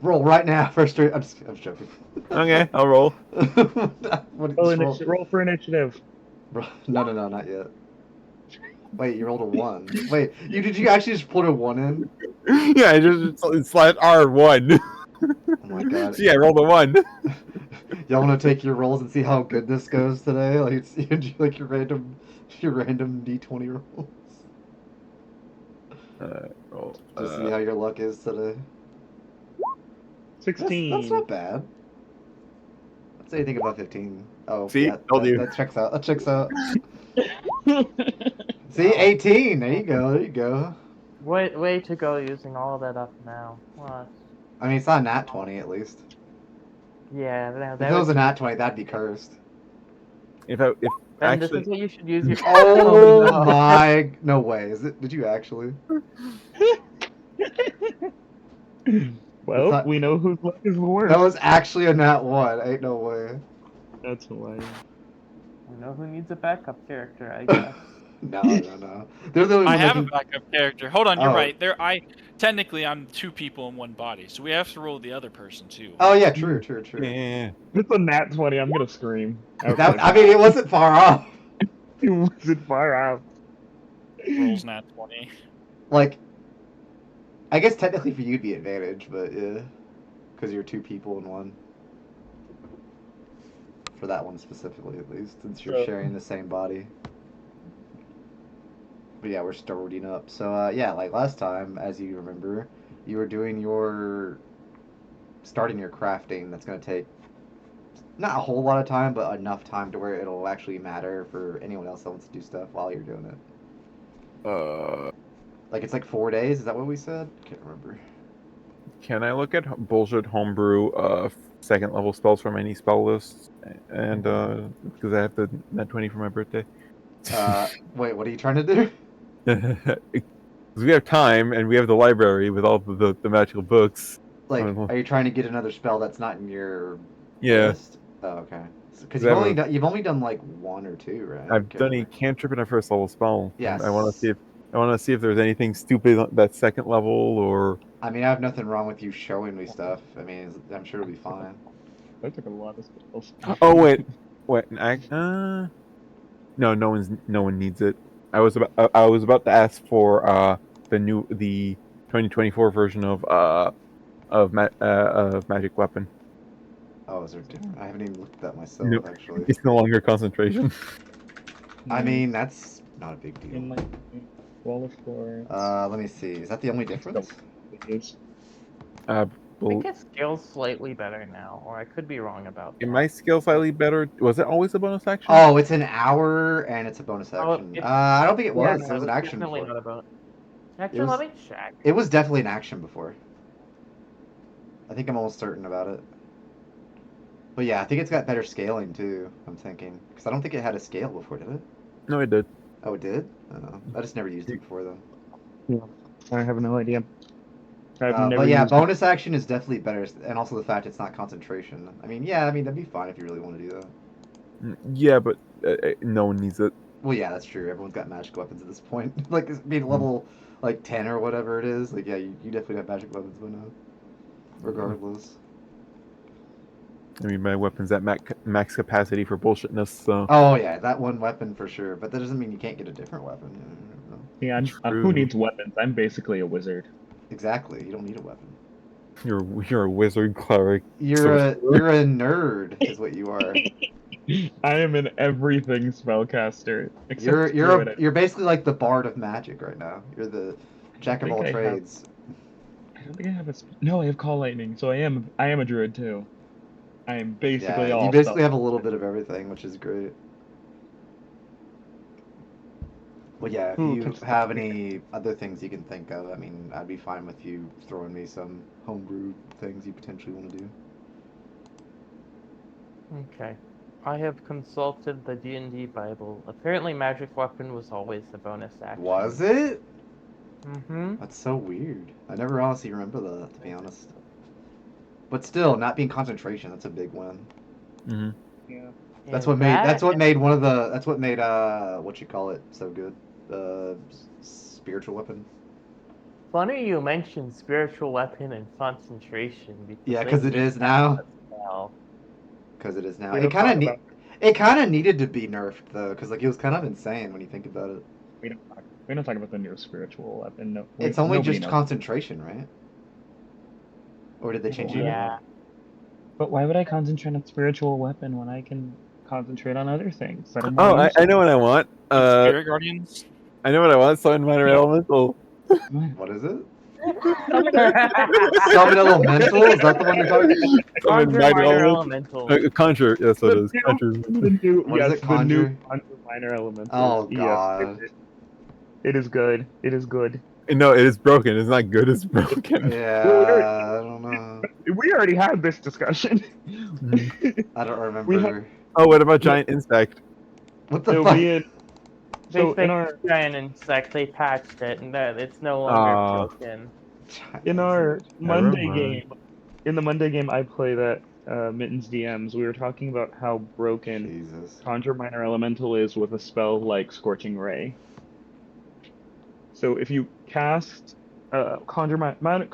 Roll right now. First three. I'm joking. Okay, I'll roll. What, just roll. Roll for initiative. No, not yet. Wait, you rolled a 1. Wait, did you actually just put a 1 in? Yeah, I just slide R1. Oh my god. See, I rolled a 1. Y'all want to take your rolls and see how good this goes today? Like, like your random D20 rolls. Roll. Just see how your luck is today. 16. That's not bad. Let's say anything above 15. Oh, See? yeah, Told you. that checks out. That checks out. See, 18. There you go. Way to go using all that up now. What? I mean, it's not a nat 20 at least. Yeah, If it was a nat 20, that'd be cursed. If then actually, this is what you should use your. Oh no. my! No way. Is it? Did you actually? Well, not- we know whose luck is the worst. That was actually a nat 1. Ain't no way. That's hilarious. We know who needs a backup character, I guess. No. They're the only I one have that a can... backup character. Hold on, you're Oh. right. Technically I'm 2 people in one body, so we have to roll the other person too. Oh yeah, true. yeah. It's a nat 20. I'm gonna scream. I mean, it wasn't far off. It wasn't far out. Rolls nat 20. Like, I guess technically for you it'd be advantage, but yeah, because you're 2 people in one. For that one specifically, at least, since you're sharing the same body. But yeah, we're starting up. So yeah, like last time, as you remember, you were doing starting your crafting. That's gonna take not a whole lot of time, but enough time to where it'll actually matter for anyone else that wants to do stuff while you're doing it. Like it's like 4 days. Is that what we said? Can't remember. Can I look at bullshit homebrew second level spells from any spell lists? And because I have the nat 20 for my birthday. Wait, what are you trying to do? Because we have time and we have the library with all the magical books. Like, are you trying to get another spell that's not in your list? Oh, okay. Because you've only done like 1 or 2, right? I've done a cantrip and a first level spell. Yes. I want to see if there's anything stupid on that second level or. I mean, I have nothing wrong with you showing me stuff. I mean, I'm sure it'll be fine. I took a lot of spells. Oh wait. No one needs it. I was about to ask for the 2024 version of magic weapon. Oh, is there different? I haven't even looked at that myself, No, actually. it's no longer concentration. I mean, that's not a big deal. In my wall of floor. Let me see. Is that the only difference? I think it scales slightly better now, or I could be wrong about that. Am my skill slightly better? Was it always a bonus action? Oh, it's an hour and it's a bonus action. I don't think it was. Yeah, There was an action definitely before. not about. Actually, let me check. It was definitely an action before. I think I'm almost certain about it. But yeah, I think it's got better scaling too, I'm thinking. Because I don't think it had a scale before, did it? No, it did. Oh, it did? Oh, I just never used it before, though. Yeah, I have no idea. But yeah, bonus action is definitely better, and also the fact it's not concentration. I mean, that'd be fine if you really want to do that. Yeah, but no one needs it. Well, yeah, that's true. Everyone's got magic weapons at this point. Like, being level, 10 or whatever it is. Like, yeah, you definitely have magic weapons by now. Regardless. I mean, my weapon's at max capacity for bullshitness, so... Oh, yeah, that one weapon for sure. But that doesn't mean you can't get a different weapon. Yeah, who needs weapons? I'm basically a wizard. Exactly, you don't need a weapon. You're a wizard cleric. You're a nerd, is what you are. I am an everything spellcaster. You're basically like the bard of magic right now. You're the jack of all trades. I don't think I have a... No, I have call lightning, so I am a druid too. I am basically all... You basically have a little bit of everything, which is great. Well, yeah, if you have any other things you can think of, I mean, I'd be fine with you throwing me some homebrew things you potentially want to do. Okay. I have consulted the D&D Bible. Apparently magic weapon was always the bonus action. Was it? Mm-hmm. That's so weird. I never honestly remember that, to be honest. But still, not being concentration, that's a big win. Mm-hmm. Yeah. That's what made what you call it so good. The spiritual weapon. funny you mentioned spiritual weapon and concentration. Yeah, they because it need is that now. as well. Because it is now. We It don't kind talk of about it kind of needed to be nerfed though, because like it was kind of insane when you think about it. we don't talk about the new spiritual weapon. No, It's only nobody just knows. concentration, right? Or did they change it? Yeah. But why would I concentrate on spiritual weapon when I can concentrate on other things that are more Oh, I useful? know what I want. Spirit Guardians. I know what I want. Summon minor elemental. What is it? Summon elemental? Is that the one you're talking about? Summon Conjure minor minor elemental. elemental. Conjure. Yes, it is. Conjure. The new, What is yes, it, the new conjure? conjure minor elementals. Oh Yes, god. it is good. It is good. No, it is broken. It's not good. It's broken. Yeah, Well, I don't know. we already had this discussion. I don't We have- remember. Oh, what about giant insect? What the So fuck? me and They so in fixed our giant insect. They patched it, and that it's no longer Aw. broken. in our I Monday remember. game, in the Monday game I play that Mittens DMs, we were talking about how broken Jesus. Conjure Minor Elemental is with a spell like Scorching Ray. So if you cast Conjure a Minor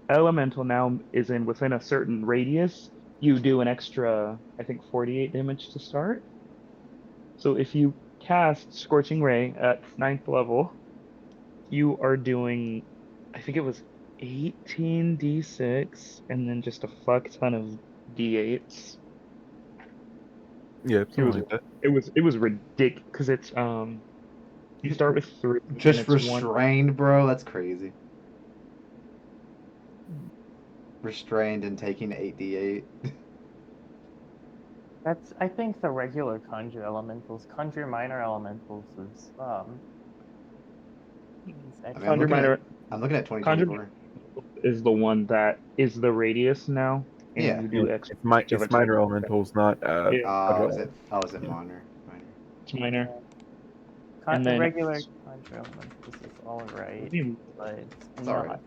Elemental now is in within a certain radius, you do an extra, I think 48 damage to start. So if you cast Scorching Ray at 9th level, you are doing, I think it was 18 d6 and then just a fuck ton of d8s. Yeah, It something was like that. it was ridiculous because it's you start with 3 Just and it's restrained, bro? That's crazy. Restrained and taking 8d8. That's, I think, the regular conjure elementals. Conjure minor elementals is I mean, Conjure Minor I'm looking at 2024. is the one that is the radius now, and Yeah. you do extra. It's minor elementals, not Yeah. Oh, Okay. is it minor? Minor. It's minor. And And then- regular conjure elementals is alright, but It's not. alright.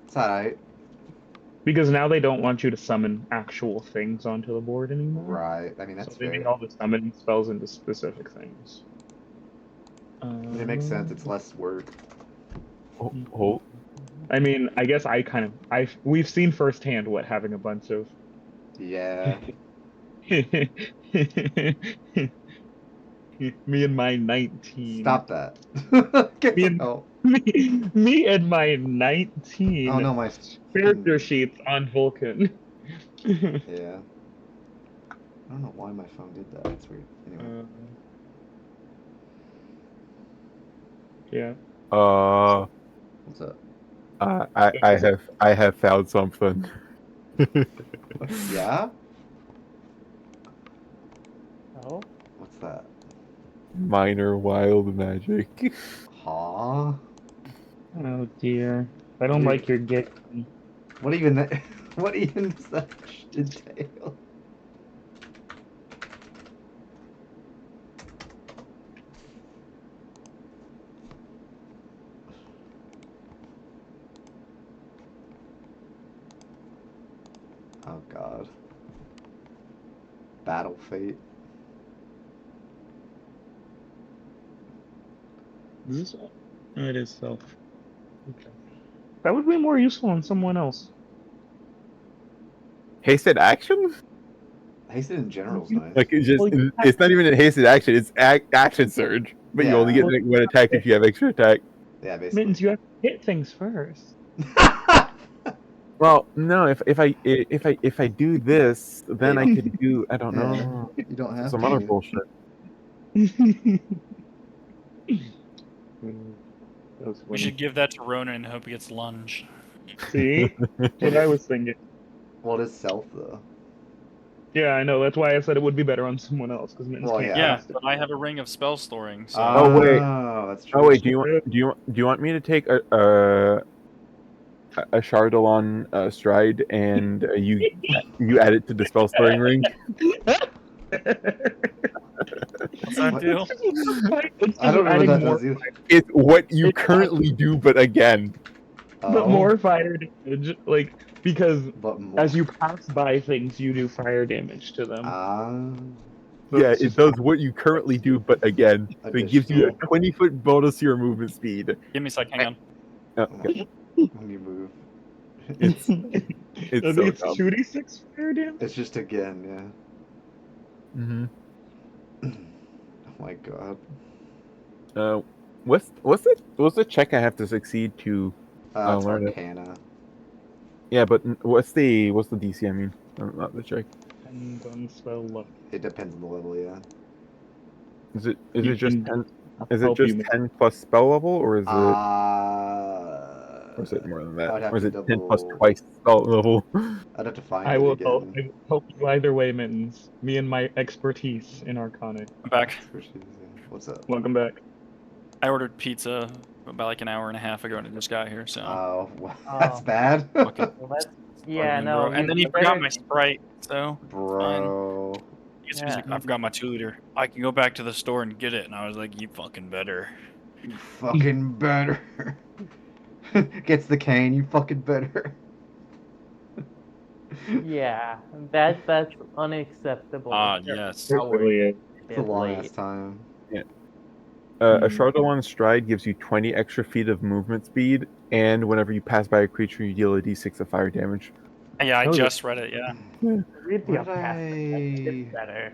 It's alright. Because now they don't want you to summon actual things onto the board anymore. Right. I mean, that's So they made fair. all the summoning spells into specific things. It makes sense. It's less work. Hold. I mean, I guess we've seen firsthand what having a bunch of Yeah. me and my 19. Stop that. Get Me some and- help. me and my 19 Oh no, my. character sheets on Vulcan. Yeah. I don't know why my phone did that. It's weird. Anyway. Yeah. What's up? I have found something. Yeah? Oh? What's that? Minor wild magic. Huh? Oh dear. I don't Dude. like your get. What even what even does that entail? Oh god. Battle fate. Is this? Oh, it is self. Okay. That would be more useful on someone else. Hasted action? Hasted in general is nice. Like it's just Well, you it's not even a hasted action. It's action surge, but you only get Yeah. like, one attack if you have extra attack. Yeah, basically. Mittens, you have to hit things first. Well, no. If I do this, then I could do I don't Yeah. know You don't have some to. other bullshit. That was We funny. should give that to Ronan and hope he gets lunge. See? What I was thinking. What is self though? Yeah, I know. That's why I said it would be better on someone else because Mittens Well, can't Yeah, cast it. but I have a ring of spell storing, so Oh, wait. That's true. Oh wait, do you want me to take a Chardalon stride and you add it to the spell storing ring? what's that do? I don't know what that does either. It's what you currently do, but again. But more fire damage, like because But more. as you pass by things, you do fire damage to them. So Yeah, it's it just does what you currently do, but again, it gives you a additional. 20-foot bonus to your movement speed. Give me a sec. Hang on. Oh, okay. when you move. It's I think so it's dumb. 2d6 fire damage. It's just again, Mm-hmm. yeah. Oh my god. What's the check I have to succeed to It's learn it? Arcana. Yeah, but what's the DC? I mean, not the check. Depends on spell luck. It depends on the level, yeah. Is it You just can 10? Is it help just you 10 plus spell level, or is it more than I that? would have Or is to it 10 plus double. twice spell level? I'd have to find I it will help. again. I will help you either way, Mittens. Me and my expertise in Arcana. I'm back. What's up? Welcome back. I ordered pizza about like an hour and a half ago and it just got here, so. Oh, Oh. that's bad. Fucking Well, that's yeah, fucking no. bro. And then he you forgot better- my Sprite, so. Bro. He was like, Yeah. I forgot my 2-liter. I can go back to the store and get it. And I was like, you fucking better. You fucking better. Gets the cane, you fucking better. Yeah, that's unacceptable. Ah, If you're yes. It hours really is. a It's a bit long late. ass time. A Chardonnay stride gives you 20 extra feet of movement speed, and whenever you pass by a creature, you deal a d6 of fire damage. Yeah, I Oh, just read it, yeah. Read the What did past. It's I... better.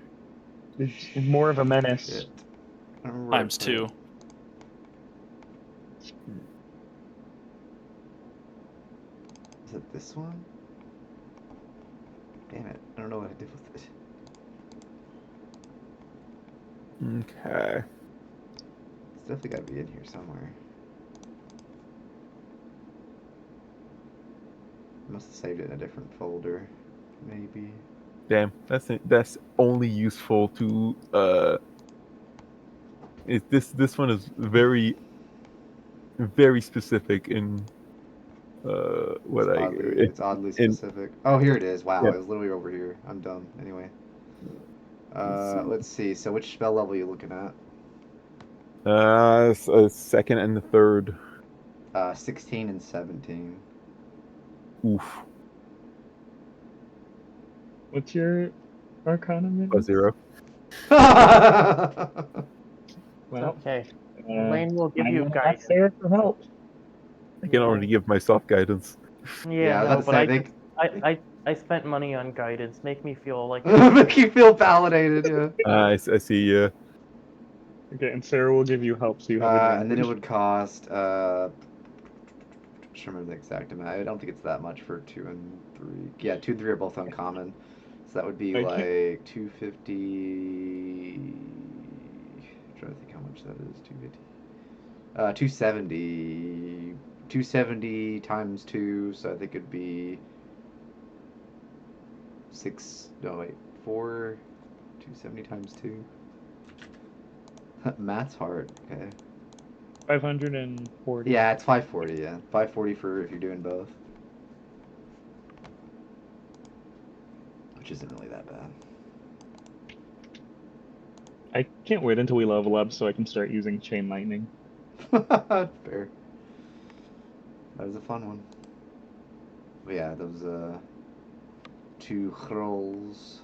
It's more of a menace. Shit. I don't remember where I Times put 2. it. Is it this one? Damn it. I don't know what I did with it. Okay. It's definitely gotta be in here somewhere. I must have saved it in a different folder. Maybe. Damn, that's only useful to this one is very specific in what It's oddly in specific. Oh, here it is. Wow, yeah. it was literally over here. I'm dumb. Anyway. Let's see. Let's see. So which spell level are you looking at? Second and the third. 16 and 17. Oof. What's your Arcana, A Mittens? 0. Well, Okay. Lane will give I'm you gonna ask guidance. Sarah for help. I can already give myself guidance. Yeah, I was No, about to but say, I make... I spent money on guidance. Make me feel like make you feel validated, yeah. I see. Okay, and Sarah will give you help, so you have advantage. And then it would cost, I don't remember the exact amount. I don't think it's that much for 2 and 3. Yeah, 2 and 3 are both uncommon. So that would be I can't- like 250. I'm trying to think how much that is. 250. 270. 270 times 2, so I think it'd be 4. 270 times 2. Math's hard. Okay. 540. Yeah, it's 540. Yeah, 540 for if you're doing both, which isn't really that bad. I can't wait until we level up so I can start using Chain Lightning. Fair. That was a fun one. But yeah, those 2 scrolls.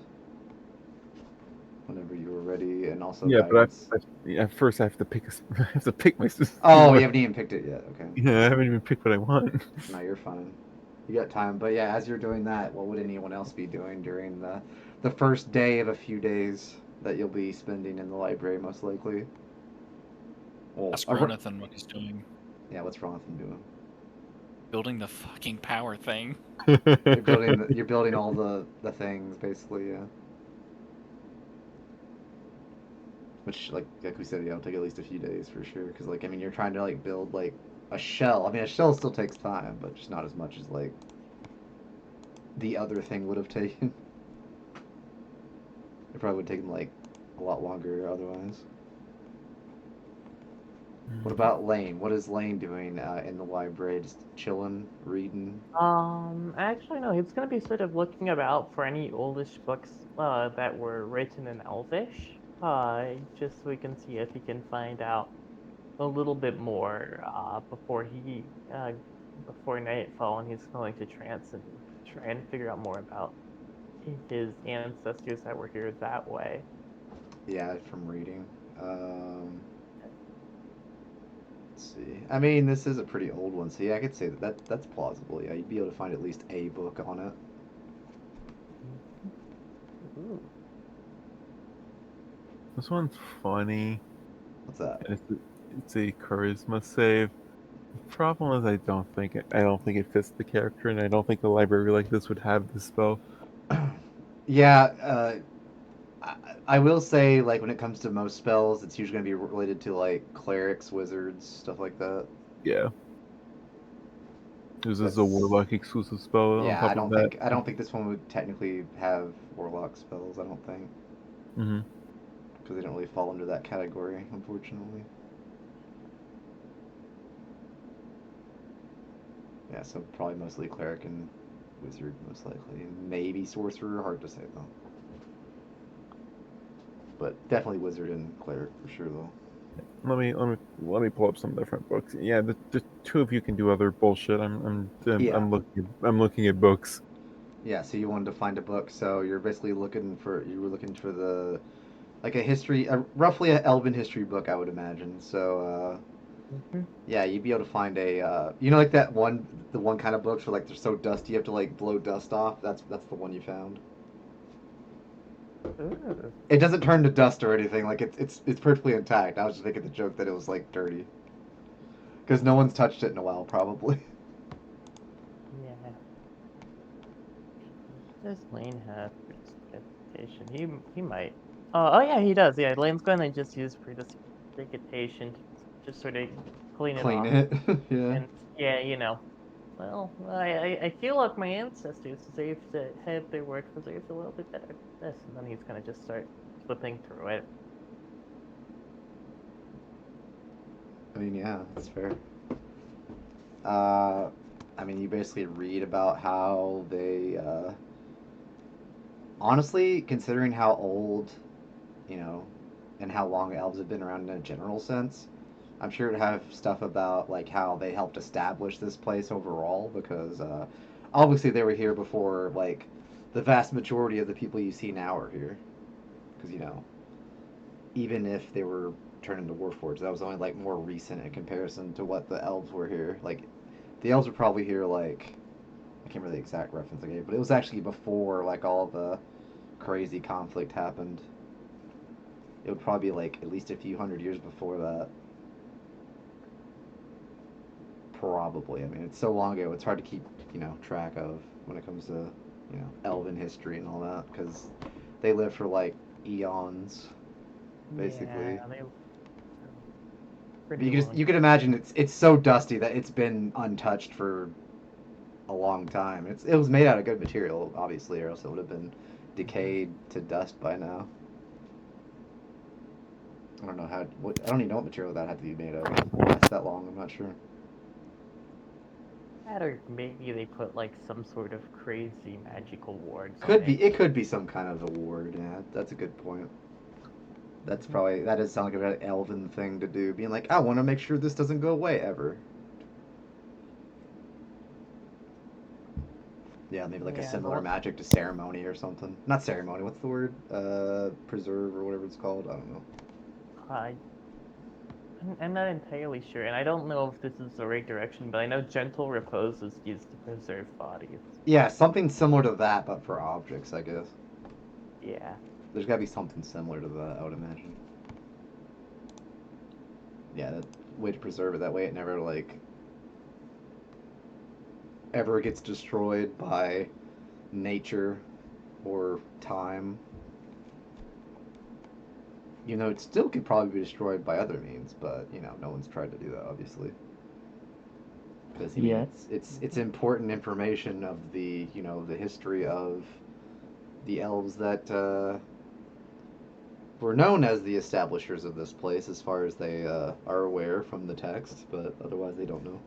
Whenever you were ready, and also Yeah, guidance. but first I have to pick I have to pick my. Oh, you haven't even picked it yet. Okay. Yeah, I haven't even picked what I want. No, you're fine. You got time. But yeah, as you're doing that, what would anyone else be doing during the first day of a few days that you'll be spending in the library, most likely? Well, Ask Ronathan what he's doing. yeah, what's wrong with him doing? Building the fucking power thing. You're building all the things, basically, yeah. Which, like we said, yeah, it'll take at least a few days for sure. Because, like, I mean, you're trying to, like, build, like, a shell. I mean, a shell still takes time, but just not as much as, like, the other thing would have taken. It probably would have taken, like, a lot longer otherwise. What about Lane? What is Lane doing in the library? Just chilling, reading? Actually, no. He's gonna be sort of looking about for any oldish books that were written in Elvish. Just so we can see if he can find out a little bit more before nightfall, and he's going to trance and try and figure out more about his ancestors that were here that way. Yeah, from reading. Let's see. I mean, this is a pretty old one, so yeah, I could say that's plausible. Yeah, you'd be able to find at least a book on it. Ooh. This one's funny. What's that? And it's a charisma save. The problem is I don't think it fits the character, and I don't think a library like this would have this spell. Yeah, I will say, like, when it comes to most spells, it's usually going to be related to, like, clerics, wizards, stuff like that. Yeah. This is a That's- warlock exclusive spell on Yeah, top of that. I don't think this one would technically have warlock spells. I don't think, Mm-hmm. because they don't really fall under that category, unfortunately. Yeah, so probably mostly cleric and wizard, most likely. Maybe sorcerer, hard to say though. But definitely wizard and cleric for sure though. Let me pull up some different books. Yeah, the two of you can do other bullshit. Yeah. I'm looking at books. Yeah, so you wanted to find a book, so you're basically you were looking for the like a history, roughly an elven history book, I would imagine. So yeah, you'd be able to find a you know, like the one kind of books where like they're so dusty you have to like blow dust off. That's the one you found. Ooh. It doesn't turn to dust or anything. Like it's perfectly intact. I was just making the joke that it was like dirty because no one's touched it in a while, probably. Yeah. Does Lane have precipitation? He might. Oh yeah, he does. Yeah, Lane's gonna just use precipitation to just sort of clean it Clean off. it. Yeah. And yeah, well, I feel like my ancestors have their work preserved a little bit better than this, and then he's gonna just start flipping through it. I mean, yeah, that's fair. I mean, you basically read about how they, honestly, considering how old, you know, and how long elves have been around in a general sense, I'm sure it'd have stuff about like how they helped establish this place overall because obviously they were here before like the vast majority of the people you see now are here. Because even if they were turned into warforged, that was only like more recent in comparison to what the elves were here. Like the elves were probably here like I can't remember the exact reference I gave, but it was actually before like all the crazy conflict happened. It would probably be like at least a few hundred years before that. Probably. I mean, it's so long ago. It's hard to keep, track of when it comes to, elven history and all that because they live for like eons, basically. Yeah, they. But Pretty long. you could imagine it's so dusty that it's been untouched for a long time. It was made out of good material, obviously, or else it would have been decayed to dust by now. I don't know I don't even know what material that had to be made of. It lasts that long. I'm not sure. That or maybe they put like some sort of crazy magical wards on Could be. it. It could be some kind of a ward. Yeah, that's a good point. That does sound like an elven thing to do. Being like, I want to make sure this doesn't go away ever. Yeah, maybe like a Yeah, similar well, magic to ceremony or something. Not ceremony. What's the word? Preserve or whatever it's called. I don't know. I'm not entirely sure, and I don't know if this is the right direction, but I know gentle repose is used to preserve bodies. Yeah, something similar to that, but for objects, I guess. Yeah. There's got to be something similar to that, I would imagine. Yeah, that way to preserve it. That way it never, like, ever gets destroyed by nature or time. It still could probably be destroyed by other means, but, no one's tried to do that, obviously. Because, Yes. it's important information of the, the history of the elves that, were known as the establishers of this place as far as they are aware from the text, but otherwise they don't know.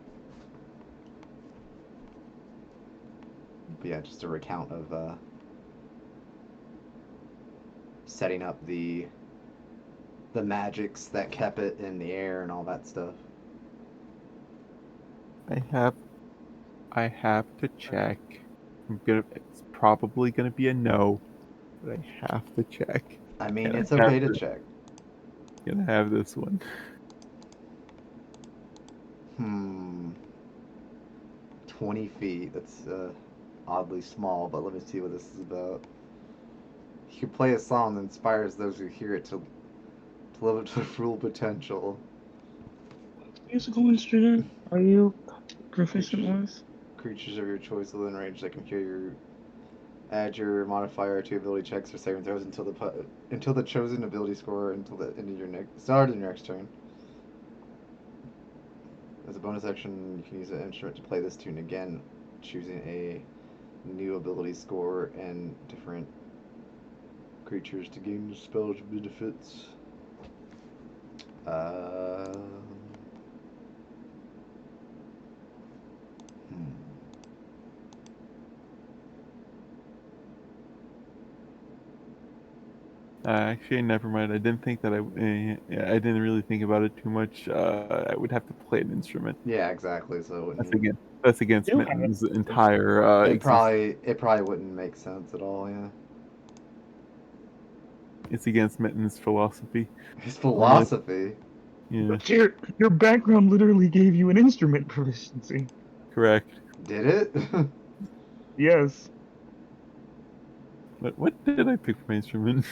But yeah, just a recount of setting up the magics that kept it in the air and all that stuff. I have to check. It's probably gonna be a no, but I have to check. I mean, Yeah, it's okay to after- check. Gonna have this one. 20 feet. That's oddly small, but let me see what this is about. You can play a song that inspires those who hear it to live up to their full potential. Musical instrument are you proficient with? Creatures of your choice within range that can hear your add your modifier to ability checks or saving throws until the chosen ability score until the end of your start of your next turn. As a bonus action, you can use an instrument to play this tune again, choosing a new ability score and different creatures to gain spell benefits. Actually, never mind. I didn't think that I didn't really think about it too much. I would have to play an instrument. Yeah, exactly. So That's against You have Mitten's entire it existence. probably wouldn't make sense at all. Yeah. It's against Mitten's philosophy. His philosophy. Yeah, But your background literally gave you an instrument proficiency. correct. Did it? Yes. But what did I pick for my instrument?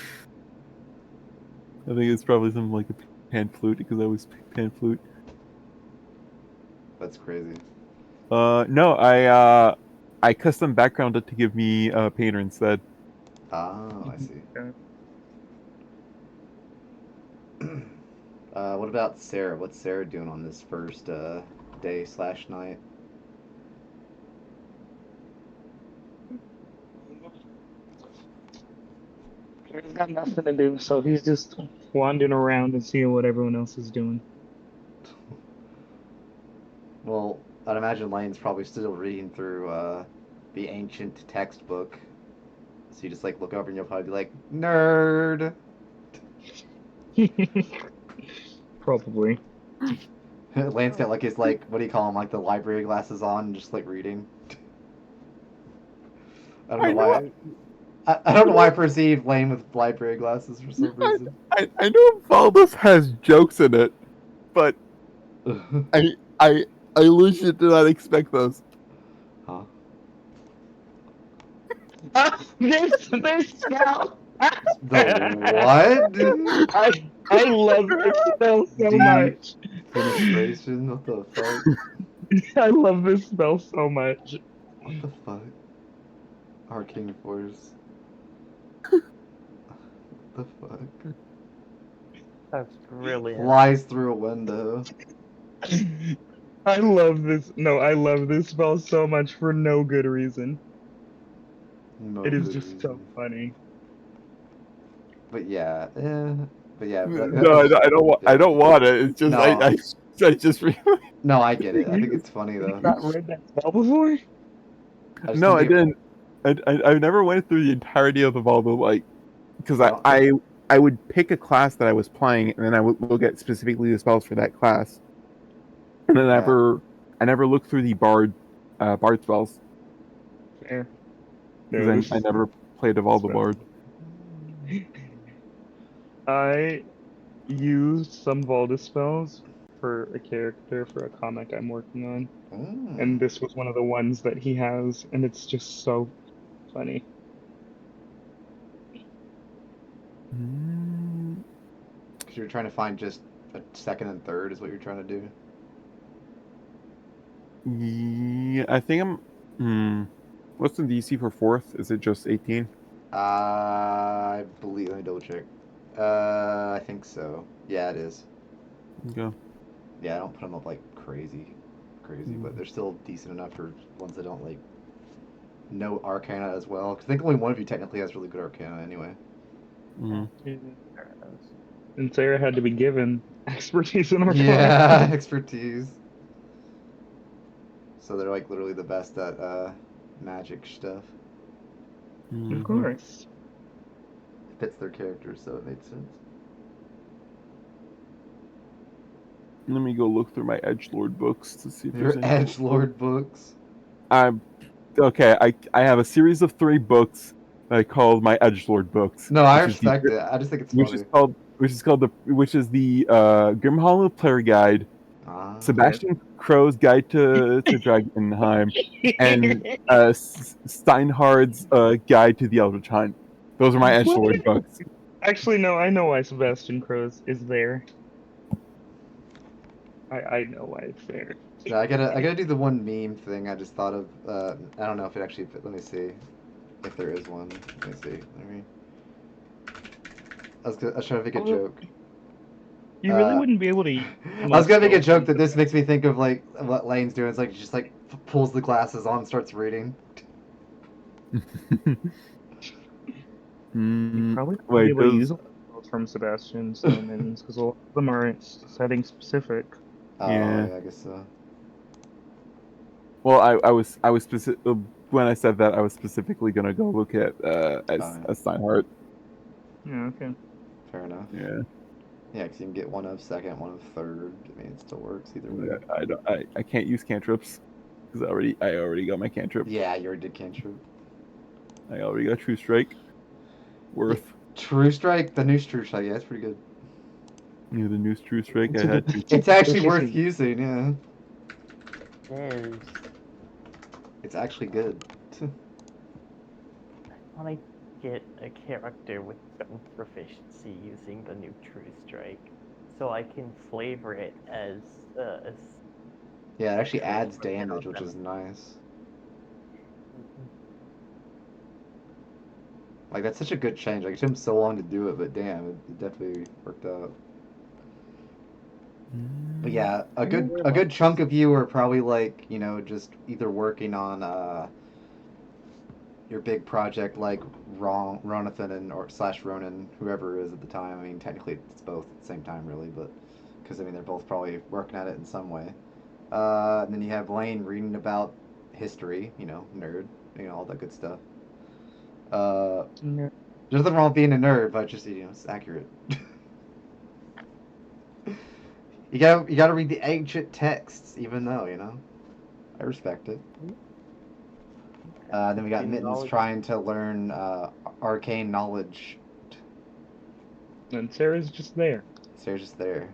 I think it's probably something like a pan flute because I always pick pan flute. That's crazy. No, I custom backgrounded to give me painter instead. Oh, I see. Okay. What about Sarah? What's Sarah doing on this first day/night? He's got nothing to do, so he's just wandering around and seeing what everyone else is doing. Well, I'd imagine Lane's probably still reading through the ancient textbook. So you just like look over and you'll probably be like, nerd. Probably. Lane's got like his like what do you call them, like the library glasses on and just like reading. I don't know why. I don't know why I perceive Lane with library glasses for some reason. I know Valdus has jokes in it, but I legit did not expect those. Huh? This spell. The what? I love this spell so Deep much. Penetration? What the fuck? I love this spell so much. What the fuck? Arcane Force. What the fuck? That's brilliant. Flies through a window. I love this. No, I love this spell so much for no good reason. No It is good just so reason. funny. But yeah, but yeah. No, I don't want. I don't want it. It's just No. I just really. No, I get it. I think it's funny though. You've not read that spell before? just No, I think didn't. I never went through the entirety of the Valdo, like, because Well- I would pick a class that I was playing, and then I would look at specifically the spells for that class, and then I never looked through the bard spells Fair. because I never played a Valdo fair. bard. I used some Valdus spells for a character for a comic I'm working on, and this was one of the ones that he has, and it's just so funny. Because you're trying to find just a second and third is what you're trying to do. Yeah, I think I'm. What's the DC for fourth? Is it just 18? I believe. Let me double check. I think so. Yeah, it is. Okay. Yeah, I don't put them up like crazy, but they're still decent enough for ones that don't like know Arcana as well. Because I think only one of you technically has really good Arcana anyway. And Sarah had to be given expertise in Arcana. Yeah, expertise. So they're like literally the best at magic stuff. Of course. It fits their characters, so it made sense. Let me go look through my Edgelord books to see if Your there's any. Edgelord books. I'm okay. I have a series of 3 books I called my edgelord books. No, I which is the respect it. I just think it's which funny. is called Grim Hollow Player Guide, Ah. Sebastian Crow's Guide to Dragonheim, and Steinhard's Guide to the Eldritch Hunt. Those are my edgelord books. Actually, no, I know why Sebastian Crow's is there. I know why it's there. Yeah, I gotta do the one meme thing I just thought of. I don't know if it actually fit. Let me see if there is one. Let me see. I was trying to make a joke. You really wouldn't be able to. I was gonna make a joke that this makes me think of like what Lane's doing. It's like he just like pulls the glasses on, and starts reading. You probably wouldn't Wait, be able to those... use spells from Sebastian's summons because a lot of them aren't setting specific. Oh, Yeah. yeah, I guess so. Well, I was specific when I said that I was specifically gonna go look at as Steinhardt. Yeah, okay. Fair enough. Yeah. Yeah, because you can get one of second, one of third. I mean, it still works either way. I can't use cantrips because I already got my cantrip. Yeah, you already did cantrip. I already got True Strike. Worth. True Strike, the new True Strike, yeah, it's pretty good. Yeah, the new True Strike I had. It's actually worth using, yeah. Yes. It's actually good. I want to get a character with some proficiency using the new True Strike, so I can flavor it as Yeah, it actually adds damage, which is nice. Like, that's such a good change. Like, it took him so long to do it, but damn, it definitely worked out. But yeah, a good chunk of you are probably like, you know, just either working on your big project like Ronathan and or / Ronan, whoever it is at the time. I mean, technically it's both at the same time, really, but because I mean they're both probably working at it in some way. And then you have Lane reading about history, you know, nerd, you know, all that good stuff. There's nothing wrong with being a nerd, but just, you know, it's accurate. You gotta read the ancient texts, even though, you know, I respect it. Then we got Mittens trying to learn arcane knowledge. And Sarah's just there. Sarah's just there.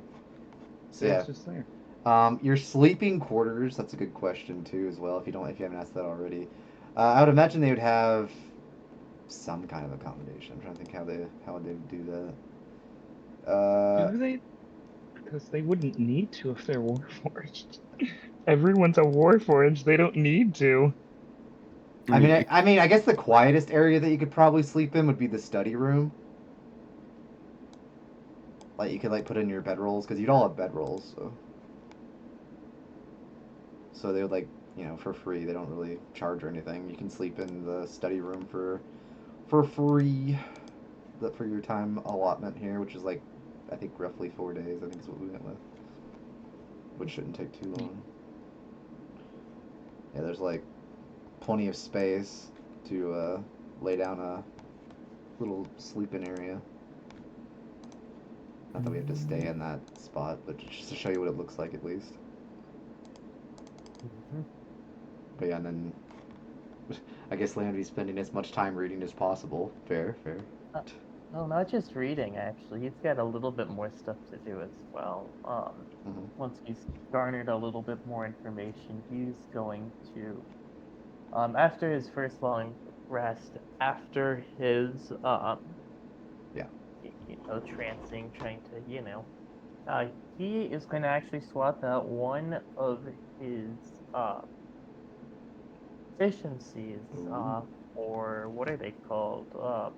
So Sarah's yeah. just there. Your sleeping quarters, that's a good question too as well, if you haven't asked that already. I would imagine they would have some kind of accommodation. I'm trying to think how they would do that. Do they? Because they wouldn't need to if they're Warforged. Everyone's a Warforged. They don't need to. I mean, I guess the quietest area that you could probably sleep in would be the study room. Like, you could, like, put in your bedrolls, because you'd all have bedrolls, so they would, like, you know, for free. They don't really charge or anything. You can sleep in the study room for free for your time allotment here, which is, like, I think roughly 4 days, I think is what we went with. Which shouldn't take too long. Yeah, there's, like, plenty of space to lay down a little sleeping area. Not that we have to stay in that spot, but just to show you what it looks like at least. But yeah, and then I guess Lane would be spending as much time reading as possible. Fair. No, not just reading, actually. He's got a little bit more stuff to do as well. Once he's garnered a little bit more information, he's going to, after his first long rest, after his, you know, trancing, trying to, you know, he is going to actually swap out one of his, efficiencies, or what are they called? What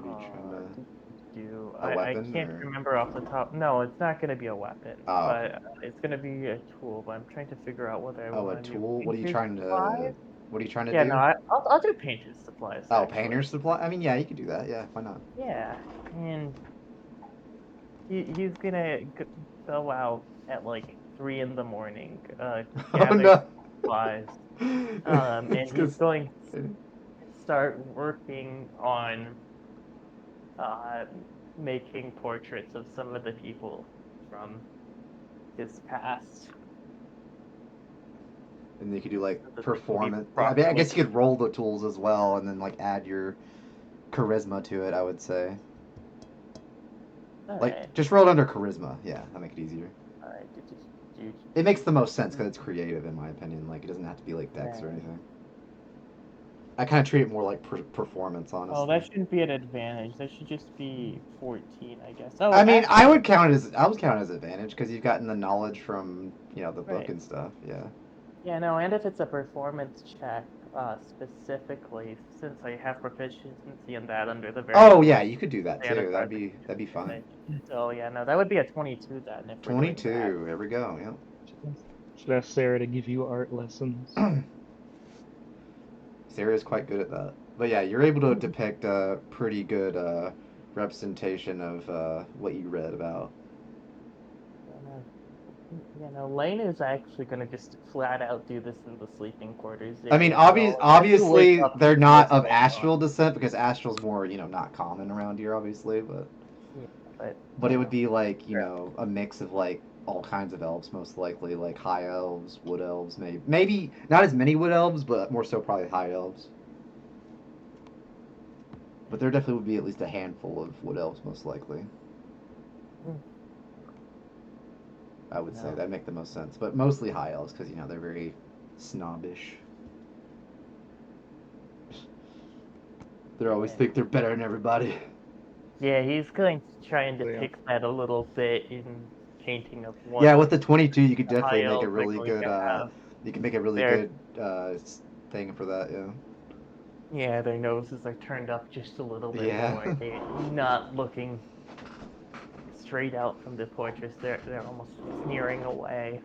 are you trying to do? A weapon, I can't or? remember off the top. No, it's not going to be a weapon, Oh, but okay. it's going to be a tool. But I'm trying to figure out whether I want to do. Tool? What are you trying to Yeah, do? no, I'll do painter's supplies. Oh, Actually. painter's supply? I mean, yeah, you could do that. Yeah, why not? Yeah, and he's gonna go out at like 3 in the morning, gather supplies, and he's going to start working on making portraits of some of the people from his past. And you could do like Does it performance. need I mean, I guess properly? you could roll the tools as well, and then like add your charisma to it. I would say, like Alright. just roll it under charisma. Yeah, that make it easier. Alright. It makes the most sense because it's creative, in my opinion. Like it doesn't have to be like Dex or Right. anything. I kind of treat it more like performance, honestly. Oh, that shouldn't be an advantage. That should just be 14, I guess. Oh, I mean, actually, I would count it as advantage because you've gotten the knowledge from the book Right. and stuff. Yeah. yeah, no, and if it's a performance check, specifically, since I have proficiency in that under the very. Oh yeah, you could do that too. standard That'd be fine. So yeah, no, that would be a 22 then if we're doing 22. that. There we go. Yeah. Should ask Sarah to give you art lessons. Sarah's quite good at that. But yeah, you're able to depict a pretty good representation of what you read about. Lane is actually gonna just flat out do this in the sleeping quarters. I mean, As you obviously wake up, they're you not see of what's going on. astral descent because astral's more not common around here, obviously. But it would be like a mix of like all kinds of elves, most likely like high elves, wood elves, maybe not as many wood elves, but more so probably high elves. But there definitely would be at least a handful of wood elves, most likely. I would say that'd make the most sense, but mostly high elves because they're very snobbish. They always think they're better than everybody. Yeah, he's going to try and Yeah. depict that a little bit in painting of one. Yeah, with the 22, you could The high definitely make a elves are really going good. to have You can make a really their- good thing for that. Yeah. Yeah, their noses are turned up just a little bit Yeah. more. They're not looking straight out from the portraits. They're almost sneering away.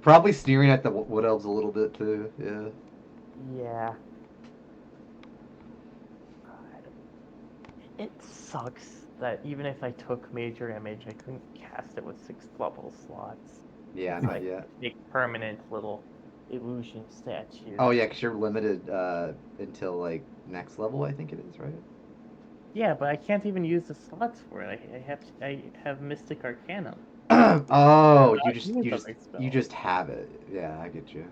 Probably sneering at the wood elves a little bit too. Yeah. Yeah. God. It sucks that even if I took major image, I couldn't cast it with 6th level slots. Yeah, It's not like yet. Make permanent little illusion statues. Oh yeah, because you're limited until like next level, I think it is, right? Yeah, but I can't even use the slots for it. I have Mystic Arcanum. Oh, Not use other spells. you just have it. Yeah, I get you.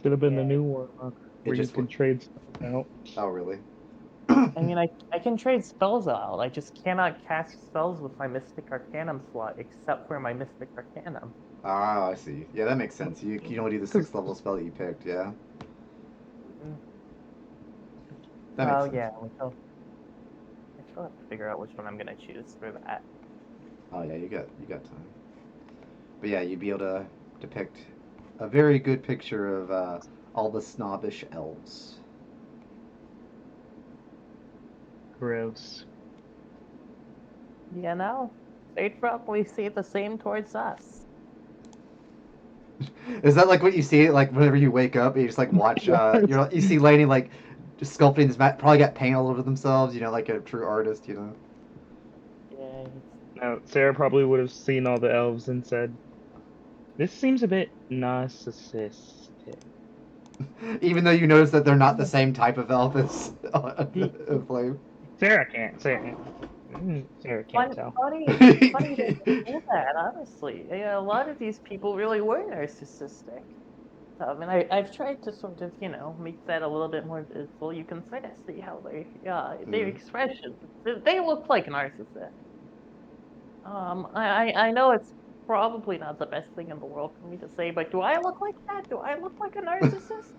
Should have been the Yeah. new Warlock where you just can trade stuff out. Oh really? I mean, I can trade spells out. I just cannot cast spells with my Mystic Arcanum slot, except for my Mystic Arcanum. Ah, I see. Yeah, that makes sense. You can only do the 6th level spell that you picked. Yeah. That makes sense. Yeah, I still have to figure out which one I'm gonna choose for that. Oh yeah, you got time. But yeah, you'd be able to depict a very good picture of all the snobbish elves. Gross. They'd probably say the same towards us. Is that like what you see like whenever you wake up and you just like watch you see Lainey like just sculpting this mat, probably got paint all over themselves, like a true artist, Yeah. Now, Sarah probably would have seen all the elves and said, "This seems a bit narcissistic." Even though you notice that they're not the same type of elf as Flame. Sarah can't. Sarah can't tell. Funny that you say that, honestly. A lot of these people really were narcissistic. I mean, I've tried to sort of, make that a little bit more visible. You can sort of see how their expressions, they look like narcissists. I know it's probably not the best thing in the world for me to say, but do I look like that? Do I look like a narcissist?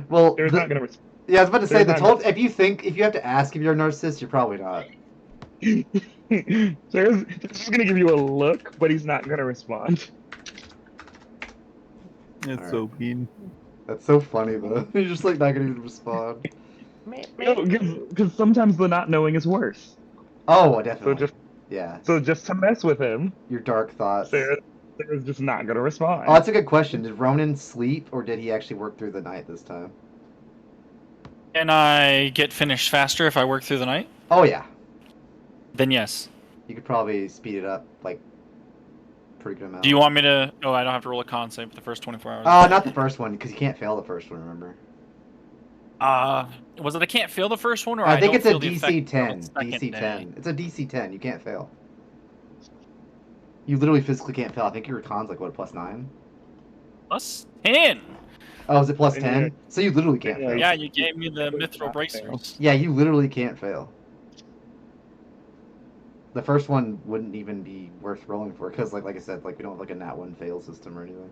Well, Sarah's not gonna. yeah, I was about to say Sarah's not if you have to ask if you're a narcissist, you're probably not. Sarah's just gonna give you a look, but he's not gonna respond. It's so mean. That's so funny though. You're just like not gonna even respond. No, because sometimes the not knowing is worse. Oh, definitely. So just to mess with him, your dark thoughts. Sarah's just not gonna respond. Oh, that's a good question. Did Ronan sleep, or did he actually work through the night this time? Can I get finished faster if I work through the night? Oh yeah. Then yes. You could probably speed it up like pretty good amount. Do you want me to? Oh, I don't have to roll a con save for the first 24 hours. Not the first one, because you can't fail the first one. Remember? Was it I can't fail the first one, or I think don't it's a feel the effect DC until 10. the second DC day? 10. It's a DC 10. You can't fail. You literally physically can't fail. I think your con's like what, +9? Plus 10. Oh, is it plus Yeah. 10? So you literally can't Yeah, fail. Yeah, you gave me the Would mithril not bracers. Yeah, you literally can't fail. The first one wouldn't even be worth rolling for because, like I said, like we don't have like a nat 1 fail system or anything.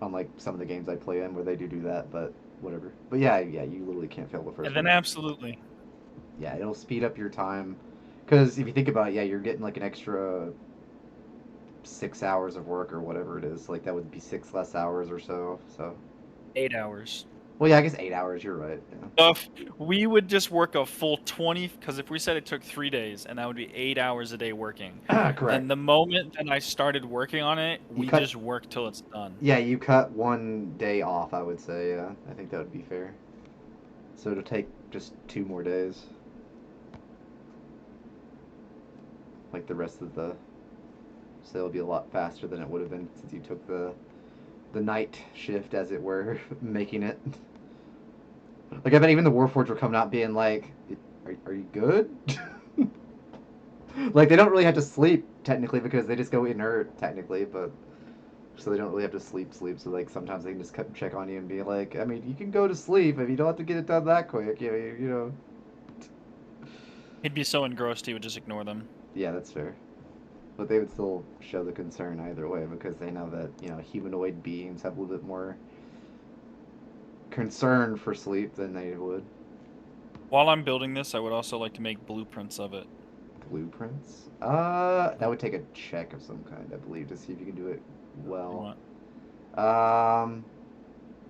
Unlike some of the games I play in where they do that, but whatever. But yeah, you literally can't fail the first And then one. absolutely. Yeah, it'll speed up your time. Because if you think about it, yeah, you're getting like an extra 6 hours of work or whatever it is. Like that would be 6 less hours or so. So, 8 hours. well, yeah, I guess 8 hours. You're right. Yeah. So if we would just work a full 20, because if we said it took 3 days, and that would be 8 hours a day working. Correct. Then the moment that I started working on it, we cut- just work till it's done. Yeah, you cut 1 day off. I would say. Yeah, I think that would be fair. So it'll take just 2 more days. Like the rest of the. So it'll be a lot faster than it would have been since you took the night shift, as it were, making it. Like, I bet even the Warforged were coming out being like, are you good? Like, they don't really have to sleep, technically, because they just go inert, technically, but... So they don't really have to sleep, so, like, sometimes they can just check on you and be like, I mean, you can go to sleep if you don't have to get it done that quick, you know. He'd be so engrossed he would just ignore them. Yeah, that's fair. But they would still show the concern either way, because they know that, humanoid beings have a little bit more concern for sleep than they would. While I'm building this, I would also like to make blueprints of it. Blueprints? That would take a check of some kind, I believe, to see if you can do it well. I'd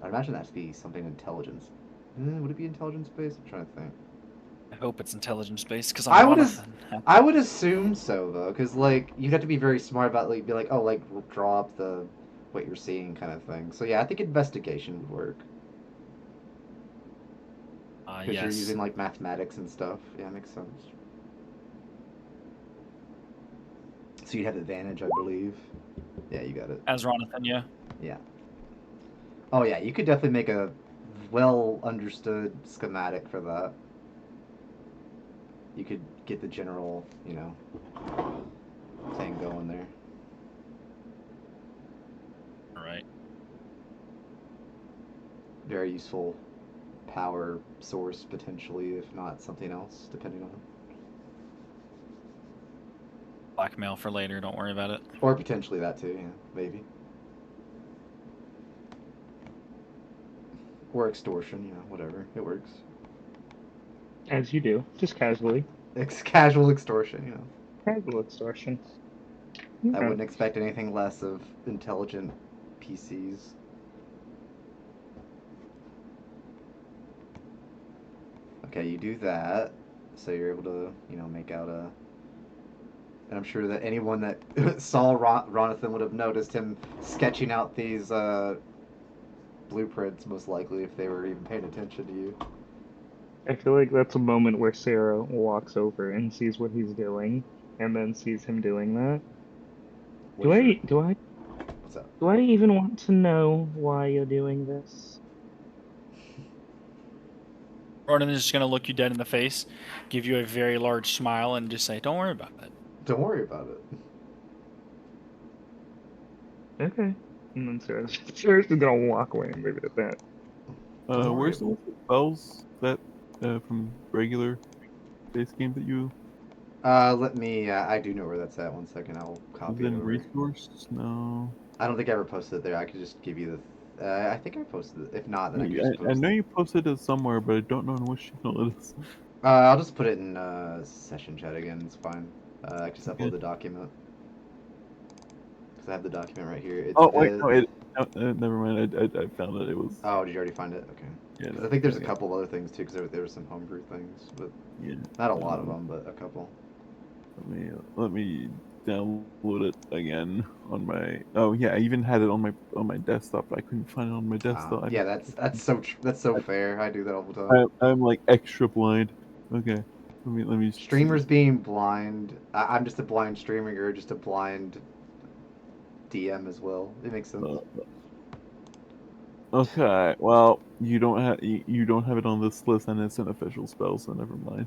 imagine that to be something intelligence. Would it be intelligence based? I'm trying to think. I hope it's intelligence based, because I I'm would Jonathan. I would assume so, though, because, like, you'd have to be very smart about, like, be like, oh, like, draw up what you're seeing kind of thing. So, yeah, I think investigation would work. Because you're Yes. using, like, mathematics and stuff. Yeah, makes sense. So you'd have advantage, I believe. Yeah, you got it. As Jonathan, yeah. Yeah. Oh, yeah, you could definitely make a well-understood schematic for that. You could get the general, thing going there. Alright. Very useful power source, potentially, if not something else, depending on... Blackmail for later, don't worry about it. Or potentially that too, yeah, maybe. Or extortion, whatever. It works. As you do, just casually. Casual extortion, Casual extortion. I wouldn't expect anything less of intelligent PCs. Okay, you do that, so you're able to, make out a... And I'm sure that anyone that saw Ronathan would have noticed him sketching out these blueprints, most likely, if they were even paying attention to you. I feel like that's a moment where Sarah walks over and sees what he's doing, and then sees him doing that. Do What's up? I even want to know why you're doing this? Ronan is just going to look you dead in the face, give you a very large smile, and just say, don't worry about it. Don't worry about it. Okay. And then Sarah's just gonna walk away and leave it at that. Where's the spells that from regular base game that you... Let me, I do know where that's at. 1 second, I'll copy it over. Resource? No. I don't think I ever posted it there. I could just give you the... I think I posted it. If not, then I could just post I know it. you posted it somewhere, but I don't know in which channel it is. I'll just put it in session chat again. It's fine. I just upload the document. Because I have the document right here. It's, never mind. I found it. It was... Oh, did you already find it? Okay. Yeah. I think there's a couple other things too, because there were some homebrew things, but Yeah. not a lot of them, but a couple. Let me download it again on my... Oh yeah, I even had it on my desktop. But I couldn't find it on my desktop. Yeah, that's so fair. I do that all the time. I'm like extra blind. Okay. Let me. Streamers being blind. I'm just a blind streamer. You're just a blind DM as well. It makes sense. Okay. Well, you don't have it on this list, and it's an official spell, so never mind.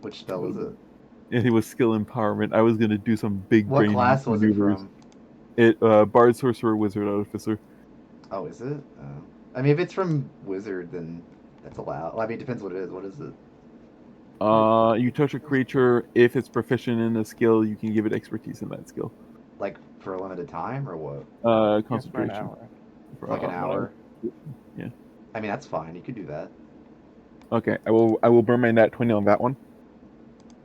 Which spell is it? It was skill empowerment. I was gonna do some big What brain class was it maneuvers. from? It Bard, Sorcerer, Wizard, Artificer. Oh, is it? I mean, if it's from Wizard, then that's allowed. Well, I mean, it depends what it is. What is it? You touch a creature. If it's proficient in a skill, you can give it expertise in that skill. Like for a limited time or what? For an Concentration. hour. For, Like an hour? Yeah. I mean, that's fine. You could do that. Okay, I will burn my nat 20 on that one.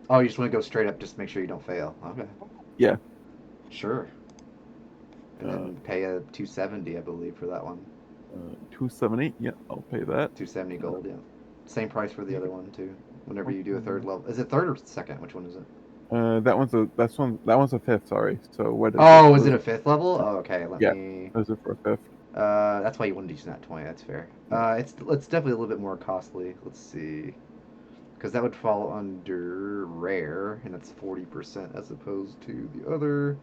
Oh, you just want to go straight up, just make sure you don't fail. Okay. Yeah. Sure. And then pay a 270, I believe, for that one. 278. Yeah, I'll pay that. 270 gold. Yeah. Same price for the other one too. Whenever you do a third level, is it third or second? Which one is it? That one's a fifth. Sorry. So what is Oh, is it a fifth level? Oh, okay. Let Yeah. me. Those are for a fifth. That's why you wouldn't use that 20. That's fair. It's definitely a little bit more costly. Let's see, because that would fall under rare, and that's 40% as opposed to the other.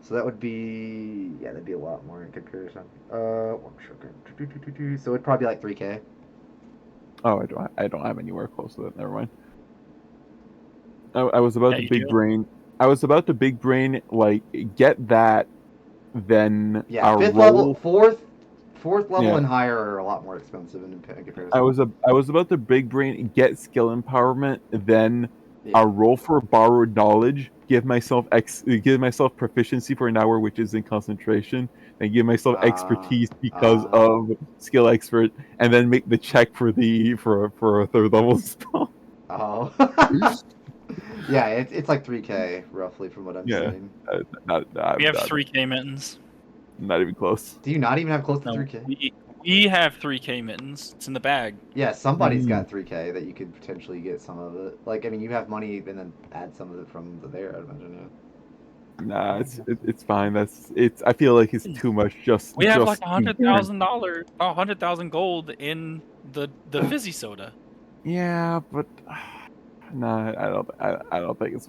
So that would be that'd be a lot more in comparison. One second. So it'd probably be like 3K. Oh, I don't have anywhere close to that. Never mind. I was about Yeah, to you big do. brain. I was about to big brain like get that, then Yeah, a fifth roll. level, fourth level Yeah. and higher are a lot more expensive in comparison. I was about to big brain get skill empowerment, then Yeah. a roll for borrowed knowledge, give myself proficiency for an hour, which is in concentration, and give myself expertise because of skill expert, and then make the check for a third level spell. Oh. Yeah, it's like 3K roughly from what I'm Yeah. seeing. We have 3K mittens. Not even close. Do you not even have close to No, 3K? we have 3K mittens. It's in the bag. Yeah, somebody's got 3K that you could potentially get some of it. Like, I mean, you have money and then add some of it from there, I'd imagine. Nah, it's fine. I feel like it's too much. We have just like $100,000 gold in the fizzy soda. Yeah, but nah, I don't think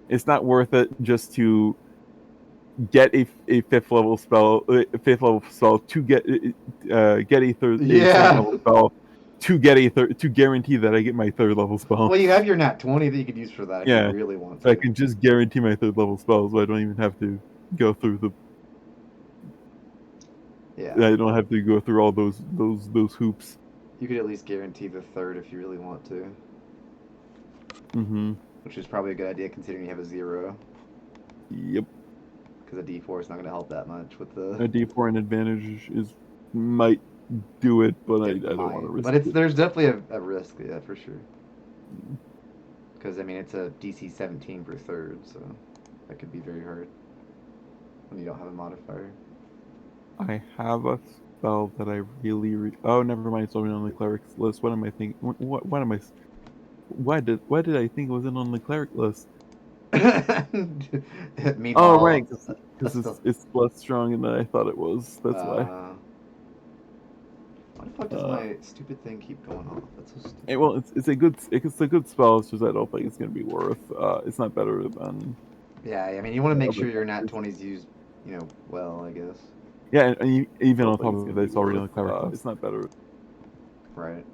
it's not worth it just to get a fifth level spell to get a second level spell to guarantee that I get my third level spell. Well, you have your nat 20 that you could use for that if you really want to. I can just guarantee my third level spell, so I don't even have to go through the. Yeah. I don't have to go through all those hoops. You could at least guarantee the third if you really want to. Mm-hmm. Which is probably a good idea considering you have a 0. Yep. Because a D4 is not going to help that much with the. A D4 and advantage might do it, but I don't want to risk but it. There's definitely a risk, yeah, for sure. Because I mean, it's a DC 17 per third, so that could be very hard when you don't have a modifier. I have a spell that I really. Oh, never mind. It's already on the cleric's list. What am I thinking? What am I? Why did I think it wasn't on the cleric list? Meanwhile, right, because it's less strong than I thought it was. That's why. Why the fuck does my stupid thing keep going off? That's so stupid. Well, it's a good spell. It's just I don't think it's gonna be worth. It's not better than. Yeah, I mean, you want to make sure your nat 20's used, well, I guess. Yeah, and even on top of it, it's already on the cleric list. It's not better. Right.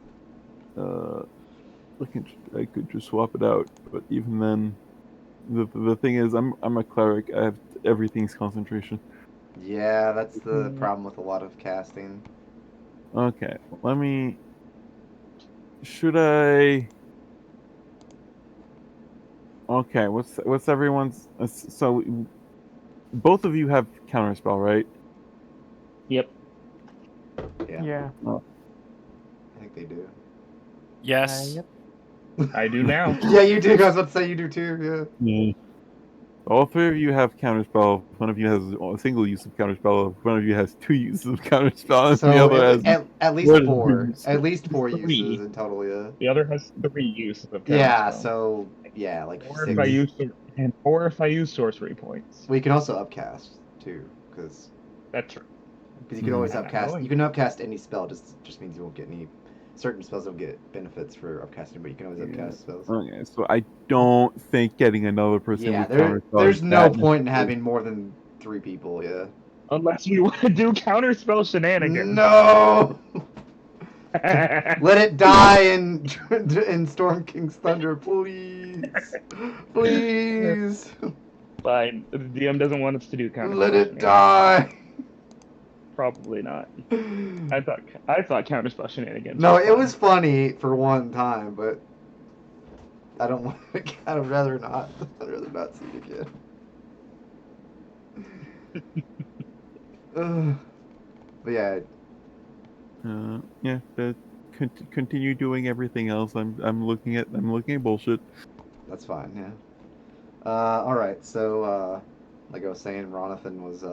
I could just swap it out, but even then, the thing is, I'm a cleric. I have everything's concentration. Yeah, that's the problem with a lot of casting. Okay, should I? Okay, what's everyone's? So, both of you have counterspell, right? Yep. Yeah. I think they do. Yes. Yep. I do now. Yeah, you do. I was about to say you do too. Yeah. All three of you have counterspell. One of you has a single use of counterspell. One of you has 2 uses of counterspell. And So the other has at least 4. At least 4 3. uses in total. Yeah. The other has 3 uses of counterspell. Yeah. So yeah, like 4 6. if I use or if I use sorcery points. Well, you can also upcast too, because That's true. you can always I'm upcast. going. You can upcast any spell. Just means you won't get any. Certain spells don't get benefits for upcasting, but you can always upcast spells. Okay, so I don't think getting another person Yeah, with counterspell. there's is no that point in having more than 3 people. Yeah. Unless we want to do counterspell shenanigans. No. Let it die in Storm King's Thunder, please, please. Fine. The DM doesn't want us to do counter. Let it die. Probably not. I thought counterspell shenanigans. No, were it fun. was funny for one time, but I don't want. I'd rather not. I'd rather not see it again. But yeah, Yeah. Continue doing everything else. I'm looking at bullshit. that's fine. Yeah. All right. So, like I was saying, Ronathan was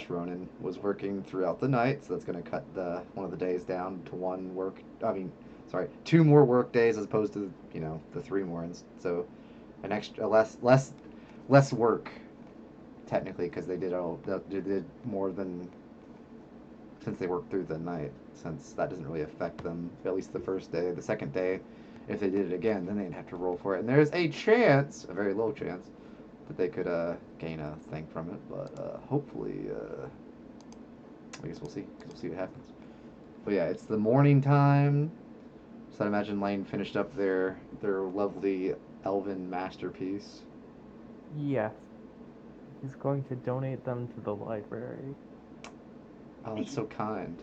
/ Ronan was working throughout the night, so that's going to cut one of the days down to one work. I mean, sorry, 2 more work days as opposed to the 3 more, and so an extra less work technically because they did more than since they worked through the night. Since that doesn't really affect them, at least the first day. The second day, if they did it again, then they'd have to roll for it, and there's a chance, a very low chance, that they could gain a thing from it, but hopefully, I guess we'll see, because we'll see what happens. But yeah, it's the morning time, so I imagine Lane finished up their lovely elven masterpiece. Yes. He's going to donate them to the library. Oh, that's so kind.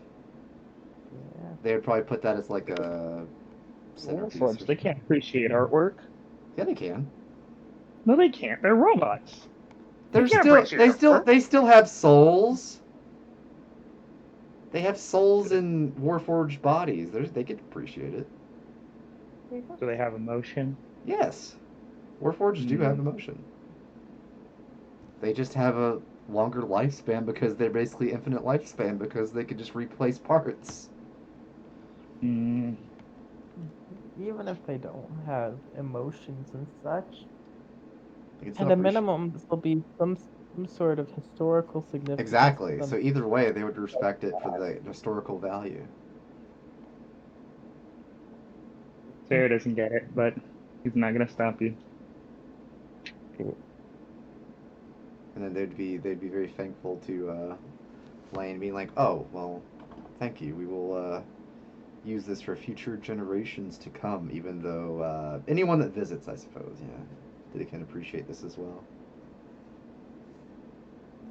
Yeah. They would probably put that as like a centerpiece. Warforged, they can't appreciate artwork. Yeah, they can. No, they can't. They're robots. They can't appreciate still have souls. They have souls in Warforged bodies. They could appreciate it. Do they have emotion? Yes. Warforged do have emotion. They just have a longer lifespan because they're basically infinite lifespan because they could just replace parts. Mm. Even if they don't have emotions and such, It's at not a minimum, this will be some sort of historical significance. Exactly. to So them. either way, they would respect it for the historical value. Sarah doesn't get it, but he's not gonna stop you. And then they'd be very thankful to Lane being like, oh, well, thank you. We will use this for future generations to come, even though anyone that visits, I suppose, they can appreciate this as well.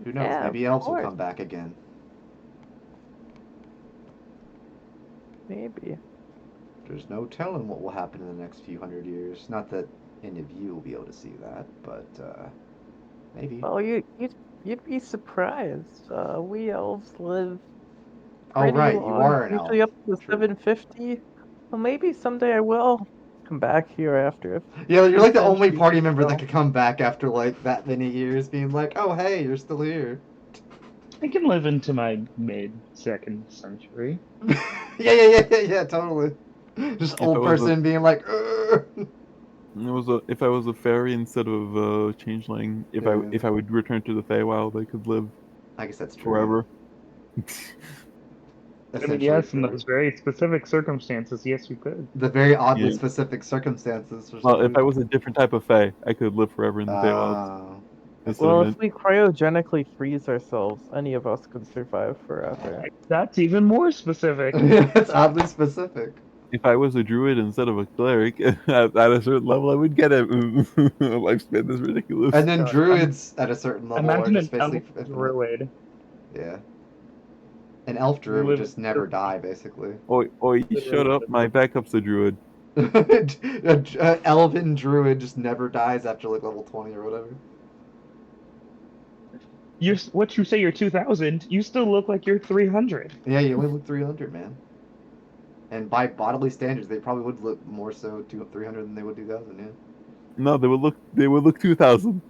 Who knows? Yeah, Maybe of elves will course. come back again. Maybe. There's no telling what will happen in the next few hundred years. Not that any of you will be able to see that, but maybe. Well, you'd be surprised. We elves live Oh, pretty right, long, you are an usually elf. up to True. 750. Well, maybe someday I will come back here after. Yeah, you're like the only centuries party or member so. that could come back after like that many years, being like, "Oh, hey, you're still here." I can live into my mid-2nd century. Yeah, totally. Just If old I was person being like, "Ugh." if I was a fairy instead of a changeling, if I would return to the Feywild, I could live I guess that's true. forever. I mean, yes, in those very specific circumstances, yes, you could. The very oddly Yeah. specific circumstances. For Well, some if I was a different type of Fey, I could live forever in the Feywild. Well, if we cryogenically freeze ourselves, any of us could survive forever. That's even more specific. It's oddly specific. If I was a druid instead of a cleric, at a certain level, I would get a lifespan that's ridiculous. And then druids at a certain level are Imagine just an elf basically druid. Yeah. An elf druid would just never die, basically. Oi, shut up! My backup's a druid. An elven druid just never dies after like level 20 or whatever. What you say you're 2,000, you still look like you're 300. Yeah, you only look 300, man. And by bodily standards, they probably would look more so 300 than they would 2,000, yeah. No, they would look 2,000.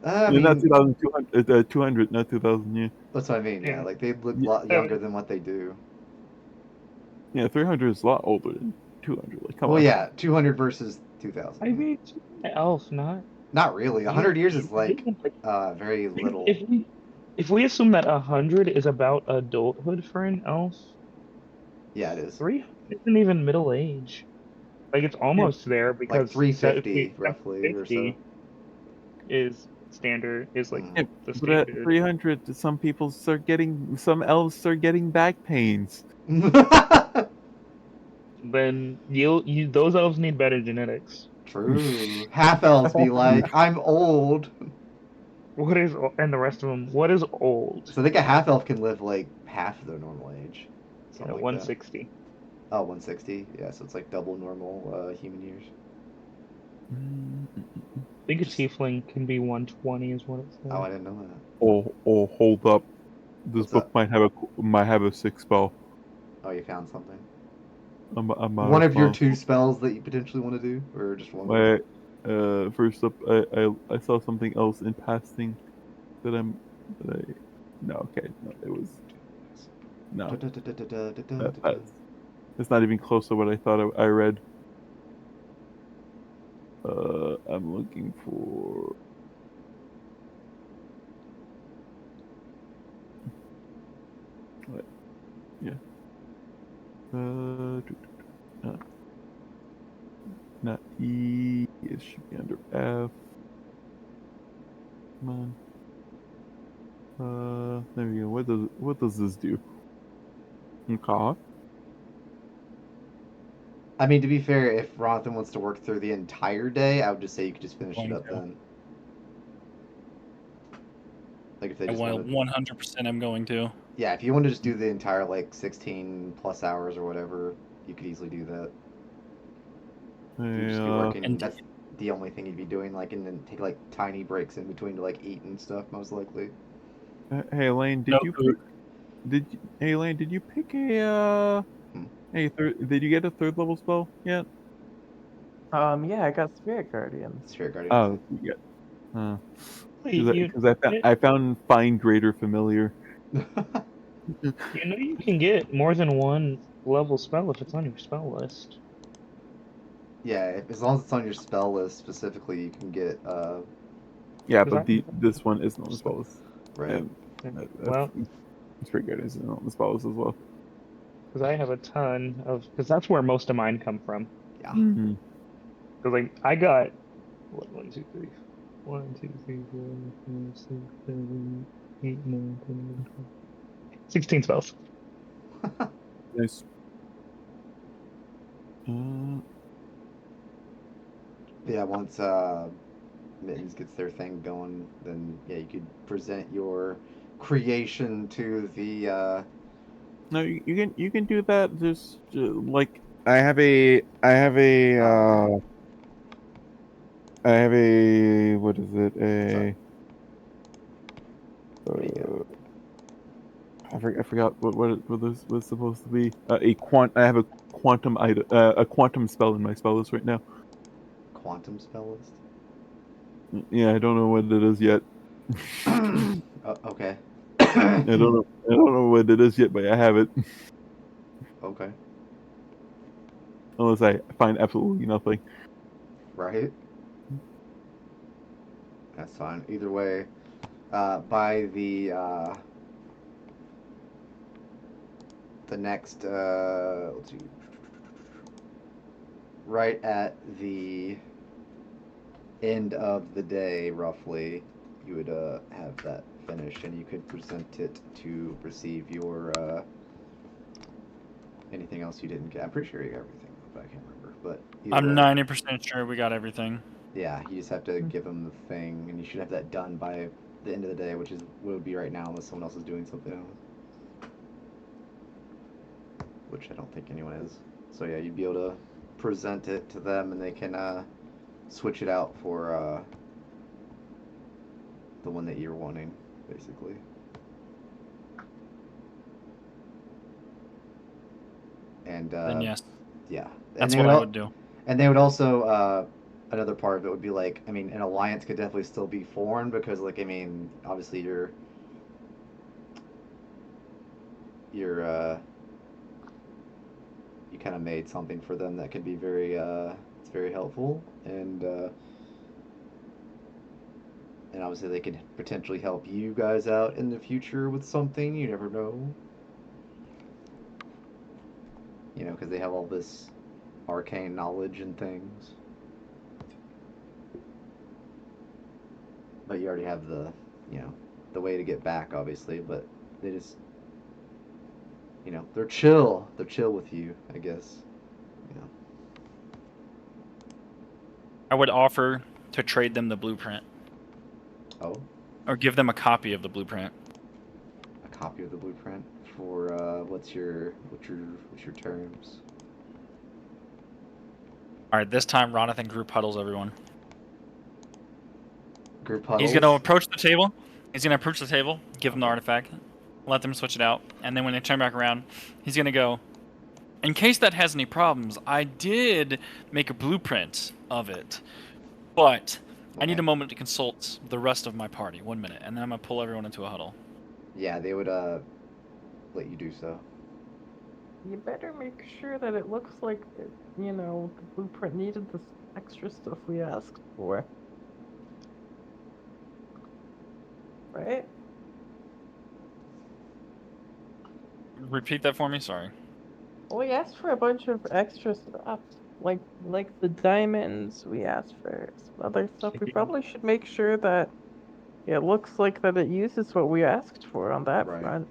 I mean, not 2,200, 200, not 2,000. Yeah. That's what I mean. Yeah, like they'd look a Yeah. lot younger than what they do. Yeah, 300 is a lot older than 200. Like, come on. Well, yeah, 200 versus 2,000. I mean, elf, not really. 100 years is like very little. If we assume that 100 is about adulthood for an elf, yeah, it is. 300 isn't even middle age. Like it's almost there because like 350 roughly or so. Is standard is like Yeah, the but standard. at 300, some elves start getting back pains. Then those elves need better genetics. True. Half elves be like, I'm old. What is and the rest of them? What is old? So I think a half elf can live like half their normal age. Yeah, Something like 160. that. Oh, 160. Yeah, so it's like double normal human years. I think a tiefling can be 120 is what it says. Oh, I didn't know that. Oh, hold up. This What's book up? might have a 6 spell. Oh, you found something. I'm One of your found- 2 spells that you potentially want to do, or just one? Wait, first up, I saw something else in passing that I no, okay, no, it was no. It's not even close to what I thought I read. I'm looking for. What? Yeah. Not E. It should be under F. Come on. There we go. What does this do? Okay. I mean, to be fair, if Ronathan wants to work through the entire day, I would just say you could just finish it up then. Like if they just Well, wanted... 100% I'm going to. Yeah, if you want to just do the entire like 16 plus hours or whatever, you could easily do that. You'd just be working. And- That's the only thing you'd be doing, like, and then take like tiny breaks in between to like eat and stuff, most likely. Hey Elaine, No food. Hey Elaine, did you pick a did you get a 3rd level spell yet? Yeah, I got Spirit Guardians. Spirit Guardian. Oh, yeah. Wait, Because I found Find Greater familiar. you know you can get more than one level spell if it's on your spell list. Yeah, as long as it's on your spell list specifically, you can get Yeah, Because but this one isn't on the spell list. right. And well, Spirit Guardian isn't on the spell list as well. because I have a ton of because that's where most of mine come from. Yeah. Mm-hmm. Because like I got 1, 2, 3, 1, 2, 3, 4, 5, 6, 7, 8, 9, 10, 11, 12, 16 spells. Nice. Yeah, once Mittens gets their thing going, then yeah, you could present your creation to the No, you can do that. Just like I have a what is it What do you got? I forgot what this was supposed to be. I have a quantum item, a quantum spell in my spell list right now. Quantum spell list? Yeah, I don't know what it is yet. Okay. I don't know what it is yet, but I have it. Okay. Unless I find absolutely nothing. Right. That's fine. Either way, by the next let's see, right at the end of the day, roughly, you would have that finished, and you could present it to receive your anything else you didn't get. I'm pretty sure you got everything, but I can't remember. But I'm either way, 90% sure we got everything. yeah, you just have to give them the thing, and you should have that done by the end of the day, which is what it would be right now, unless someone else is doing something else. Which I don't think anyone is. So yeah, you'd be able to present it to them, and they can switch it out for the one that you're wanting, basically. And Then yes, yeah, that's what I would do. And they would also another part of it would be like, I mean, an alliance could definitely still be formed because, like, I mean, obviously you're you kind of made something for them that could be very it's very helpful, and obviously they could potentially help you guys out in the future with something. You never know. You know, because they have all this arcane knowledge and things. But you already have the, you know, the way to get back, obviously. But they just, you know, they're chill. They're chill with you, I guess. You know. I would offer to trade them the blueprint, Oh, or give them a copy of the blueprint. a copy of the blueprint for what's your terms? All right, this time Ronathan group huddles everyone. Group huddles. He's gonna approach the table. Give them the artifact, let them switch it out, and then when they turn back around, he's gonna go. In case that has any problems, I did make a blueprint of it, but I need a moment to consult the rest of my party. 1 minute, and then I'm gonna pull everyone into a huddle. Yeah, they would let you do so. You better make sure that it looks like, you know, the blueprint needed this extra stuff we asked for. Right? Repeat that for me. Sorry. Well, we asked for a bunch of extra stuff, like the diamonds. We asked for some other stuff. We probably should make sure that it looks like that it uses what we asked for on that Right. front.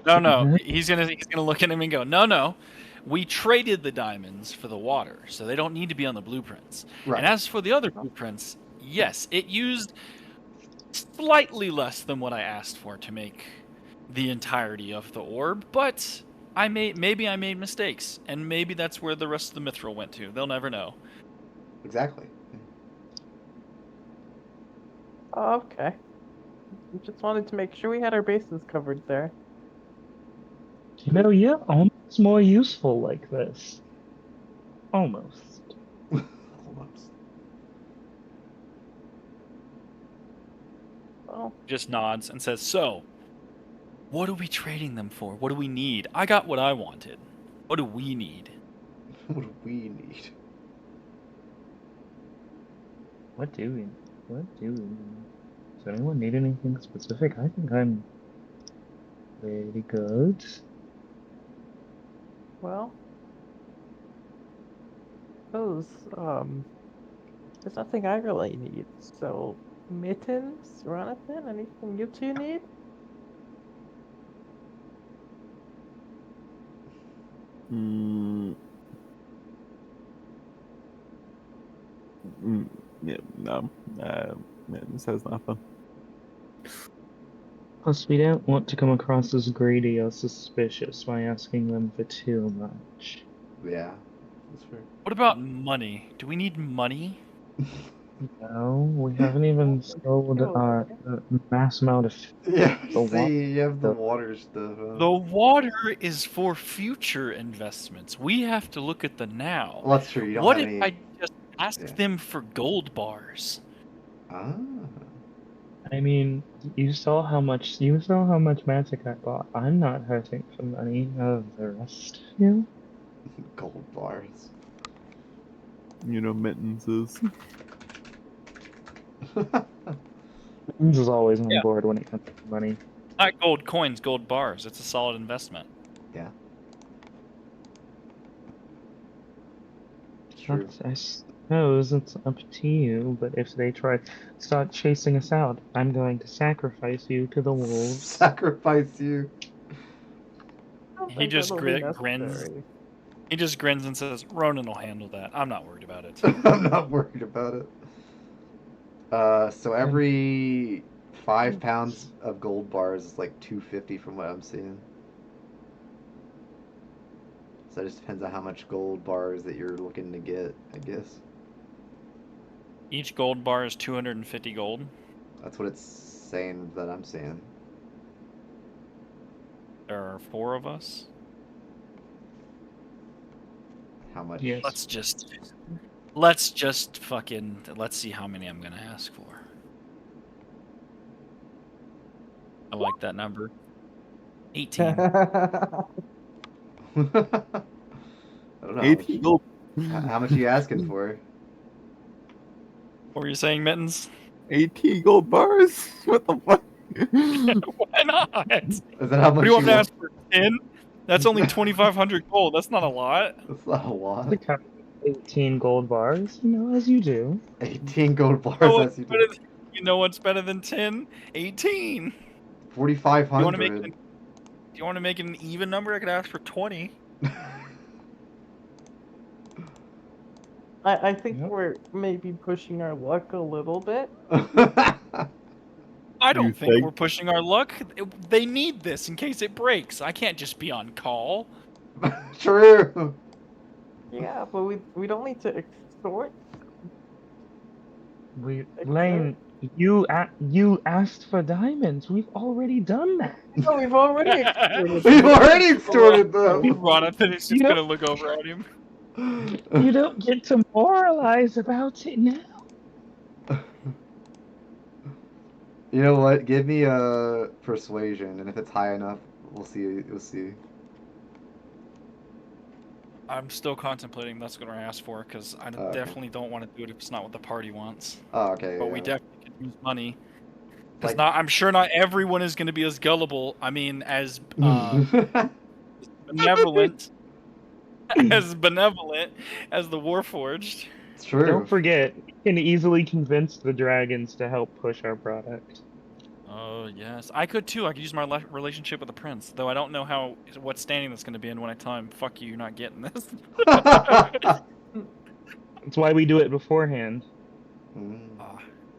No. He's gonna look at him and go, no. We traded the diamonds for the water, so they don't need to be on the blueprints. Right. And as for the other blueprints, yes, it used slightly less than what I asked for to make the entirety of the orb, but maybe I made mistakes, and maybe that's where the rest of the mithril went to. They'll never know. Exactly. Okay. We just wanted to make sure we had our bases covered there. You know, you're almost more useful like this. Almost. Almost. Well, Just nods and says, so, what are we trading them for? What do we need? I got what I wanted. What do we need? What do we need? What do we need? Does anyone need anything specific? I think I'm pretty good. well, those, there's nothing I really need. So, Mittens, Ronathan, anything you two need? Yeah, no. It says nothing. Plus, we don't want to come across as greedy or suspicious by asking them for too much. Yeah, that's fair. What about money? Do we need money? No, we haven't even sold our mass amount of Yeah, the see, you have the the- water stuff. Huh? The water is for future investments. We have to look at the now. Well, that's true. You don't What have if any. I just asked them for gold bars? Ah. I mean, you saw how much magic I bought. I'm not hurting for money of the rest of you. Gold bars. You know, Mittens is. Mittens is always on Yeah. board when it comes to money. Not gold coins, gold bars. It's a solid investment. Yeah. True. I suppose it's up to you, but if they start chasing us out, I'm going to sacrifice you to the wolves. Sacrifice you. I don't He think just that'll be grins. necessary. He just grins and says, Ronan will handle that. I'm not worried about it. I'm not worried about it. So every 5 pounds of gold bars is like 250 from what I'm seeing. So it just depends on how much gold bars that you're looking to get, I guess. Each gold bar is 250 gold. That's what it's saying that I'm seeing. There are 4 of us. How much? Yes. Let's see how many I'm gonna ask for. I like that number. 18. I don't know. 18 gold. How much are you asking for? What were you saying, Mittens? 18 gold bars? What the fuck? Why not? Is that how What much do you want you to ask for? 10? That's only 2,500 gold. That's not a lot. That's not a lot. The count 18 gold bars, as you do. 18 gold bars, Oh, as you do. you know what's better than 10? 18. 4,500. Do you want to make it an even number? I could ask for 20. I think Yep. we're maybe pushing our luck a little bit. I You don't think think? we're pushing our luck. They need this in case it breaks. I can't just be on call. True. Yeah, but we don't need to extort. Lane, you asked for diamonds. We've already done that. No, we've already extorted. We've already extorted them. Jonathan is You just know- gonna look over at him. You don't get to moralize about it now. You know what? Give me a persuasion, and if it's high enough, we'll see. We'll see. I'm still contemplating that's what I asked for because I okay. definitely don't want to do it if it's not what the party wants. Oh, okay. But yeah. we definitely could use money. Because Like- I'm sure not everyone is going to be as gullible. I mean, as benevolent, as benevolent as the Warforged. It's true. Don't forget, we can easily convince the dragons to help push our product. Oh yes, I could too. I could use my relationship with the prince, though I don't know what standing that's going to be in when I tell him, "Fuck you, you're not getting this." That's why we do it beforehand.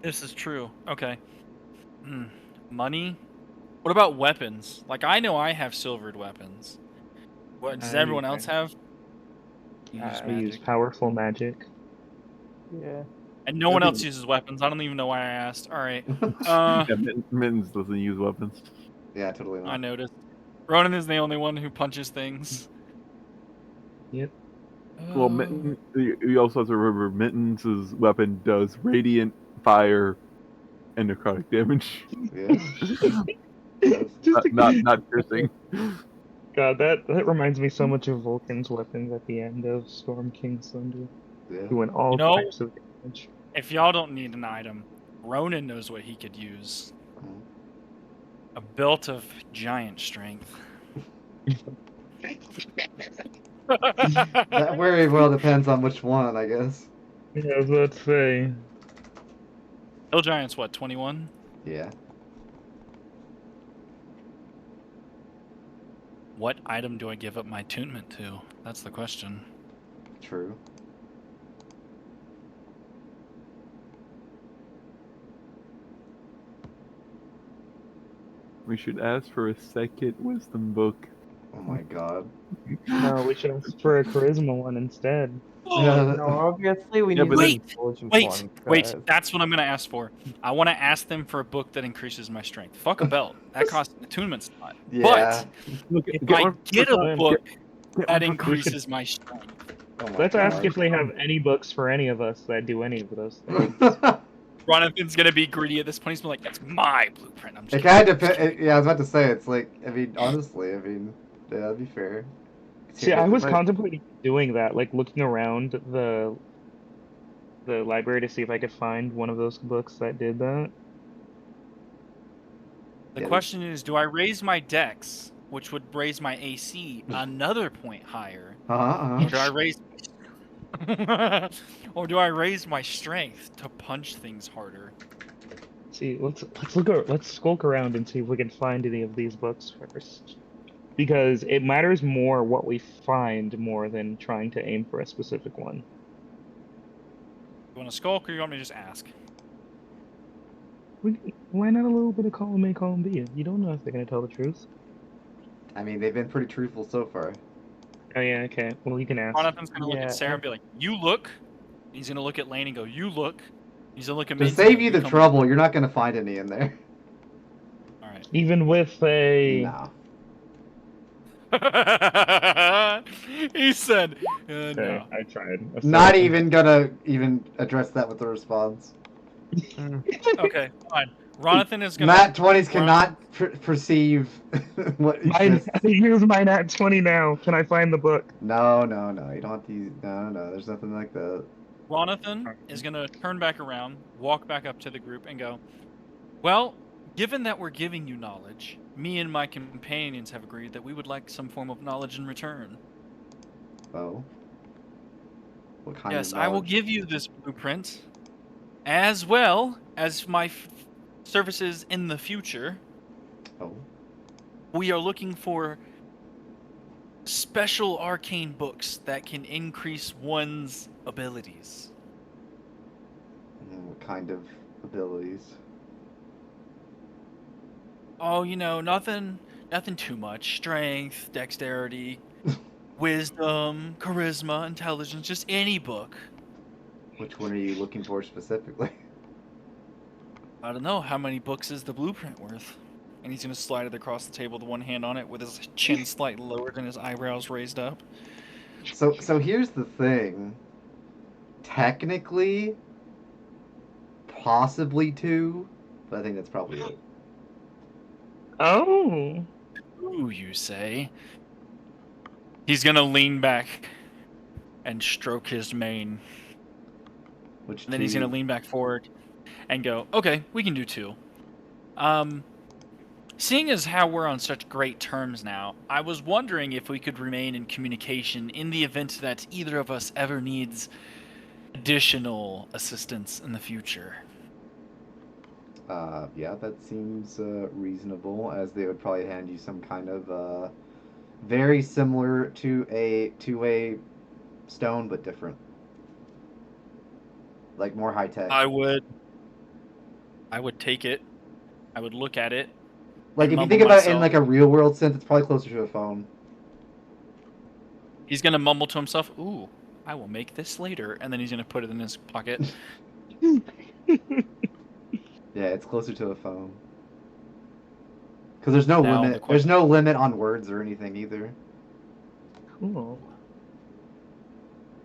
This is true. Okay. Money. What about weapons? Like I know I have silvered weapons. What does everyone else have? You use We use magic. powerful magic. Yeah. And no one else uses weapons. I don't even know why I asked. All right. Yeah, Mittens doesn't use weapons. Yeah, totally not. I noticed. Ronan is the only one who punches things. Yep. Well, you also have to remember Mittens' weapon does radiant, fire, and necrotic damage. Yeah. not piercing. God, that reminds me so much of Vulcan's weapons at the end of Storm King's Thunder. Yeah. Doing all You know- types of damage. If y'all don't need an item, Ronan knows what he could use. A belt of giant strength. That very well depends on which one, I guess. Yeah, I was about to say. Hill Giant's what, 21? Yeah. What item do I give up my attunement to? That's the question. True. We should ask for a second wisdom book. Oh my god. No, we should ask for a charisma one instead. No, obviously we Yeah, need but an then- intelligence Wait, one. wait, guys. that's what I'm gonna ask for. I want to ask them for a book that increases my strength. Fuck a belt. That costs attunement slot. Yeah. Look, If I get a one. book get that one for increases my strength. Oh my Let's ask God. if they have any books for any of us that do any of those things. Jonathan's gonna be greedy at this point. He's gonna be like, "That's my blueprint." I'm just It kind of depends. Yeah, I was about to say, it's like, I mean, honestly, yeah, that'd be fair. See, I was Like- contemplating doing that, like looking around the library to see if I could find one of those books that did that. The Yeah. question is, do I raise my dex, which would raise my AC another point higher, or do I raise, or do I raise my strength to punch things harder? See, let's skulk around and see if we can find any of these books first, because it matters more what we find more than trying to aim for a specific one. You want to skulk, or you want me to just ask? Why not a little bit of column A, column B? You don't know if they're gonna tell the truth. I mean, they've been pretty truthful so far. Oh yeah, okay. Well, you can ask. Jonathan's gonna look Yeah, at Sarah and be like, "You look." He's gonna look at Lane and go, "You look." He's gonna look at me. To and go, save you the come trouble, you're not gonna find any in there. All right. Even with a No. He said, Okay, "No." I tried. Not even gonna even address that with a response. Okay, fine. Ronathan is gonna. Nat 20s cannot perceive what exists. Here's my nat 20 now. Can I find the book? No, you don't have to use, no, there's nothing like that. Ronathan is gonna turn back around, walk back up to the group, and go, "Well, given that we're giving you knowledge, me and my companions have agreed that we would like some form of knowledge in return. Oh. What kind Yes, of I will knowledge? give you this blueprint, as well as my services in the future. Oh. We are looking for special arcane books that can increase one's abilities. What kind of abilities? Oh, nothing too much. Strength, dexterity, wisdom, charisma, intelligence, just any book. Which one are you looking for specifically? I don't know, how many books is the blueprint worth? And he's gonna slide it across the table with one hand on it with his chin slightly lowered and his eyebrows raised up. So here's the thing. Technically, possibly 2, but I think that's probably it. Oh. Ooh, you say? He's gonna lean back and stroke his mane. Which And then he's gonna lean back forward and go, okay, we can do 2. Seeing as how we're on such great terms now, I was wondering if we could remain in communication in the event that either of us ever needs additional assistance in the future. Yeah, that seems reasonable, as they would probably hand you some kind of very similar to a two-way stone, but different. Like more high tech. I would take it. I would look at it. Like, and if you mumble think about it in myself. like a real world sense, it's probably closer to a phone. He's gonna mumble to himself, "Ooh, I will make this later," and then he's gonna put it in his pocket. Yeah, it's closer to a phone. Because there's no Now, limit. There's no limit on words or anything either. Cool.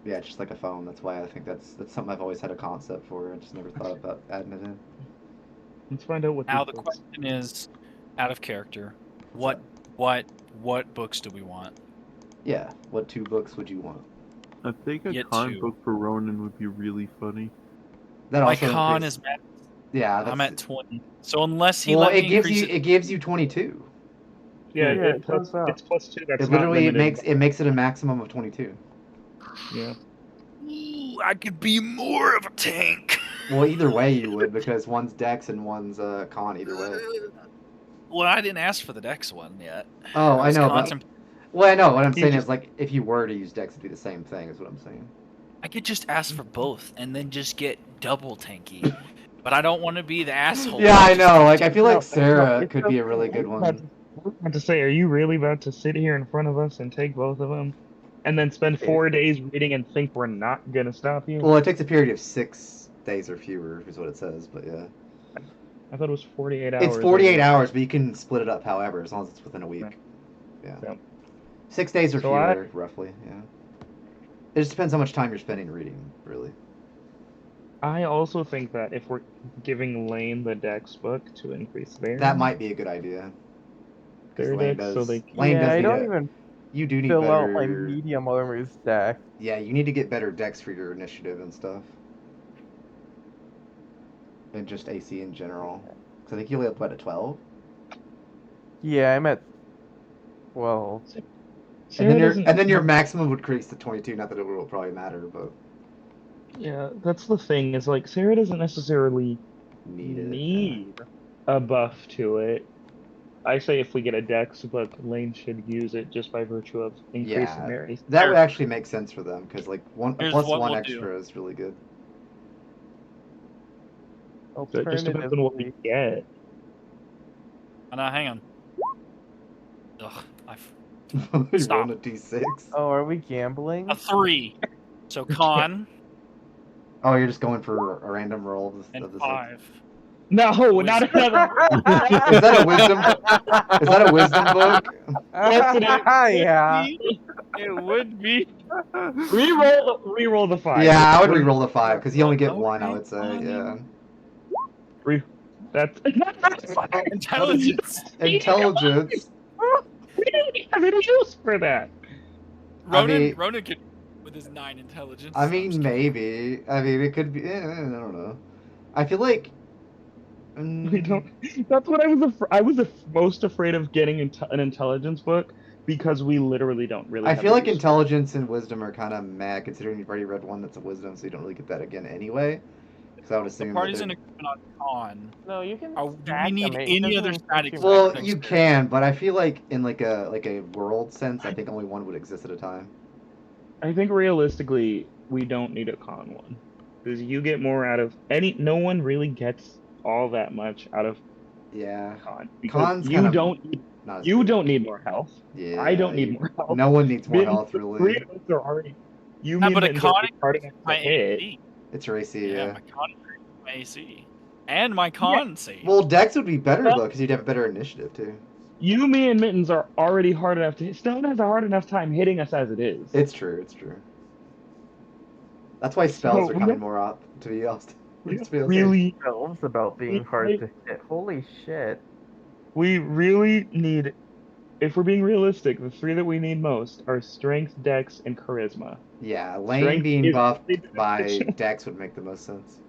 Yeah, it's just like a phone. That's why I think that's something I've always had a concept for. I just never thought about adding it in. Let's find out what. Now these the books- question is, out of character, what books do we want? Yeah, what 2 books would you want? I think a Get con 2. book for Ronin would be really funny. That My also con increase- is at, yeah. I'm at 20. So unless he well, let it me gives increase you it gives you 22. Yeah, Yeah, it plus, turns out. it's +2. That's It not literally limited. it makes it a maximum of 22. Yeah. Ooh, I could be more of a tank. Well, either way you would, because one's Dex and one's con. Either way. Well, I didn't ask for the Dex one yet. Oh, I was know. But, contem- well, I know. What I'm You saying just- is, like, if you were to use Dex, it'd be the same thing. Is what I'm saying. I could just ask for both and then just get double tanky. But I don't want to be the asshole. Yeah, I Just- know. Like, I feel No, like Sarah it's could be a okay. really good I was one. about to say, are you really about to sit here in front of us and take both of them, and then spend 4 days reading and think we're not gonna stop you? Well, it takes a period of 6 days or fewer, is what it says. But yeah, I thought it was 48 hours. it's 48 hours, but you can split it up however, as long as it's within a week. Yeah. Yep. 6 days or So fewer, roughly. Yeah. It just depends how much time you're spending reading, really. I also think that if we're giving Lane the Dex book to increase their That might be a good idea. 'Cause their Lane Dex, so they Lane yeah, does I need don't a- even You do need fill better. out my medium armor stack. Yeah, you need to get better Dex for your initiative and stuff. And just AC in general. Because I think you only have, what, a 12? Yeah, I'm at 12. Sarah And then your maximum would increase to 22. Not that it will probably matter, but Yeah, that's the thing. Is like Sarah doesn't necessarily need a buff to it. I say if we get a Dex book, Lane should use it just by virtue of increasing Yeah, their AC. that would actually make sense for them because like a Here's plus what 1 we'll extra is really good. So it just depends on what we get. Oh, no, hang on. Ugh, You Stop. roll a d6. Oh, are we gambling? a 3. So con Oh, you're just going for a random roll of and this. 5. No, not another. Is that a wisdom? Is that a wisdom book? That's what yeah. It would be. Reroll the 5. Yeah, I would re-roll the 5 because you only get 1. I would say. Yeah. That's Intelligence. Intelligence. We don't have any use for that. Ronan could with his 9 intelligence. I I'm mean, just kidding. maybe. I mean, it could be. I don't know. I feel like. We don't. That's what I was most afraid of getting an intelligence book because we literally don't really. I have feel a like use. intelligence and wisdom are kind of mad, considering you've already read one that's a wisdom, so you don't really get that again anyway. Because I would The assume. party's that in they're- agreement on con. No, you can. Do we stack need them. It any other doesn't static? actually Well, matter. you can, but I feel like in like a world sense, I think only one would exist at a time. I think realistically, we don't need a con one. Because you get more out of no one really gets all that much out of Yeah. con. Because Con's you kind of not as you good. don't need more health. Yeah. I don't need more health. No one needs more Mittens, health, the really. three of us are already. You Yeah, mean but a Mittens are con hard enough to my hit. AC. It's racy, Yeah, yeah. my con increases my AC. And my con save. Well, Dex would be better, though, because you'd have a better initiative, too. You, me, and Mittens are already hard enough to hit. Stone has a hard enough time hitting us as it is. It's true, it's true. That's why spells So are coming more up, to be honest. We Let's be okay. really, Spells about being hard to hit. Holy shit. we really need. If we're being realistic, the three that we need most are Strength, Dex, and Charisma. Yeah, Lane Strength being is buffed only by beneficial. Dex would make the most sense.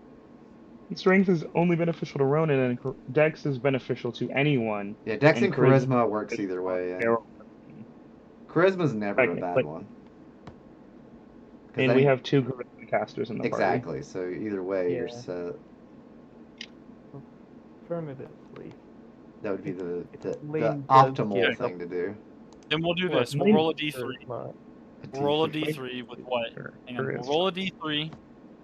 Strength is only beneficial to Ronin, and Dex is beneficial to anyone. Yeah, Dex and Charisma is works either way, yeah. Arrow. Charisma's never a bad Like- one. 'Cause And then- we have two Charisma casters in the party. Exactly, so either way, you're Yeah. set. Alternatively. That would be the Lane does optimal give thing to do. Then we'll do Well, this. We'll Lane- roll a d3. Charisma. We'll roll a D3. d3 with what? Hang on. We'll Charisma. roll a d3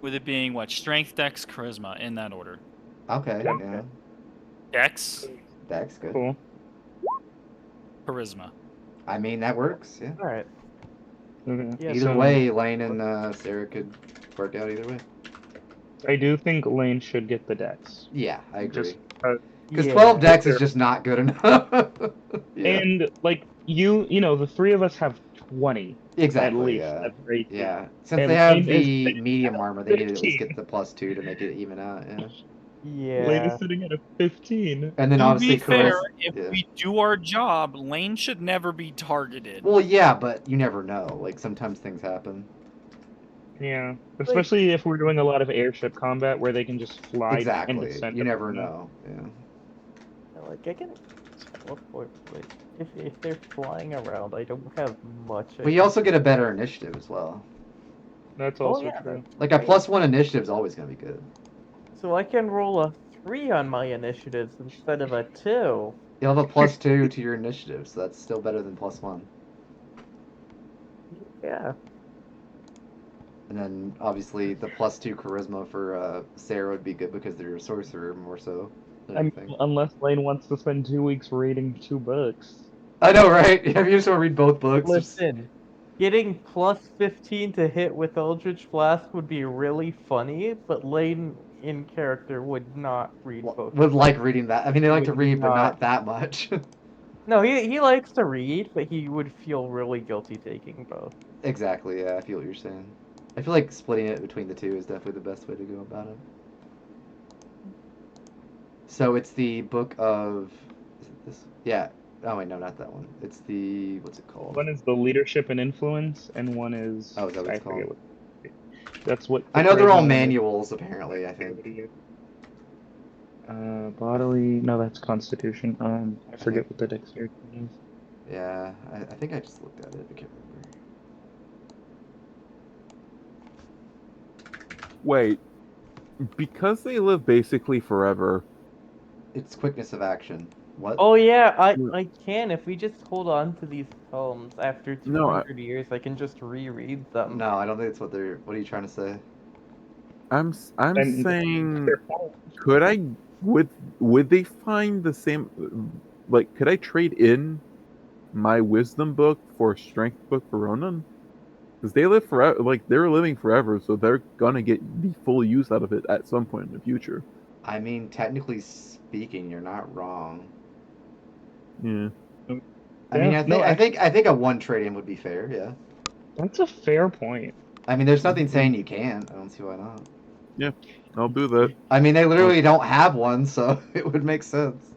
with it being what? Strength, Dex, Charisma in that order. Okay, Yeah. yeah. Dex, Dex, good. Cool. Charisma. I mean, that works, yeah. Alright. Okay. Yeah, Either so way, Lane and Sarah could work out either way. I do think Lane should get the Dex. Yeah, I agree. Just, Because Yeah. 12 Dex is just not good enough. Yeah. And like you know, the three of us have 20 Exactly, at least. yeah. That's great. Yeah, since And they have Lane the is medium armor, they need to at least 15. get the +2 to make it even out, yeah. Lane Yeah. is sitting at a 15. And then To obviously be fair, Charisma. if yeah. we do our job, Lane should never be targeted. Well, yeah, but you never know. Like, sometimes things happen. Yeah, especially if we're doing a lot of airship combat where they can just fly and Exactly. descend. You never upon us. know, yeah. Like, I can. Like, if they're flying around, I don't have much. But you also get a better initiative as well. That's Oh, also yeah, true. Like, a +1 initiative is always going to be good. So I can roll a 3 on my initiatives instead of a 2. You'll have a +2 to your initiative, so that's still better than +1. Yeah. And then, obviously, the +2 charisma for Sarah would be good because they're a sorcerer more so than anything. Unless Lane wants to spend 2 weeks reading 2 books. I know, right? Have you just want to read both books? Listen, getting +15 to hit with Eldritch Blast would be really funny, but Lane in character would not read both. Would like reading that. I mean, they like to Would read, but not. not that much. No, he likes to read, but he would feel really guilty taking both. Exactly, yeah, I feel what you're saying. I feel like splitting it between the two is definitely the best way to go about it. So it's the book of... Is it this? Yeah. Oh, wait, no, not that one. It's the... What's it called? One is the leadership and influence, and one is Oh, is that what I it's forget called? what. That's what. I know they're all charisma manuals, apparently, I think. Bodily. No, that's Constitution. I forget what the dexterity is. Yeah, I think I just looked at it. I can't remember. Wait, because they live basically forever. It's quickness of action. What? Oh yeah, I can. If we just hold on to these poems after No, 200 years, I can just reread them. No, I don't think it's what they're... What are you trying to say? I'm And saying, they're all- could I would they find the same? Like, could I trade in my wisdom book for a strength book for Ronan? Because they live forever. Like, they're living forever, so they're gonna get the full use out of it at some point in the future. I mean, technically speaking, you're not wrong. Yeah. I mean, Yeah, I think a one trade-in would be fair, yeah. That's a fair point. I mean, there's nothing saying you can't. I don't see why not. I'll do that. I mean, they literally don't have one, so it would make sense.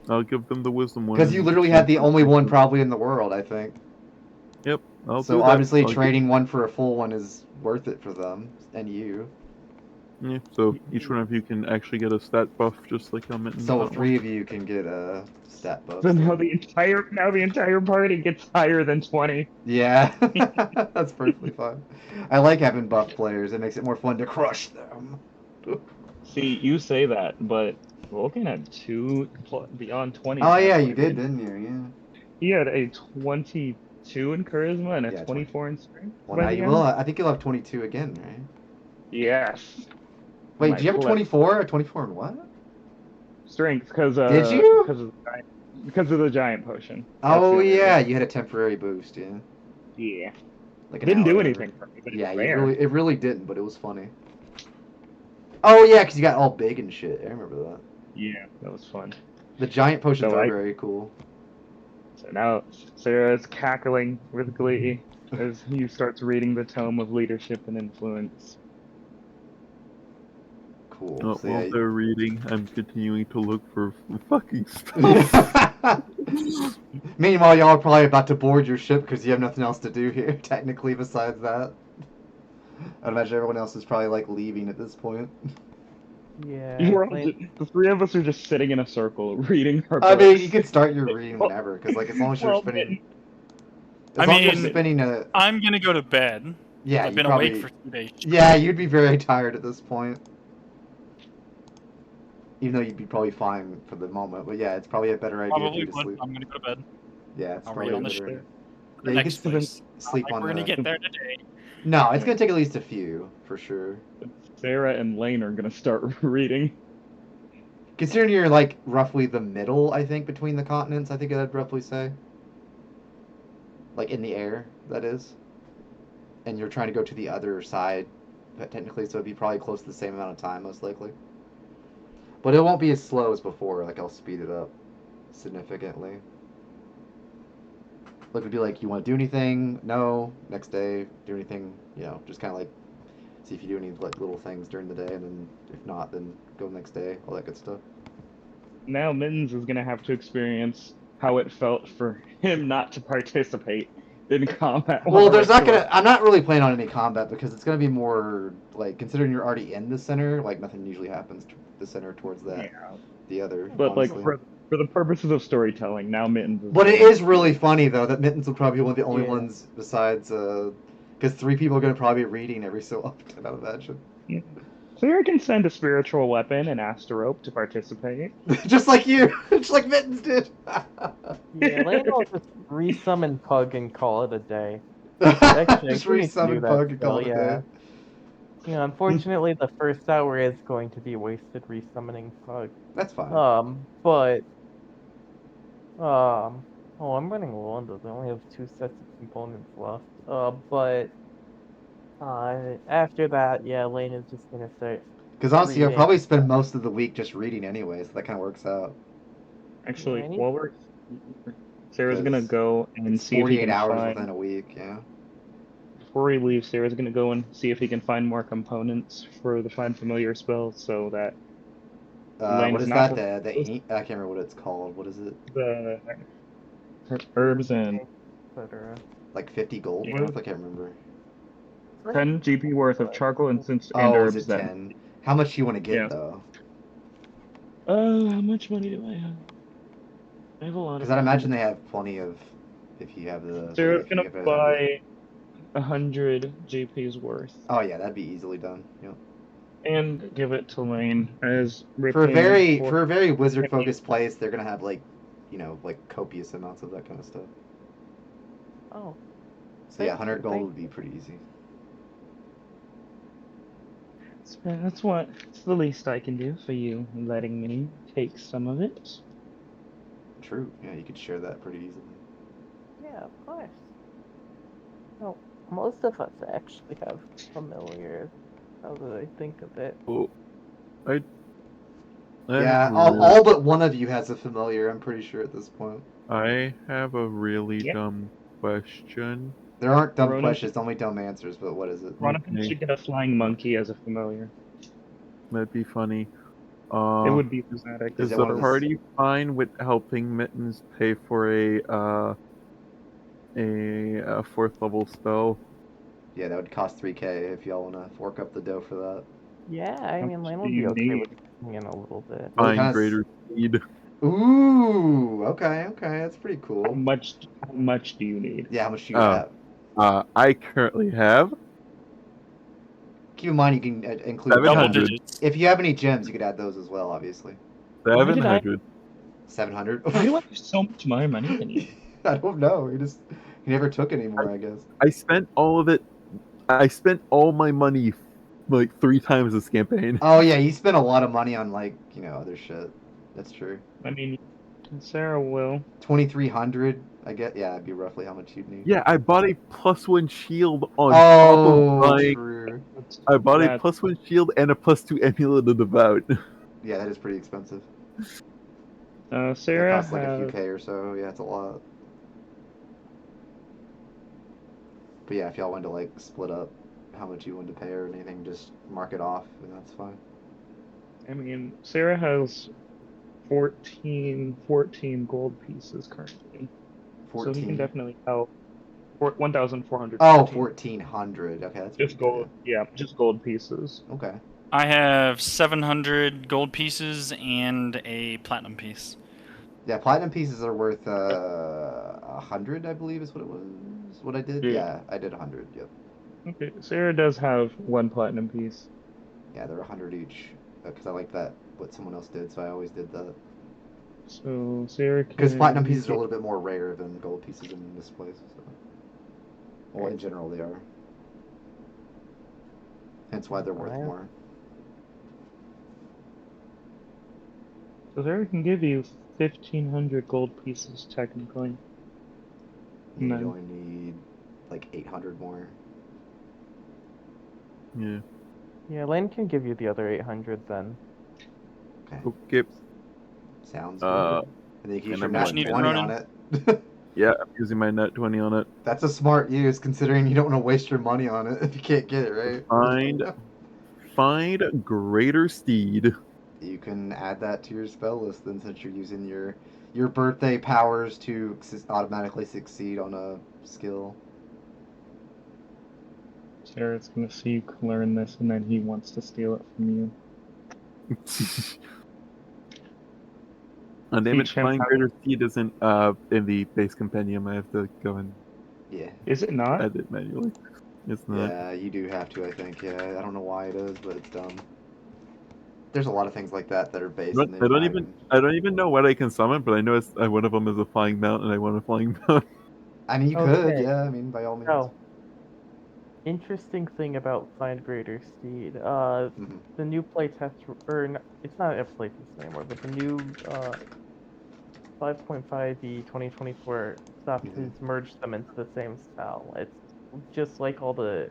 I'll give them the wisdom one. Because you literally had the only one probably in the world, I think. I'll So do that. obviously I'll give- trading one for a full one is worth it for them and you. Yeah, so each one of you can actually get a stat buff, just like I'm in. So that three of you can get a stat buff. So now the entire party gets higher than 20. Yeah, that's perfectly fine. I like having buff players. It makes it more fun to crush them. See, you say that, but Vulcan had 2 beyond 20. Oh yeah, you did, didn't you? Yeah. He had a 22 22 in charisma and a Yeah, 24 in strength. Well, by now the you end? will. I think you'll have 22 again, right? Yes. Wait, My do you have a flip. 24? A 24 in what? Strength, because Did you? because of the giant potion. That's Oh the only yeah, reason. you had a temporary boost, yeah. Yeah. Like an Didn't hour do or anything whatever. for me, but Yeah, it's there. it really didn't, but it was funny. Oh yeah, because you got all big and shit. I remember that. Yeah, that was fun. The giant potions So are very cool. So now Sarah's cackling with glee as he starts reading the tome of leadership and influence. Cool. Oh, So while yeah. they're reading, I'm continuing to look for fucking stuff. Meanwhile, y'all are probably about to board your ship because you have nothing else to do here, technically, besides that. I imagine everyone else is probably like leaving at this point. Yeah. We're all the three of us are just sitting in a circle reading our I books. mean, you could start your reading whenever, because like as long as you're Well, spinning, I as long as you're mean, spinning a, I'm gonna go to bed. yeah, I've you been probably, awake for 2 days. yeah, you'd be very tired at this point. Even though you'd be probably fine for the moment, but yeah, it's probably a better idea for Probably you to would. sleep. I'm gonna go to bed. Yeah, it's I'll probably read a on the better ship. idea. The Yeah, you next could place. sleep Not like on we're gonna the. get there today. No, it's gonna take at least a few for sure. Sarah and Lane are gonna start reading. Considering you're like roughly the middle, I think, between the continents, I think I'd roughly say. Like in the air, that is. And you're trying to go to the other side, but technically, so it'd be probably close to the same amount of time, most likely. But it won't be as slow as before. Like I'll speed it up significantly. Like it'd be like, you want to do anything? No. Next day, do anything? You know, just kind of like see if you do any like little things during the day, and then if not, then go the next day. All that good stuff. Now Mittens is gonna have to experience how it felt for him not to participate in combat. Well, while there's the not rest of gonna. I'm not really planning on any combat because it's gonna be more like considering you're already in the center. Like nothing usually happens to the center towards that. Yeah. The other, But like honestly. for the purposes of storytelling, now Mittens is But it going is to- really funny though that Mittens will probably be one of the only Yeah. ones besides because 3 people are gonna probably be reading every so often. I would imagine. Yeah. Sarah can send a spiritual weapon and Asterope to participate. Just like you, just like Mittens did. Yeah, Lane will just resummon Pug and call it a day. Actually, Just I do need to do resummon that Pug and still, call it a yeah. day. Yeah, unfortunately, the first hour is going to be wasted resummoning Pug. That's fine. But oh, I'm running low on those. I only have 2 sets of components left. After that, yeah, Lane is just gonna start. Because honestly, I'll reading. probably spend most of the week just reading anyway, so that kind of works out. Actually, Yeah, I need- while we're Sarah's gonna Because go and It's see if he 48 can hours find. within a week, yeah. Before he leaves, Sarah's gonna go and see if he can find more components for the Find Familiar spell, so that Lane What is is not that? I can't remember what it's called. What is it? the herbs and etc. Like 50 gold Yeah. worth? I can't remember. 10 GP worth of charcoal and and Oh, herbs is it that. 10? How much do you want to get, Yeah. though? How much money do I have? I have a lot of. Because I'd imagine they have plenty of, if you have the... Sarah's if you gonna have it- buy 100 GP's worth Oh, yeah, that'd be easily done. Yep. and give it to Lane as For a repayment very, wizard-focused place, they're going to have, like, you know, like, copious amounts of that kind of stuff. Oh, So, yeah, Thank 100 you, gold thank would be pretty easy. That's it's the least I can do for you, letting me take some of it. True. Yeah, you could share that pretty easily. yeah, of course. No, most of us actually have familiars. Now that I think of it. Oh, I Yeah, have all but one of you has a familiar, I'm pretty sure, at this point. I have a really Yeah. dumb question. There aren't dumb Ronan- questions, only dumb answers, but what is it? Veronica Okay. should get a flying monkey as a familiar. That'd be funny. It would be dramatic. Is Is it the one of those- party fine with helping Mittens pay for a 4th level spell? Yeah, that would cost 3k if y'all want to fork up the dough for that. Yeah, I How mean, much Lane do will be you okay need? with putting in a little bit. Well, Find kinda greater speed. Ooh, okay, that's pretty How cool. much do you need? Yeah, how much do you have? I currently have Keep in mind you can include... 700. Double digits. If you have any gems, you could add those as well, obviously. Why did I- 700. 700? Why do I have so much more money than you? I don't know. He never took any more, I guess. I spent all of it. I spent all my money like 3 times this campaign. Oh yeah, he spent a lot of money on like other shit. That's true. I mean, Sarah will. 2,300. I get. Yeah, that'd be roughly how much you'd need. Yeah, I bought a +1 shield on top of buying. True. I bought a That- +1 shield and a +2 amulet of devout. Yeah, that is pretty expensive. Sarah That costs like a few has. K or so. Yeah, it's a lot. But yeah, if y'all wanted to like split up how much you wanted to pay or anything, just mark it off, and that's fine. I mean, Sarah has 14 gold pieces currently. 14. So he can definitely help. 1,400. Oh, 1,400. Okay, that's Just pretty gold. Yeah, just gold pieces. good. Okay. I have 700 gold pieces and a platinum piece. Yeah, platinum pieces are worth 100, I believe, is what it was. What I did? Yeah. Yeah, I did 100. Yep. Okay, Sarah does have 1 platinum piece. Yeah, they're 100 each. Because I like that what someone else did, so I always did that. So Sarah can. Because platinum pieces are a little bit more rare than gold pieces in this place. So. Well, in general, they are. Hence why they're worth more. So Sarah can give you 1,500 gold pieces technically. You No. only need like 800 more. Yeah. Yeah, Lane can give you the other 800 then. Okay. Okay. Sounds good. Uh, And then you can use and your I'm nat gonna need 20 on Ronin. it. Yeah, I'm using my net 20 on it. That's a smart use, considering you don't want to waste your money on it if you can't get it, right? Find greater steed. You can add that to your spell list then, since you're using your birthday powers to automatically succeed on a skill. Sarah's gonna see you learn this, and then he wants to steal it from you. Damage Teach him find how- greater steed isn't in the base compendium. I have to go and Yeah. Is it not? edit manually. It's not. Yeah, you do have to, I think. Yeah, I don't know why it is, but it's dumb. There's a lot of things like that that are based. I and they're don't not even. I don't even know what I can summon, but I know it's, one of them is a flying mount, and I want a flying mount. I mean, you could, Okay. yeah. I mean, by all means. Oh. Interesting thing about Find Greater Steed. Mhm. The new playtest, it's not a playtest anymore, but the new 5.5e 2024 stuff Mhm. has merged them into the same spell. It's just like all the.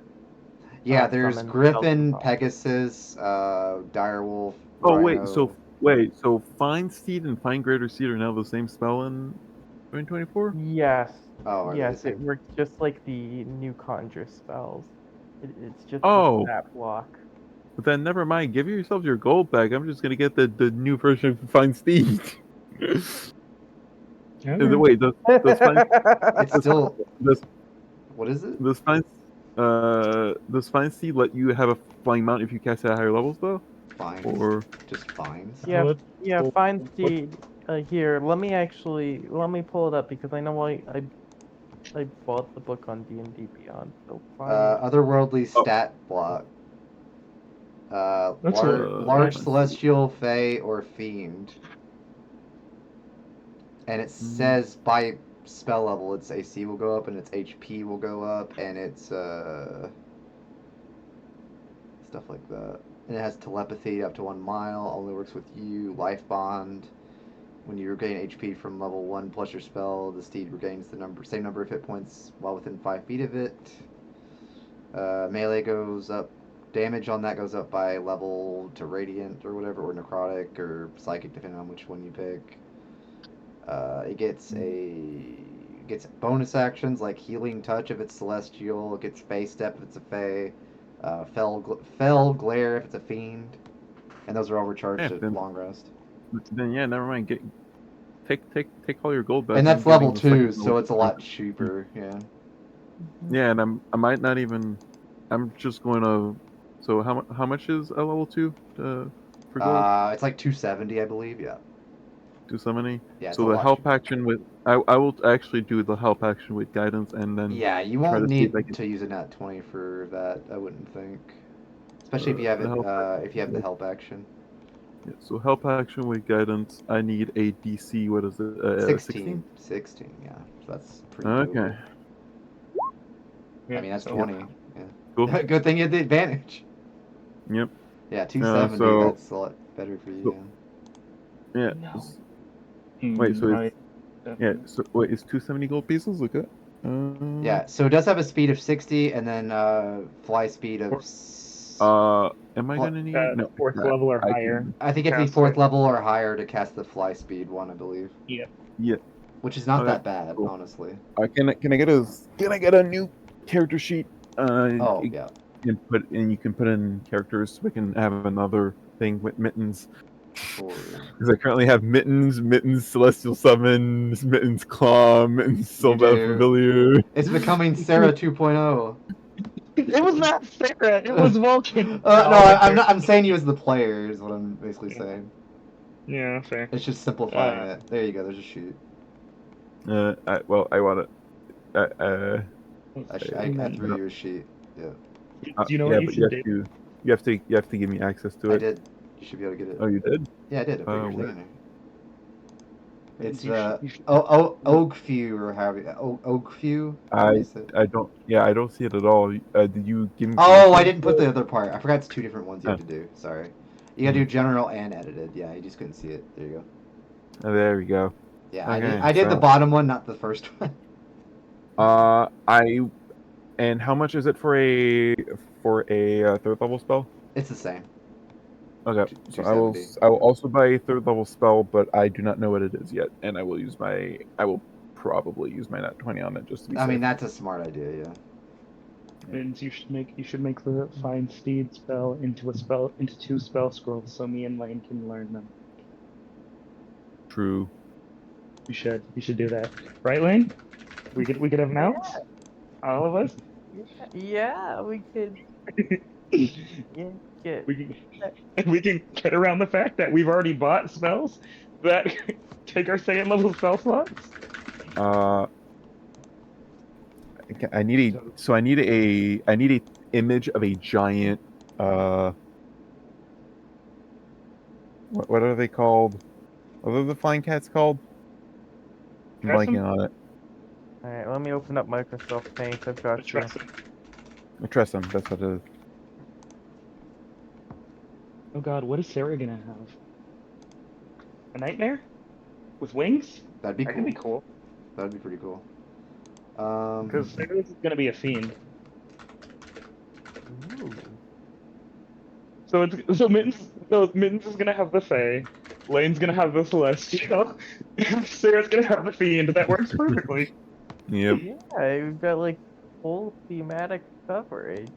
Yeah, there's summon Griffin, spells. Pegasus, Direwolf. Oh Rhino. so find steed and find greater steed are now the same spell in 2024. Yes. Oh, are they Yes, the it same? works just like the new conjure spells. It's just Oh. a stat block. But then never mind. Give yourself your gold back. I'm just gonna get the new version of find steed. Okay. Wait, does find It's still. does What is it? does find steed let you have a flying mount if you cast it at higher levels though? Fines. Or Just fines. Yeah, What- yeah. what- Find what- Steed. Here, let me pull it up because I know I bought the book on D&D Beyond. So find. Otherworldly Oh. stat block. That's Large a- celestial, fey, or fiend. And it says by spell level, its AC will go up, and its HP will go up, and its stuff like that. And it has telepathy up to 1 mile. Only works with you. Life bond. When you regain HP from level 1 plus your spell, the steed regains the same number of hit points while within 5 feet of it. Melee goes up. Damage on that goes up by level to radiant or whatever, or necrotic or psychic, depending on which one you pick. It gets bonus actions like healing touch if it's celestial. It gets phase step if it's a fey. Fell glare if it's a fiend. And those are all recharged Yeah, at then- long rest. then yeah, never mind. Take all your gold back. And that's I'm getting level the 2, second so level. it's a lot cheaper. Yeah. Yeah, and I might not even. I'm just going to. So how much is a level 2 for gold? It's like 270, I believe. Yeah. Do so many. Yeah. It's So a the lot help cheaper. action with I will actually do the help action with guidance and then Yeah, you try won't to see need if I can- to use a nat 20 for that. I wouldn't think. Especially if you have the it. help action. If you have the help action. Yeah, so help action with guidance. I need a DC. What is it? 16. 16. Yeah. So that's pretty. Okay. doable. I mean, that's so- 20. Cool. Yeah. Good thing you had the advantage. Yep. Yeah, 270. so- That's a lot better for you. Yeah. No. Wait, so Right. Yeah. So wait, is 270 gold pieces? Okay. Yeah, so it does have a speed of 60 and then fly speed of. Am I gonna need? No. Fourth level or I higher. can- I think you have to be Cast fourth it. level or higher to cast the fly speed one, I believe. Yeah. Yeah. Which is not Okay, that bad, cool. honestly. Can I get a new character sheet? Oh, yeah. And you can put in characters. So we can have another thing with mittens. Sure. Because I currently have mittens, celestial summons, mittens claw, mittens silver do. familiar. It's becoming Sarah 2.0. It was not Sarah. It was Vulcan. No, I'm not. I'm saying you as the player is what I'm basically saying. Yeah, fair. It's just simplifying it. There you go. There's a sheet. I want it. I threw you a sheet. Yeah. Do you know what you but should do? you have to give me access to it. I did. You should be able to get it. Oh, you did? Yeah, I did. I put your where? thing in there. It's You should- Oakview or however Oakview. I don't. Yeah, I don't see it at all. Did you give me? Oh, I didn't put the other part. I forgot it's two different ones you have Oh. to do. Sorry. You gotta do general and edited. Yeah, you just couldn't see it. There you go. Oh, there we go. Yeah, Okay, I did the so- bottom one, not the first one. And how much is it for a third level spell? It's the same. Okay, so 270. I will also buy a third level spell, but I do not know what it is yet, and I will probably use my nat 20 on it just to be I safe. mean, that's a smart idea. Yeah. And you should make the find steed spell into two spell scrolls so me and Lane can learn them. True. You should do that. Right, Lane? We could have mounts? All of us? Yeah, we could. Yeah, get. We can get around the fact that we've already bought spells that take our second level spell slots. I need a image of a giant. What are they called? What are the flying cats called? I'm Tresson? blanking on it. Alright, let me open up Microsoft Paint. I've got you. A Tresson, that's what it is. Oh god, what is Sarah gonna have? A nightmare? With wings? That'd be That cool. could be cool. That'd be pretty cool. Because Sarah's is gonna be a fiend. Ooh. So Mittens is gonna have the Fae, Lane's gonna have the Celestial, Sarah's gonna have the Fiend. That works perfectly. Yep. Yeah, we've got like full thematic coverage.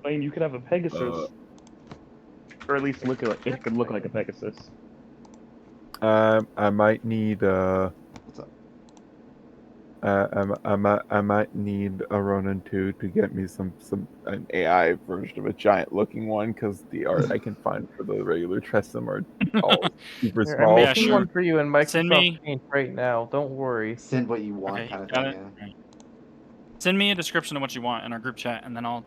Lane, you could have a Pegasus, or at least look like it could look like a Pegasus. I might need What's up? I might need a Ronin 2 to get me an AI version of a giant looking one because the art I can find for the regular Tressum are all super Here, small. I'm Yeah, making sure. one for you in Microsoft Send me- Paint right now. Don't worry. Send what you want, Okay, kind of got thing. it. Yeah. Send me a description of what you want in our group chat, and then I'll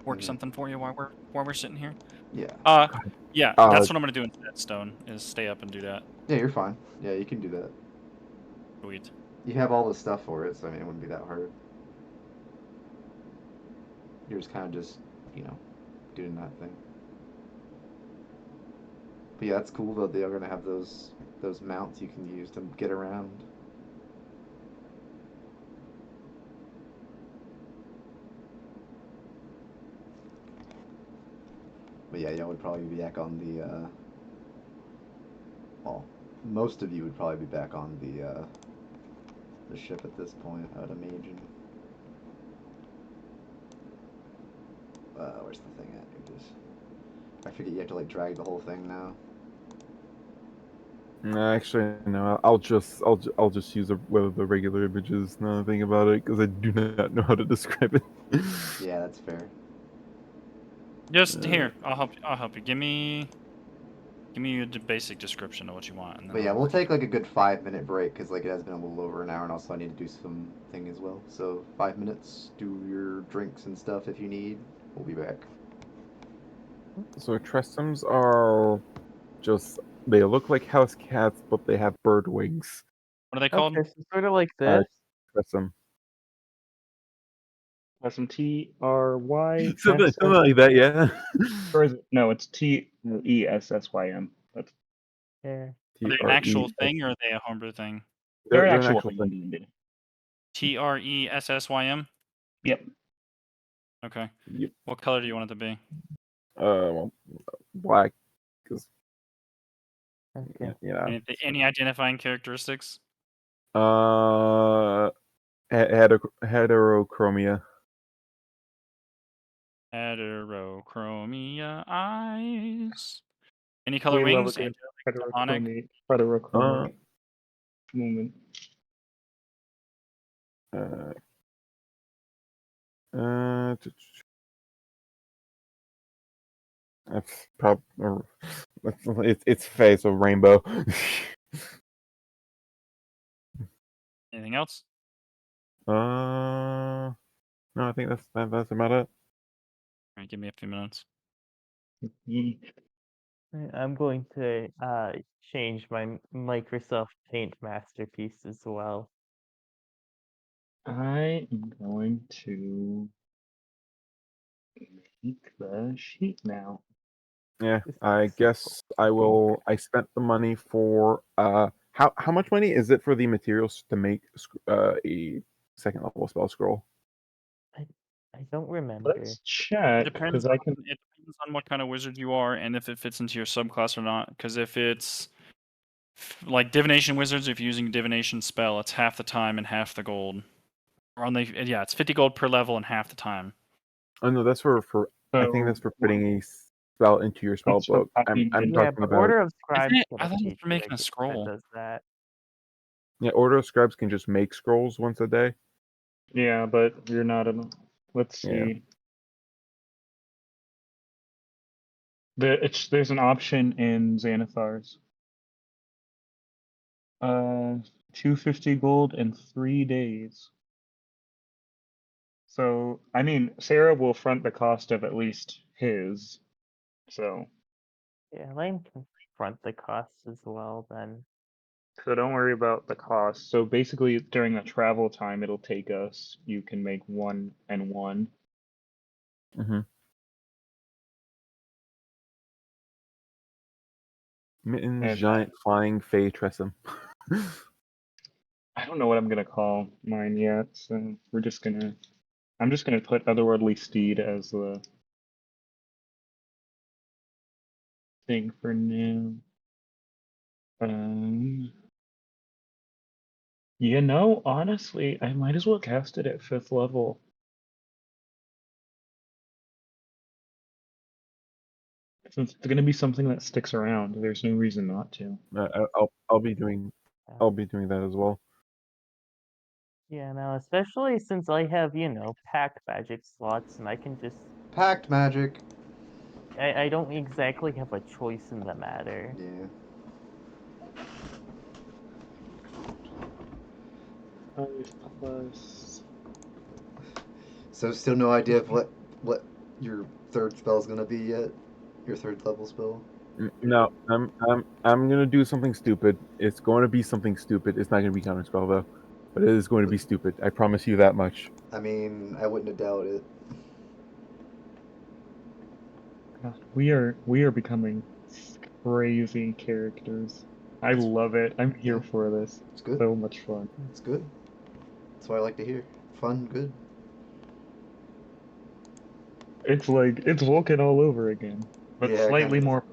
work Mhm. something for you while we're sitting here. Yeah. Yeah, Uh, that's what I'm gonna do instead. Stone is stay up and do that. Yeah, you're fine. Yeah, you can do that. Sweet. You have all the stuff for it, so I mean, it wouldn't be that hard. You're just kind of doing that thing. But yeah, that's cool though. They are gonna have those mounts you can use to get around. But yeah, y'all would probably be back on the. Well, most of you would probably be back on the ship at this point, I would imagine. Where's the thing at? Here it is. I forget you have to like drag the whole thing now. No, actually, no. I'll just use one of the regular images. Now that I think about it, because I do not know how to describe it. Yeah, that's fair. Just here, I'll help you. Give me a basic description of what you want. And then But yeah, I'll we'll work take like a good 5-minute break because like it has been a little over an hour, and also I need to do some thing as well. So 5 minutes, do your drinks and stuff if you need. We'll be back. So Tressums are they look like house cats, but they have bird wings. What are they called? Okay, so sort of like Uh, this. Custom. That's some TRY. Something like that, yeah. Or is it? No, it's TESSYM. That's Here. Are they an actual thing or are they a homebrew thing? they're an They're actual thing. thing. TRESSYM? Yep. Okay. Yep. What color do you want it to be? Well, black, because Okay. yeah. Any identifying characteristics? Heterochromia. Heterochromia eyes. Any color We love wings? a good Angelic, heterochromic moment. That's probably it's face of rainbow. Anything else? No, I think that's about it. All right, give me a few minutes. I'm going to change my Microsoft Paint masterpiece as well. I am going to make the sheet now. Yeah, This I looks so guess cool. I will. I spent the money for how much money is it for the materials to make a second level spell scroll? I don't remember. Let's check because I can. It depends on what kind of wizard you are and if it fits into your subclass or not. Because if it's like divination wizards, if you're using a divination spell, it's half the time and half the gold. Or it's 50 gold per level and half the time. Oh no, that's for I think that's for putting a spell into your spell That's for book. I'm copying Yeah, talking but about Order of Scribes it? get I a thought it was feature for making a that scroll. does that. yeah. Order of Scribes can just make scrolls once a day. Yeah, but you're not a. Let's Yeah. see. There's an option in Xanathar's. 250 gold in 3 days. So I mean, Sarah will front the cost of at least his. So Yeah, Lane can front the costs as well then. don't worry about the cost. So basically, during the travel time it'll take us, you can make 1 and 1. Mm-hmm. Mittens, And giant flying fey Tressum. I don't know what I'm gonna call mine yet, so I'm just gonna put Otherworldly Steed as the thing for now. Honestly, I might as well cast it at 5th level. Since it's gonna be something that sticks around, there's no reason not to. I'll be doing that as well. Yeah, now especially since I have, packed magic slots and I can just Packed magic. I don't exactly have a choice in the matter. Yeah. 5+. So still no idea of what your third spell's gonna be yet. Your third level spell. No, I'm gonna do something stupid. It's going to be something stupid. It's not gonna be counterspell though, but it is going to be stupid. I promise you that much. I mean, I wouldn't have doubted it. We are becoming crazy characters. I love it. I'm here for this. It's good. So much fun. It's good. That's what I like to hear. Fun, good. It's like it's Vulcan all over again, but Yeah, slightly kinda. more.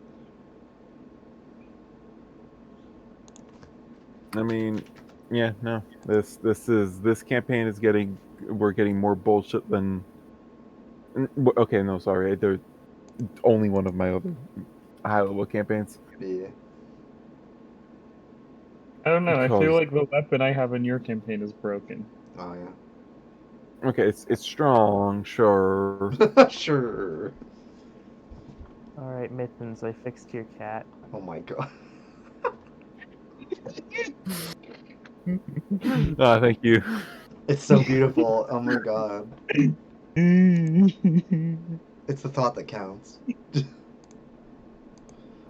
I mean, yeah, no. This campaign is we're getting more bullshit than. Okay, no, sorry. They're only one of my other high level campaigns. Yeah. I don't know. I feel Because- like the weapon I have in your campaign is broken. Oh yeah. Okay, it's strong, sure. Sure. Alright, Mittens, I fixed your cat. Oh my god. Thank you. It's so beautiful. Oh my god. It's the thought that counts.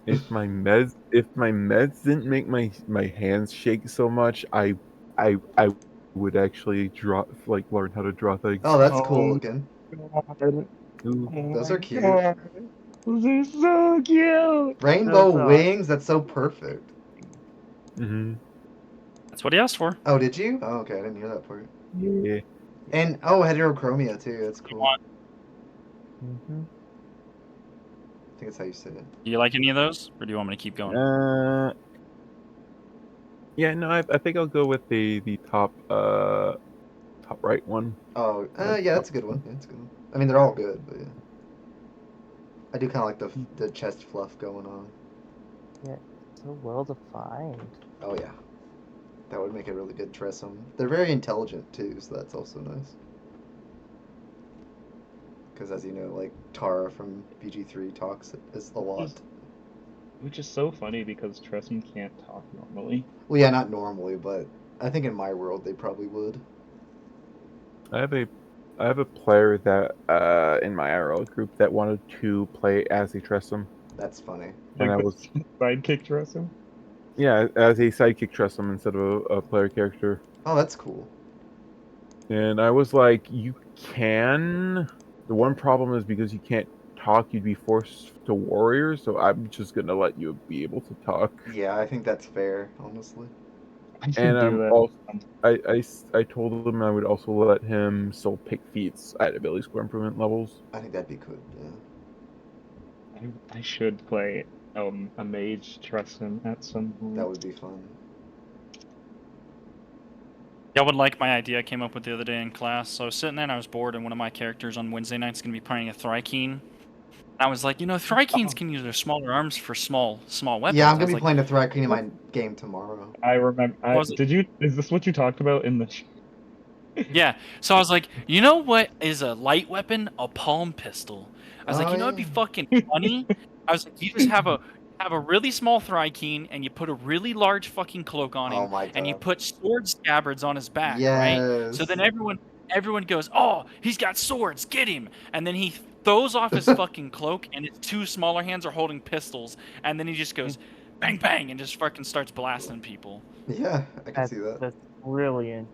if my meds didn't make my hands shake so much, I would actually learn how to draw things. Oh, that's cool looking. God. Ooh. Oh Those my are cute. God. Those are so cute. Rainbow Those are- wings. That's so perfect. Mm-hmm. That's what he asked for. Oh, did you? Oh, okay. I didn't hear that part. Yeah. And heterochromia too. That's cool. I Mhm. think that's how you say it. Do you like any of those, or do you want me to keep going? Yeah, no, I think I'll go with the top right one. Oh, yeah, that's a good one. Yeah, that's a good one. I mean, they're all good, but yeah. I do kind of like the chest fluff going on. So well defined. Oh yeah, that would make a really good Tressum. They're very intelligent too, so that's also nice. Because as you know, like Tara from BG3 talks is a lot. Which is so funny because Tressum can't talk normally. Well, yeah, not normally, but I think in my world they probably would. I have a player that in my IRL group that wanted to play as a Tressum. That's funny. And I Like was sidekick Tressum. Yeah, as a sidekick Tressum instead of a player character. Oh, that's cool. And I was like, you can. The one problem is because you can't talk, you'd be forced to warrior, so I'm just gonna let you be able to talk. Yeah, I think that's fair, honestly. I should And do I'm that. also I told him I would also let him still pick feats at ability score improvement levels. I think that'd be good. Yeah, I should play a mage Tressum at some point. that would be fun. Y'all would like my idea I came up with the other day in class. So I was sitting there and I was bored, and one of my characters on Wednesday night is going to be playing a Thrykeen. I was like, Thrykeens can use their smaller arms for small weapons. Yeah, I'm I gonna was be like, playing a Thryking in my game tomorrow. I remember. Was it- Did you? Is this what you talked about in the? yeah. So I was like, you know what is a light weapon? A palm pistol. I was like, Oh, it'd be yeah. fucking funny. I was like, you just have a really small Thrykeen, and you put a really large fucking cloak on him, Oh my and you god. put sword scabbards on his back, right? So Yes. then everyone goes, oh, he's got swords, get him! And then he throws off his fucking cloak, and his two smaller hands are holding pistols, and then he just goes bang bang and just fucking starts blasting people. Yeah, I can see that. That's brilliant.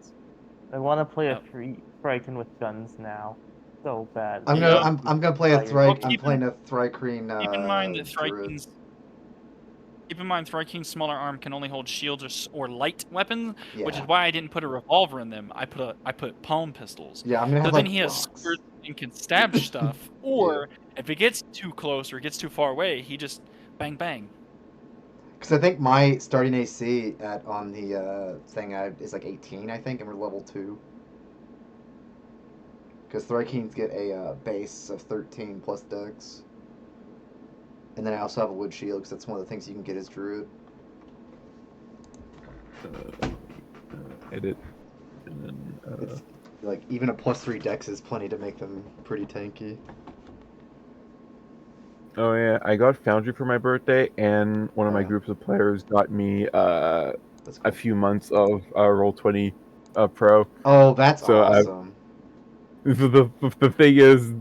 I want to play Yep. a Thryken with guns now, so bad. I'm Yeah. gonna play a Well, I'm playing a Thrykreen Keep in mind that Druid. Thrykeen's smaller arm can only hold shields or light weapons, which is Yeah. why I didn't put a revolver in them. I put palm pistols. Yeah, I'm gonna So have then like he has rocks. swords and can stab stuff, or if it gets too close or gets too far away, he just bang bang. Because I think my starting AC on the thing is like 18, I think, and we're level 2. Because Thrykeens get a base of 13 plus Dex. And then I also have a wood shield, because that's one of the things you can get as Druid. Edit. And then, It's, like, even a plus 3 Dex is plenty to make them pretty tanky. oh yeah, I got Foundry for my birthday, and one of my Yeah. groups of players got me That's a cool. few months of Roll20 Pro. Oh, that's So awesome. The thing is,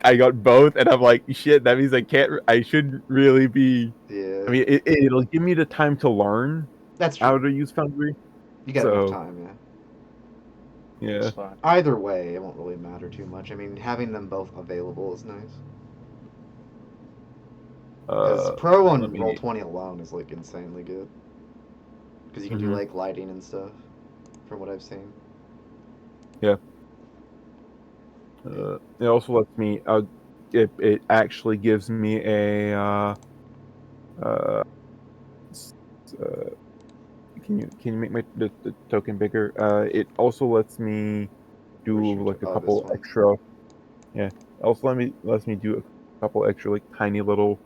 I got both, and I'm like, shit. That means I shouldn't really be. Yeah. I mean, it'll give me the time to learn That's how true. to use Foundry. You got so- enough time, yeah. Yeah. It's fine. Either way, it won't really matter too much. I mean, having them both available is nice. Because Pro on let me- Roll20 alone is like insanely good. Because you can do Mhm. like lighting and stuff, from what I've seen. It also lets me. It actually gives me a. Can you make the token bigger? It also lets me do Which like a this couple one. extra. Yeah. It also lets me do a couple extra like tiny little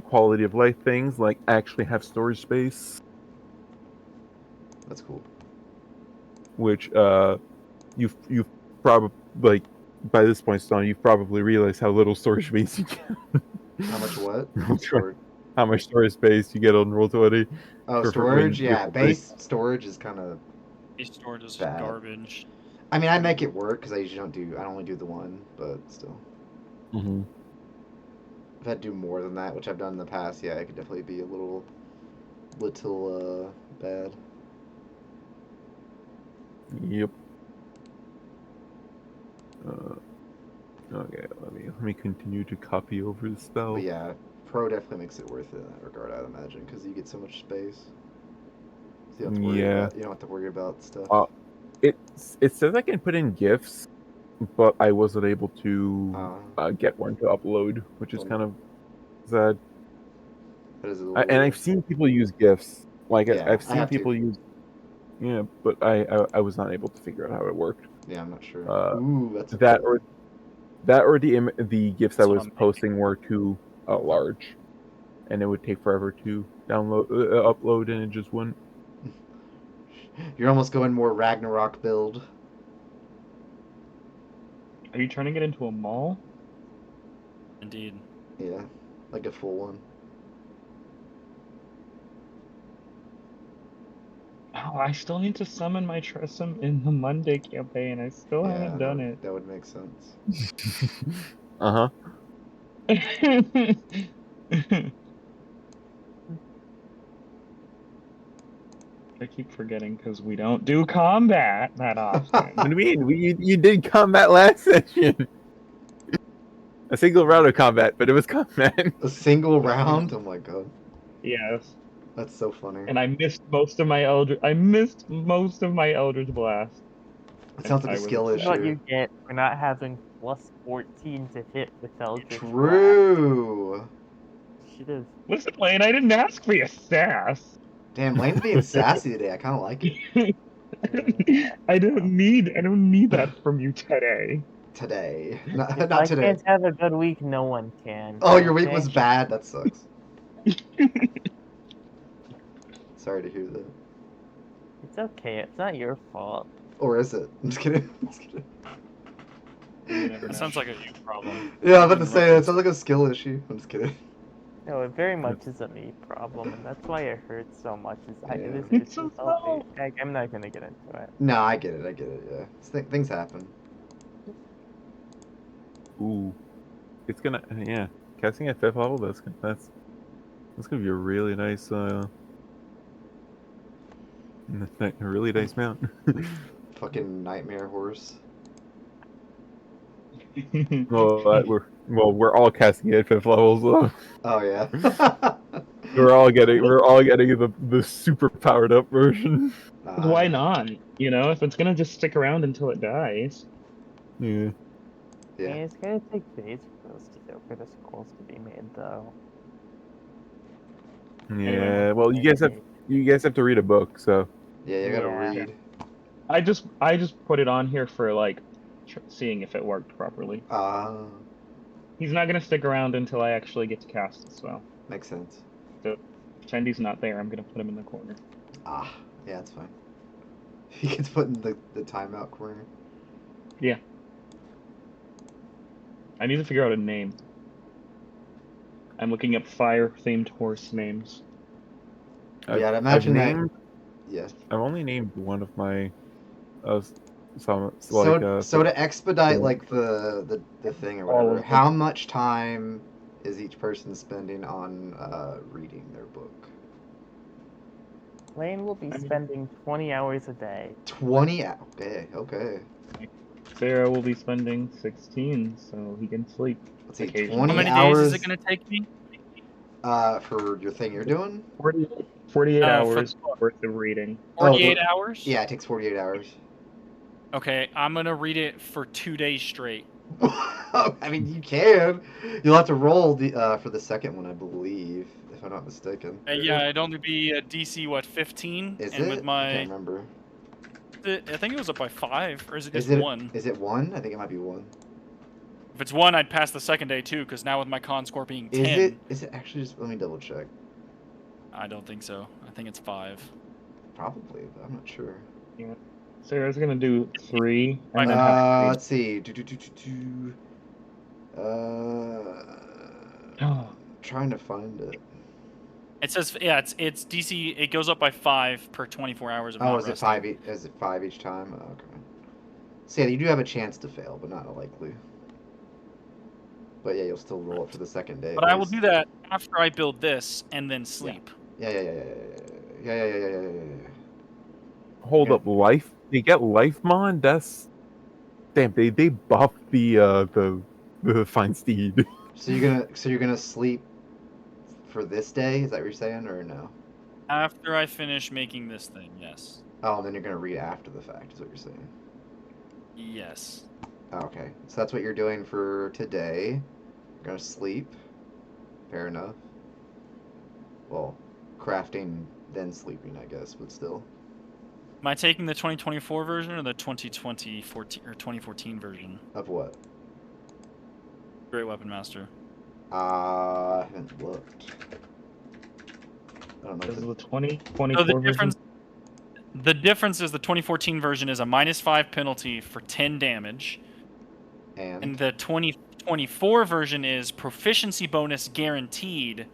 quality of life things, like actually have storage space, That's cool. which you've probably like by this point, Stone, you've probably realized how little storage space you get. How much what? Storage. Storage. How much storage space you get on Roll20. Oh, for when storage? you Yeah, have base storage is kind of... These storage is Bad. garbage. I mean, I make it work, because I usually I only do the one, but still. Mm-hmm. If I do more than that, which I've done in the past, yeah, it could definitely be a little bad. Yep. Okay, let me continue to copy over the spell. But yeah, Pro definitely makes it worth it in that regard, I'd imagine, because you get so much space. So you don't have to worry about, you don't have to worry about stuff. It says I can put in GIFs, but I wasn't able to get one to upload, which is kind of sad. And I've seen people use GIFs. Like Yeah, I've seen people use. Yeah, but I was not able to figure out how it worked. Yeah, I'm not sure. Ooh, that's that cool. or the GIFs I was posting were too large, and it would take forever to upload, and it just wouldn't. You're almost going more Ragnarok build. Are you turning it into a mall? Indeed. Yeah, like a full one. Oh, I still need to summon my Tressum in the Monday campaign. I still haven't done it. That would make sense. Uh-huh. I keep forgetting because we don't do combat that often. What do you mean? You did combat last session. A single round of combat, but it was combat. A single round? Oh my god. Yes. That's so funny. And I missed most of my Eldritch Blast. It sounds like a skill issue. That's what you get for not having plus 14 to hit with Eldritch Blast. True. Should've. Listen, Lane, I didn't ask for your sass. Damn, Lane's being sassy today. I kind of like it. I don't need that from you today. Today. If not I today. can't have a good week, no one can. Oh, your week was bad? That sucks. Sorry to hear that. It's okay. It's not your fault. Or is it? I'm just kidding. I'm just kidding. That sounds like a you problem. Yeah, I'm about to say, it sounds like a skill issue. I'm just kidding. No, it very much is a me problem, and that's why it hurts so much. I'm not gonna get into it. No, I get it, yeah. Things happen. Ooh. It's gonna, casting at 5th level, that's gonna be a really nice, a really nice mount. Fucking nightmare horse. We're all casting at 5th level, so. Oh yeah. we're all getting the super powered up version. Why not? You know, if it's gonna just stick around until it dies. Yeah. Yeah, it's gonna take days for the scrolls to be made, though. Yeah. Well, you guys have to read a book, so. Yeah, you gotta read. I just put it on here for like seeing if it worked properly. He's not gonna stick around until I actually get to cast the spell. Makes sense. So, Chendy's not there. I'm gonna put him in the corner. Yeah, that's fine. He gets put in the timeout corner. Yeah. I need to figure out a name. I'm looking up fire-themed horse names. Yeah, I'd imagine that. Yes. I've only named one of my. So to expedite like the thing or whatever, how much time is each person spending on reading their book? Lane will be spending 20 hours a day. 20 hours? Okay. Sarah will be spending 16, so he can sleep. Let's see, 20 How many hours, days is it going to take me? For your thing you're doing? 48 hours worth of reading. 48 hours? Yeah, it takes 48 hours. Okay, I'm going to read it for 2 days straight. I mean, you can. You'll have to roll for the second one, I believe, if I'm not mistaken. Yeah, it'd only be a DC, 15? Is and it? With my... I can't remember. I think it was up by 5, or is it just 1? Is it 1? I think it might be 1. If it's 1, I'd pass the second day too, because now with my con score being 10... Is it actually just... Let me double check. I don't think so. I think it's 5. Probably, but I'm not sure. Yeah. Sarah's gonna do 3. And then let's see. Trying to find it. It says, yeah, it's DC. It goes up by 5 per 24 hours of not is it resting. 5? Is it 5 each time? Okay. So yeah, you do have a chance to fail, but not likely. But yeah, you'll still roll it for the second day. But I will do that after I build this and then sleep. Yeah. Hold Okay. up, life? They get life mon? That's damn. They buff the fine steed. So you're gonna sleep for this day? Is that what you're saying, or no? After I finish making this thing, yes. Oh, then you're gonna read after the fact. Is what you're saying? Yes. Oh, okay, so that's what you're doing for today. You're gonna sleep. Fair enough. Well, crafting then sleeping, I guess, but still. Am I taking the 2024 version or the 2014 version? Of what? Great Weapon Master. I haven't looked. I don't know. This If is it- the 2024 So the version. difference is the 2014 version is a -5 penalty for 10 damage, and the 2024 version is proficiency bonus guaranteed,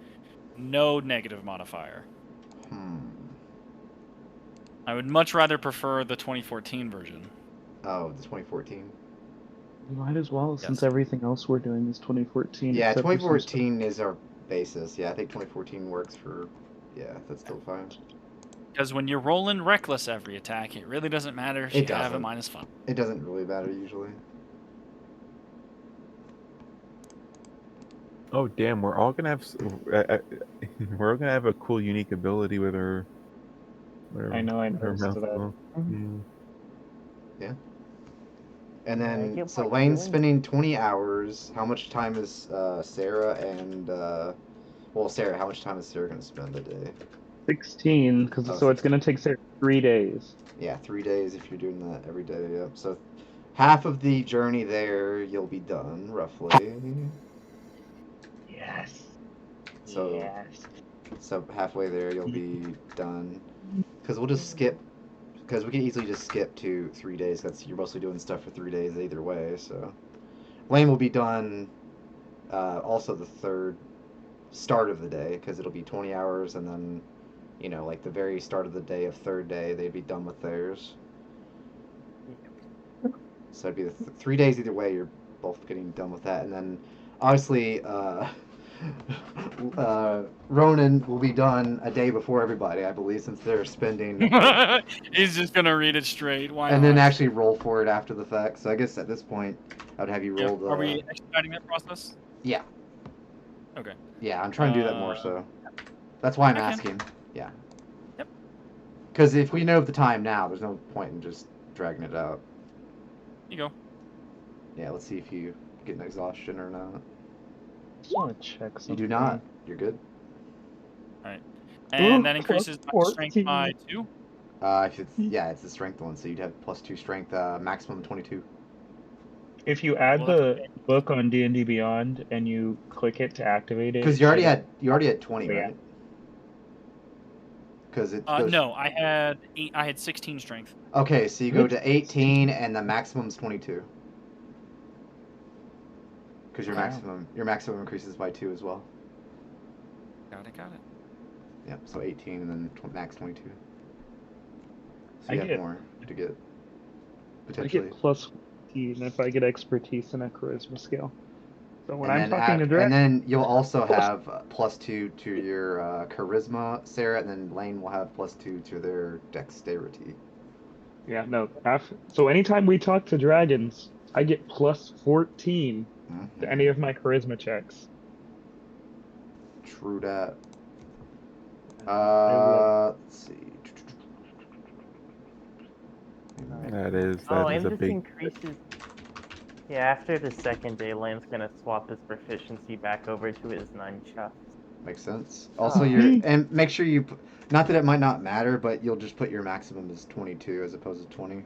no negative modifier. I would much rather prefer the 2014 version. Oh, the 2014. You might as well, since Yes. everything else we're doing is 2014. Yeah, except for some 2014 is our basis. Yeah, I think 2014 works for. Yeah, that's still fine. Because when you're rolling reckless every attack, it really doesn't matter if It you have a doesn't. -5. It doesn't really matter usually. Oh damn, we're all gonna have we're all gonna have a cool, unique ability with our. I know, I with our noticed that. mouthful. And Yeah, I then, get so what Lane's feeling. spending 20 hours. How much time is Sarah and, well, Sarah, how much time is Sarah going to spend a day? 16, Oh, so it's going to take Sarah 3 days. Yeah, 3 days if you're doing that every day. Yep. So half of the journey there, you'll be done, roughly. Yes. So, Yes. so halfway there, you'll be done. Because we'll just skip. Because we can easily just skip to 3 days. You're mostly doing stuff for 3 days either way. So Lane will be done. Also the third start of the day, because it'll be 20 hours, and then, like the very start of the day of third day, they'd be done with theirs. So it'd be 3 days either way. You're both getting done with that, and then obviously Ronan will be done a day before everybody, I believe, since they're spending. He's just gonna read it straight. Why And not? then actually roll for it after the fact. So I guess at this point, I would have you Yeah. roll the. Are we expediting that process? Yeah. Okay. Yeah, I'm trying to do that more. So that's why I'm Okay. asking. Yeah. Yep. Because if we know the time now, there's no point in just dragging it out. You go. Yeah. Let's see if you get an exhaustion or not. Just want to check something. You do not. You're good. And Ooh, that increases my plus strength 14. by 2. If it's the strength one, so you'd have +2 strength, maximum 22. If you add Well, the book on D&D Beyond and you click it to activate it, Because you already had 20, Yeah. right? Because it goes. No, I had 16 strength. Okay, so you go to 18, and the maximum's 22. Because your Wow. maximum increases by 2 as well. Got it. Yep, so 18 and then max 22. So I you have get- more to get, I potentially. get plus 14 if I get expertise in a charisma skill. So when and I'm then talking to and Drake, then you'll also have +2 to your charisma, Sarah, and then Lane will have +2 to their dexterity. yeah, no. So anytime we talk to dragons, I get plus 14 to any of my charisma checks. True that. I will. Let's see. That is Oh, a and this big. increases. Yeah, after the second day, Lane's gonna swap his proficiency back over to his nunchucks. Makes sense. Also, Oh. and make sure you, not that it might not matter, but you'll just put your maximum as 22 as opposed to 20.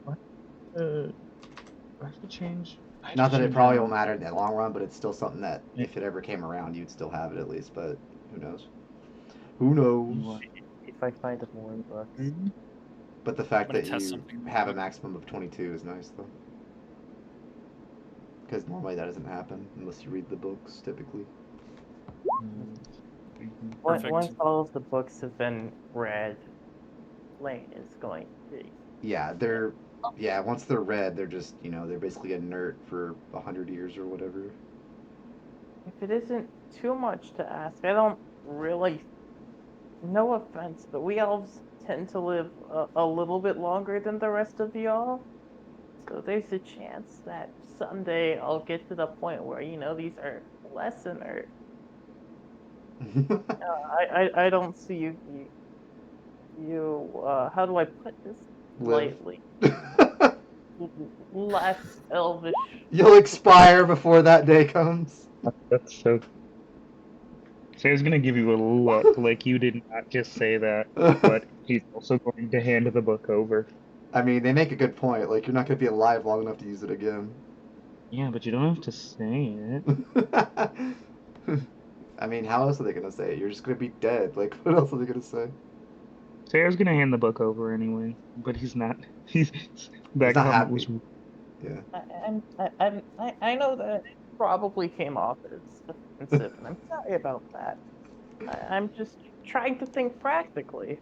I have to change. Not that it probably will matter in the long run, but it's still something that if it ever came around, you'd still have it at least. But who knows? Who knows? If I find more books. But the fact I'm gonna that test you something real have a quick. maximum of 22 is nice, though. Because normally that doesn't happen unless you read the books, typically. Perfect. Once all of the books have been read, Lane is going to. Yeah, once they're read, they're just, they're basically inert for 100 years or whatever. if it isn't too much to ask, I don't really. No offense, but we elves tend to live a little bit longer than the rest of y'all. So there's a chance that someday I'll get to the point where, these are lesson or I don't see how do I put this Live. lightly? Less elvish. You'll expire before that day comes. That's so. Sarah's gonna give you a look like you did not just say that, but he's also going to hand the book over. I mean, they make a good point. Like, you're not going to be alive long enough to use it again. Yeah, but you don't have to say it. I mean, how else are they going to say it? You're just going to be dead. Like, what else are they going to say? Sarah's gonna hand the book over anyway, but he's not. That not comment was. happy. Yeah. I know that probably came off as offensive, and I'm sorry about that. I'm just trying to think practically.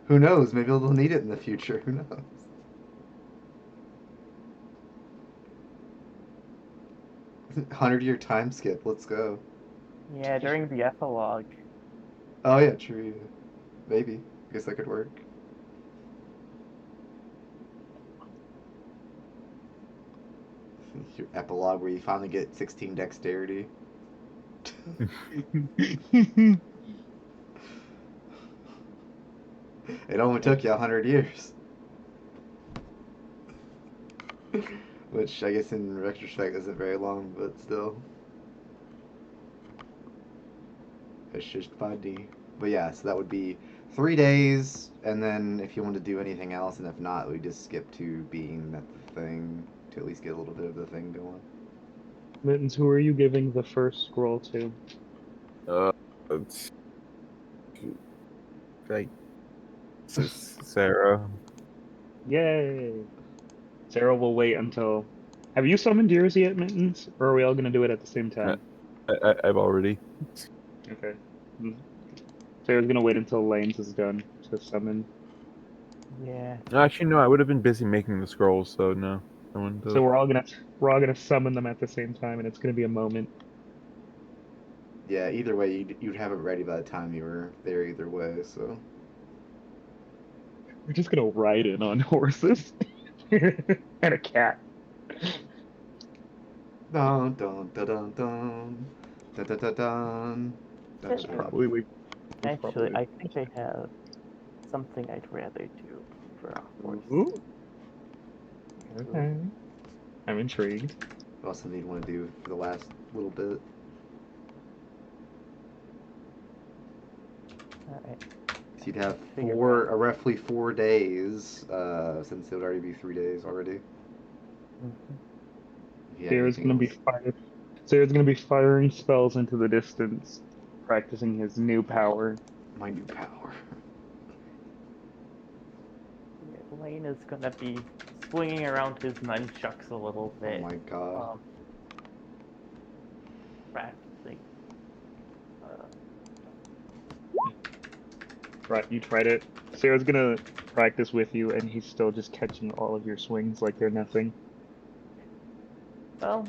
Who knows? Maybe they'll need it in the future. Who knows? Hundred-year time skip. Let's go. Yeah, during the epilogue. Oh yeah, true. Yeah. Maybe. I guess that could work. Your epilogue where you finally get 16 dexterity. It only took you 100 years. Which I guess in retrospect isn't very long, but still. It's just funny. But yeah, so that would be 3 days, and then if you want to do anything else, and if not, we just skip to being at the thing to at least get a little bit of the thing going. Mittens, who are you giving the first scroll to? It's like Sarah. Yay! Sarah will wait until. Have you summoned yours yet, Mittens? Or are we all gonna do it at the same time? I've already. Okay. Sarah's gonna wait until Lane's is done to summon. Yeah. Actually, no. I would have been busy making the scrolls, so no. I wouldn't have. So we're all gonna summon them at the same time, and it's gonna be a moment. Yeah, either way, you'd have it ready by the time you were there either way, so. We're just gonna ride in on horses and a cat. Dun dun dun dun dun dun dun dun dun. That's probably Actually, I think I have something I'd rather do for a horse. Ooh. Okay. I'm intrigued. What else do you want to do for the last little bit? Alright. So you'd have roughly 4 days, since it would already be 3 days already. Mm-hmm. Sarah's gonna be firing spells into the distance, practicing his new power. My new power. Yeah, Lane is gonna be swinging around his nunchucks a little bit. Oh my god. Practicing. Right, you tried it. Sarah's gonna practice with you, and he's still just catching all of your swings like they're nothing. Well,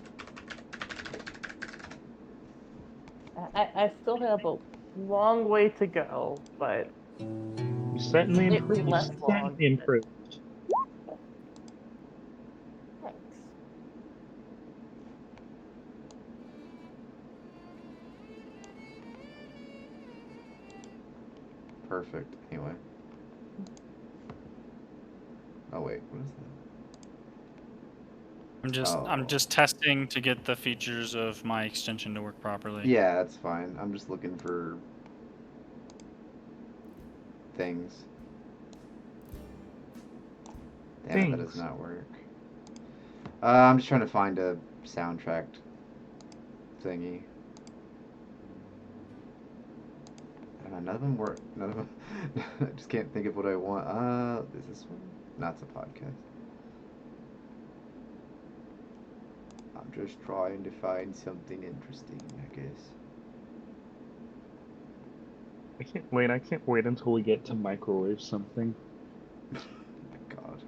I still have a long way to go, but You certainly improved. maybe less long. Improved. Thanks. Perfect. Anyway. Oh wait, what is that? I'm just testing to get the features of my extension to work properly. Yeah, that's fine. I'm just looking for things. Damn, that does not work. I'm just trying to find a soundtrack thingy. I don't know, none of them work. None of them. I just can't think of what I want. Is this one? No, it's a podcast. I'm just trying to find something interesting, I guess. I can't wait until we get to microwave something. Oh my god.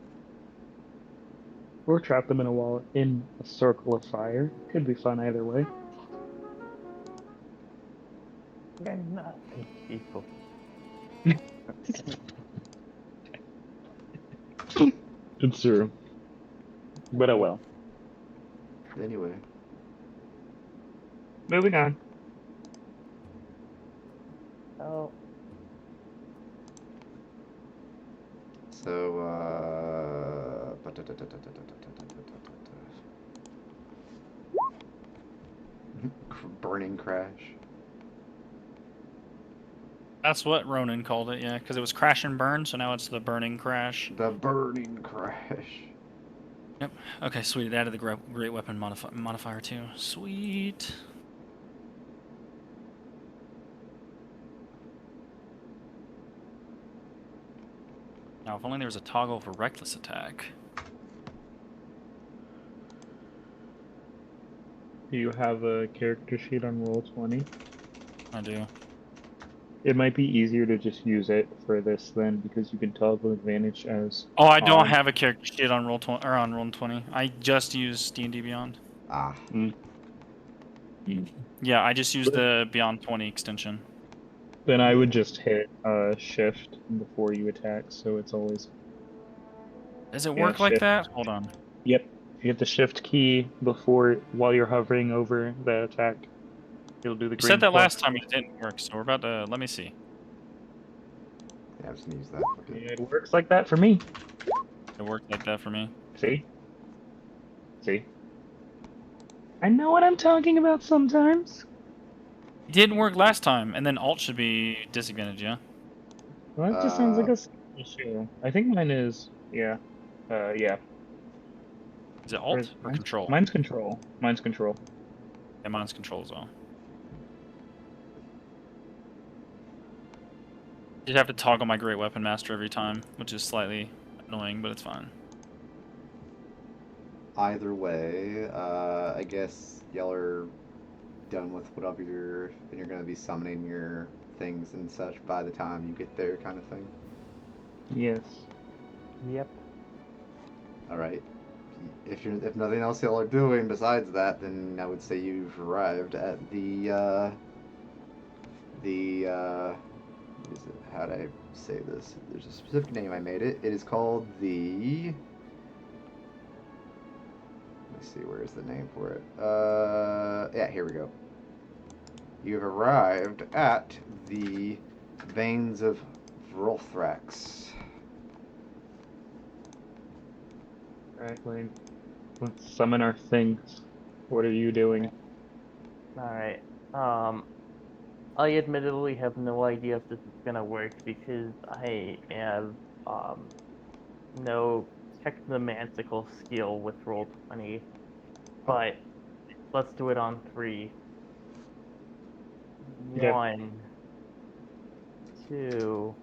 Or trap them in a wall in a circle of fire. Could be fun either way. We're nothing, people. It's true. But oh well. Anyway, Moving on. Oh, so burning crash. That's what Ronan called it, yeah, because it was crash and burn, so now it's the burning crash. The burning crash. Yep. Okay, sweet. It added the great weapon modifier too. Sweet. Now, if only there was a toggle for reckless attack. Do you have a character sheet on Roll20? I do. It might be easier to just use it for this then, because you can toggle advantage as. Oh, I don't have a character sheet on Roll20 or on Roll20. I just use D&D Beyond. Ah. Yeah, I just used the Beyond 20 extension. Then I would just hit shift before you attack, so it's always. Does it Yeah, work like shift. that? Hold on. Yep. You hit the shift key while you're hovering over the attack. It'll do the You green said that plus. last time it didn't work, so we're about to. Let me see. Yeah, I'm just gonna use that. Okay. It works like that for me. It worked like that for me. See? See? I know what I'm talking about sometimes. It didn't work last time, and then Alt should be disadvantage, yeah? Well, that just sounds like a issue. I think mine is, yeah. Yeah. Is it Alt or Control? Mine's control. Mine's control. Yeah, mine's Control as well. You'd have to toggle my Great Weapon Master every time, which is slightly annoying, but it's fine. Either way, I guess y'all are done with whatever you're gonna be summoning your things and such by the time you get there, kind of thing. Yes. yep. All right. If nothing else y'all are doing besides that, then I would say you've arrived at the how do I say this? There's a specific name I made it. It is called the. Let me see, where is the name for it? Yeah, here we go. You have arrived at the Veins of Vorthax. Alright, Lane. Let's summon our things. What are you doing? Alright. I admittedly have no idea if this is gonna work because I have no technomantical skill with Roll20. But let's do it on 3. Yep. 1, 2,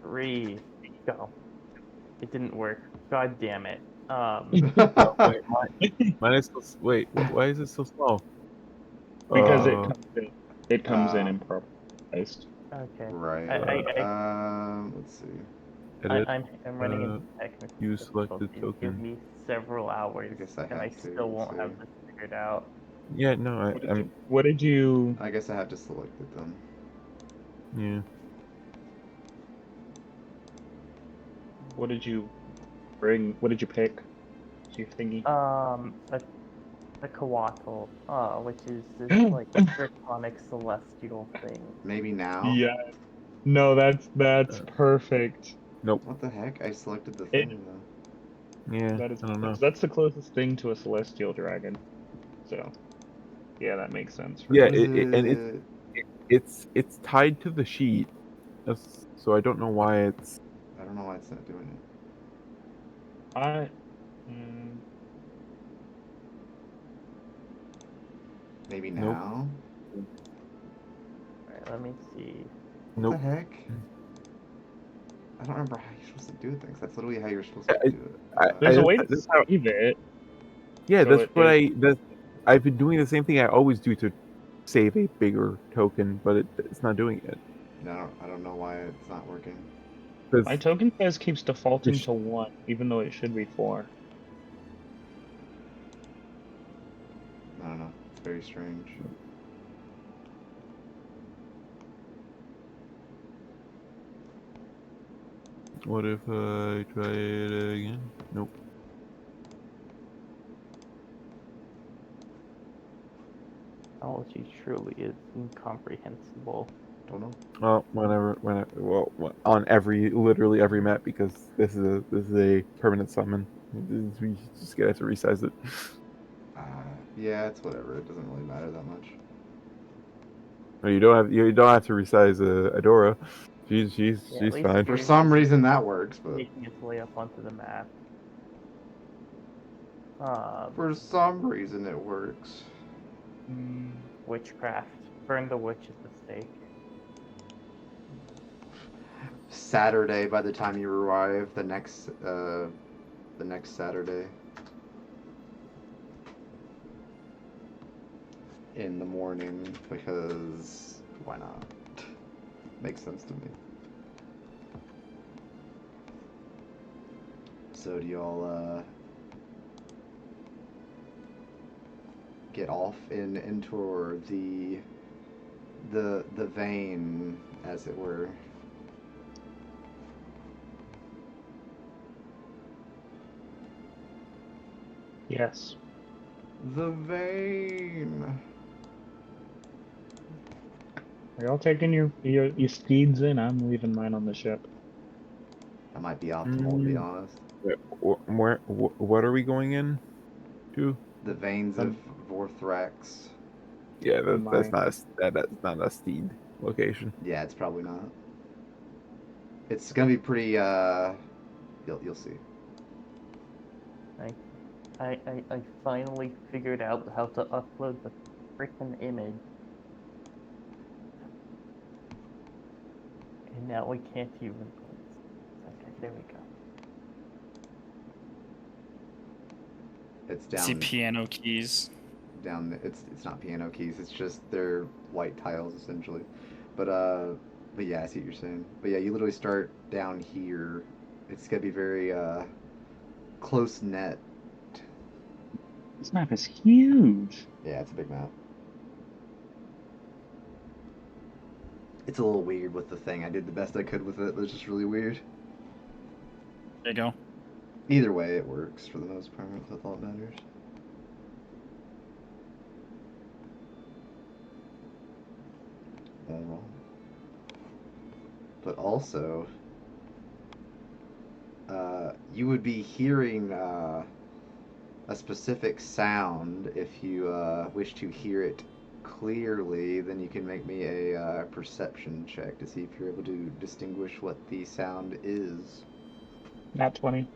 3, go. It didn't work. God damn it. Wait, mine is so, wait, why is it so small? Because it comes in improperly placed. Okay. Right. Let's see. Edit. I'm running into technical you selected difficulties. token. Give me several hours, I guess I and I have to, still won't let's have see. this figured out. Yeah, no, What did you? I guess I have to select it then. yeah. What did you bring? What did you pick? Your thingy. The Coatl, which is this like draconic celestial thing. Maybe now? Yeah. No, that's perfect. Nope. What the heck? I selected the thing though. Yeah, That is I don't know. that's the closest thing to a celestial dragon. So, yeah, that makes sense. Yeah, me. it's tied to the sheet, so I don't know why it's. I don't know why it's not doing it. Maybe Nope. now? Alright, let me see. What Nope. the heck? I don't remember how you're supposed to do things. That's literally how you're supposed to do it. There's a way to that's how- save it. Yeah, So that's what I've been doing the same thing I always do to save a bigger token, but it's not doing it. No, I don't know why it's not working. My token size keeps defaulting to 1, even though it should be 4. I don't know. It's very strange. What if I try it again? Nope. Technology truly is incomprehensible. Don't know. Well, on literally every map, because this is a permanent summon. We just gotta have to resize it. Yeah, it's whatever. It doesn't really matter that much. Well, you don't have to resize Adora. She's Yeah, at least fine. For Furious some is reason that works, but making its way up onto the map. for some reason it works. Witchcraft. Burn the witch at the stake. Saturday by the time you arrive, the next Saturday. In the morning, because why not? Makes sense to me. So do y'all get off into the vein, as it were? Yes. The vein. Are y'all taking your steeds in? I'm leaving mine on the ship. That might be optimal, to be honest. What are we going in to? The veins of Vorthax. Yeah, that's Mine. that's not a steed location. Yeah, it's probably not. It's gonna be pretty. You'll see. I finally figured out how to upload the freaking image. And now we can't even. Okay, there we go. It's down. See piano keys. Down. It's not piano keys. It's just they're white tiles essentially. But yeah, I see what you're saying. But yeah, you literally start down here. It's gonna be very close net. This map is huge. Yeah, it's a big map. It's a little weird with the thing. I did the best I could with it, but it's just really weird. There you go. Either way, it works for the most part. That's all that matters. But also, you would be hearing a specific sound. If you wish to hear it clearly, then you can make me a perception check to see if you're able to distinguish what the sound is. Nat 20.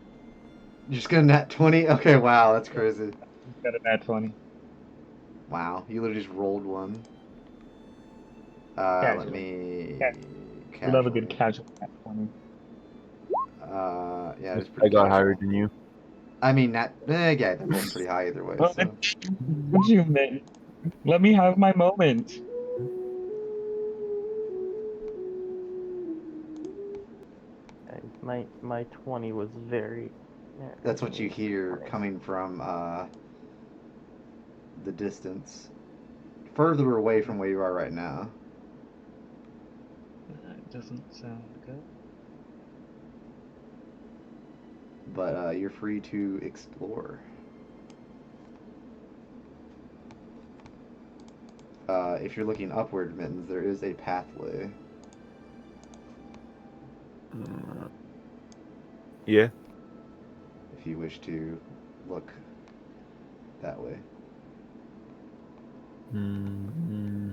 You're just gonna nat 20? Okay, wow, that's crazy. Got a nat 20. Wow, you literally just rolled one. Casual. Let me... We love a good casually. casual nat 20. Yeah, it was I pretty got casual. higher than you. I mean, yeah, they're both pretty high either way, so... What you mean? Let me have my moment. My 20 was very. That's what you hear coming from the distance. Further away from where you are right now. That doesn't sound good. But you're free to explore. If you're looking upward, Mittens, there is a pathway. Yeah. If you wish to look that way. Mm-hmm.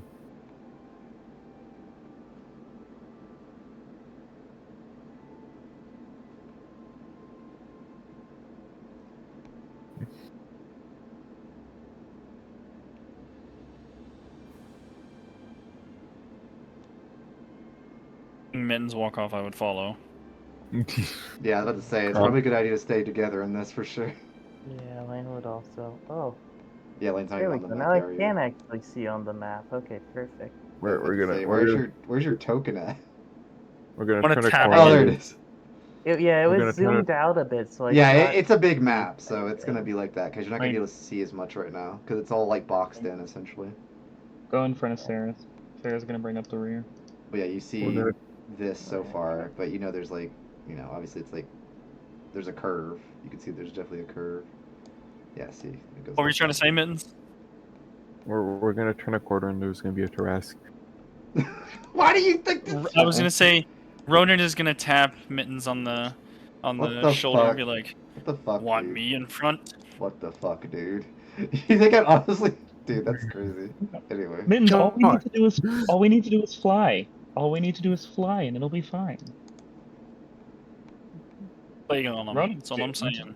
Mittens walk off, I would follow. Yeah, I was about to say, it's probably a good idea to stay together in this for sure. Yeah, Lane would also. Oh. Yeah, Lane's not There even we on go. the Now map, I are you? can actually see on the map. Okay, perfect. Where's your token at? We're gonna Wanna turn a tap corner. Oh, there it is. Yeah, it We're was gonna turn zoomed out a bit, so I Yeah, cannot it's a big see map, so it's gonna anything. be like that because you're not gonna be able to see as much right now because it's all like boxed in essentially. Go in front of Sarah's. Sarah's gonna bring up the rear. But yeah, you see gonna- this so far, but you know there's like you know, obviously it's like there's a curve. You can see there's definitely a curve. Yeah, see, it goes. What were you trying to say, Mittens? We're gonna turn a corner and there's gonna be a Tarrasque. Why do you think this? I was gonna say, Ronan is gonna tap Mittens on the What the shoulder fuck? and be like, What the fuck, "Want dude? me in front?" What the fuck, dude? You think I'm honestly, dude? That's crazy. Anyway, Mittens, Come all we on. need to do is fly. All we need to do is fly, and it'll be fine. Playing on him. Ronan That's all I'm didn't. saying.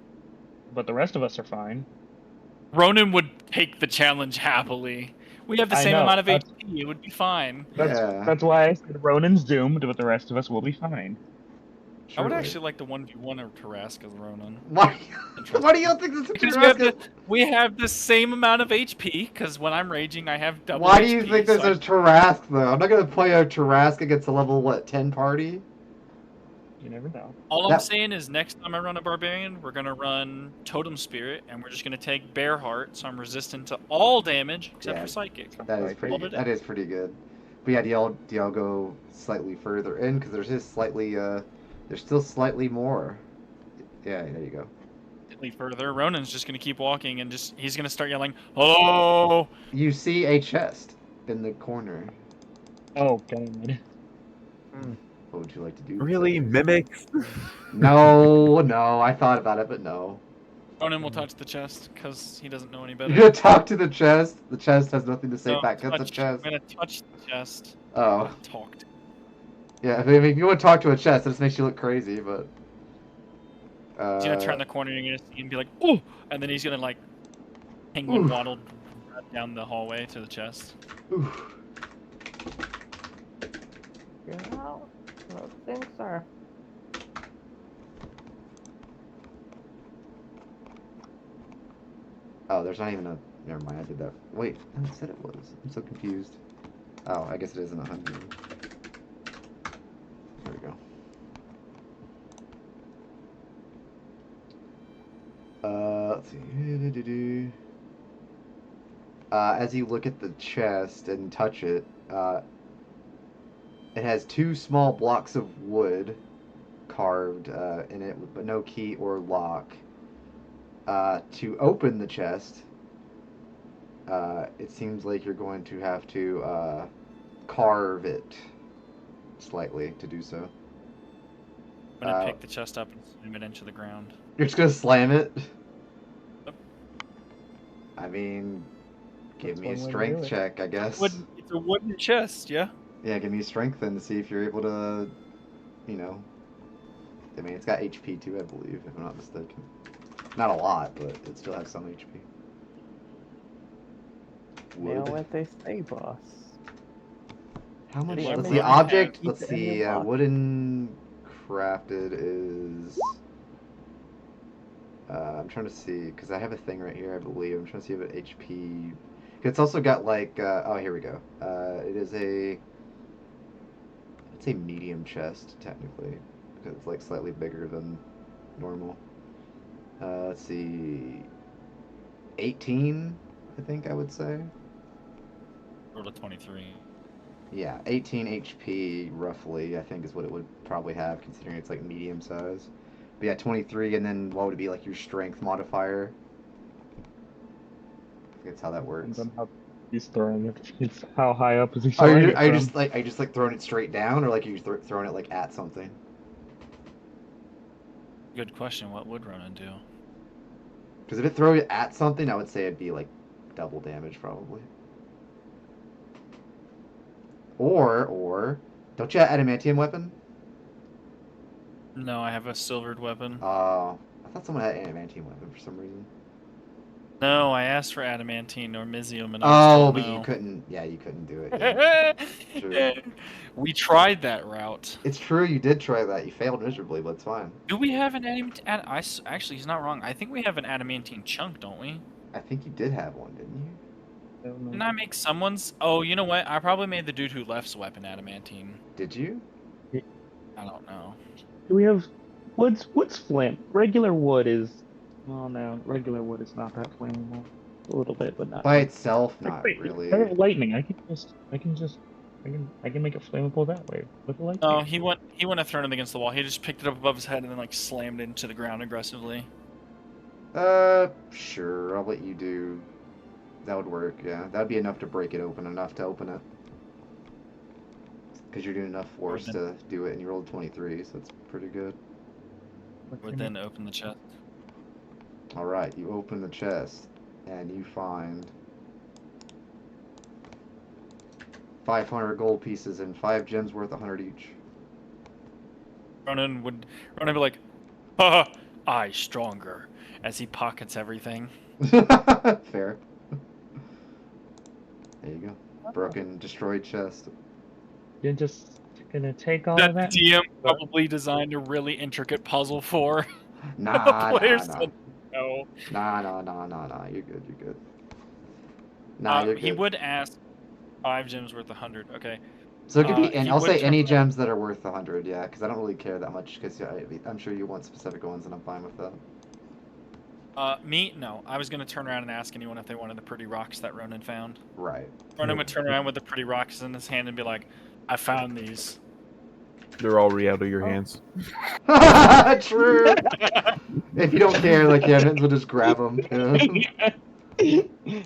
But the rest of us are fine. Ronan would take the challenge happily. We have the I same know, amount of that's- HP. It would be fine. yeah. That's why I said Ronan's doomed, but the rest of us will be fine. I would surely. actually like the 1v1 of Tarrasque as Ronan. Why? Why do you think this is Because Tarrasque? we have the same amount of HP, because when I'm raging, I have double Why HP. do you think there's so a Tarrasque though? I'm not gonna play a Tarrasque against a level what 10 party. You never know. All I'm That- saying is next time I run a Barbarian, we're going to run Totem Spirit, and we're just going to take Bear Heart, so I'm resistant to all damage except Yeah. for Psychic. That is Like, pretty. hold it That is pretty good. But yeah, do y'all go slightly further in because there's just slightly there's still slightly more. Yeah, there you go. Slightly further, Ronan's just going to keep walking, and he's going to start yelling, "Hello!" You see a chest in the corner. Oh god. What would you like to do? Really, sir? mimics? No, no. I thought about it, but no. Ronan will touch the chest, because he doesn't know any better. You're gonna talk to the chest. The chest has nothing to say No, back. That's the touch- chest. I'm going to touch the chest. Oh, Talked. yeah. I mean, if you want to talk to a chest, that just makes you look crazy. But He's going to turn the corner, and you're going to see him be like, "Oh!" And then he's going to, like, penguin Oof. waddle down the hallway to the chest. oof. You know, those things are. Oh, there's not even a. Never mind. I did that. Wait, no, it said it was. I'm so confused. Oh, I guess it isn't 100. There we go. Let's see. As you look at the chest and touch it, it has 2 small blocks of wood carved in it, but no key or lock. To open the chest, it seems like you're going to have to carve it slightly to do so. I'm going to pick the chest up and slam it into the ground. You're just gonna slam it? Yep. I mean, give That's me a one way to do strength it. check, I guess. It's a wooden chest, yeah? Yeah, give me a strength then to see if you're able to, you know. I mean, it's got HP too, I believe, if I'm not mistaken. Not a lot, but it still has some HP. Nail Wood. what they say, boss. How much? Yeah, Let's maybe see. you can Object. keep Let's it in see. your box. Wooden crafted is. I'm trying to see because I have a thing right here. I believe I'm trying to see if it HP. It's also got like. Oh, here we go. It is a. It's a medium chest technically because it's like slightly bigger than normal. Let's see. 18, I think I would say. Roll a 23. Yeah, 18 HP roughly, I think is what it would probably have, considering it's like medium size. But yeah, 23, and then what would it be like your strength modifier? I think that's how that works. Depends on how he's throwing it. It's how high up is he Are throwing you, it are you from? just like throwing it straight down, or like are you throwing it like at something? Good question. What would Ronan do? Because if it throws it at something, I would say it'd be like double damage probably. Or don't you have adamantium weapon? No, I have a silvered weapon. I thought someone had adamantium weapon for some reason. No, I asked for adamantine or mysium, and I Oh, was but told you no. couldn't. Yeah, you couldn't do it. Yeah. True. We tried that route. It's true, you did try that. You failed miserably, but it's fine. Do we have an actually, he's not wrong. I think we have an adamantine chunk, don't we? I think you did have one, didn't you? I don't know. Didn't I make someone's? Oh, you know what? I probably made the dude who left's weapon adamantine. Did you? I don't know. Do we have wood's flame? Regular wood is. Oh no, regular wood is not that flammable. A little bit, but not. By itself, not Wait, really. lightning. I can just I can make it flammable that way with a light. No, he wouldn't have thrown it against the wall. He just picked it up above his head and then like slammed it into the ground aggressively. Sure. I'll let you do. That would work. Yeah, that'd be enough to break it open, enough to open it. Because you're doing enough force to do it, and you rolled 23, so it's pretty good. Would then open the chest. All right, you open the chest, and you find 500 gold pieces and 5 gems worth 100 each. Ronan would be like, "Ha! I stronger," as he pockets everything. Fair. There you go. Broken, destroyed chest. You're just gonna take all That of that. DM probably designed a really intricate puzzle for. Nah, Players nah, said no. nah. Nah. You're good. You're good. Nah, you're good. He would ask 5 gems worth 100. Okay. So it could be, and he I'll would say turn any around- gems that are worth 100, yeah, because I don't really care that much, because I'm sure you want specific ones, and I'm fine with that. Me? No. I was gonna turn around and ask anyone if they wanted the pretty rocks that Ronan found. Right. Ronan would turn around with the pretty rocks in his hand and be like, "I found these." They're already out of your hands. True. If you don't care, like, yeah, we'll just grab them. Yeah.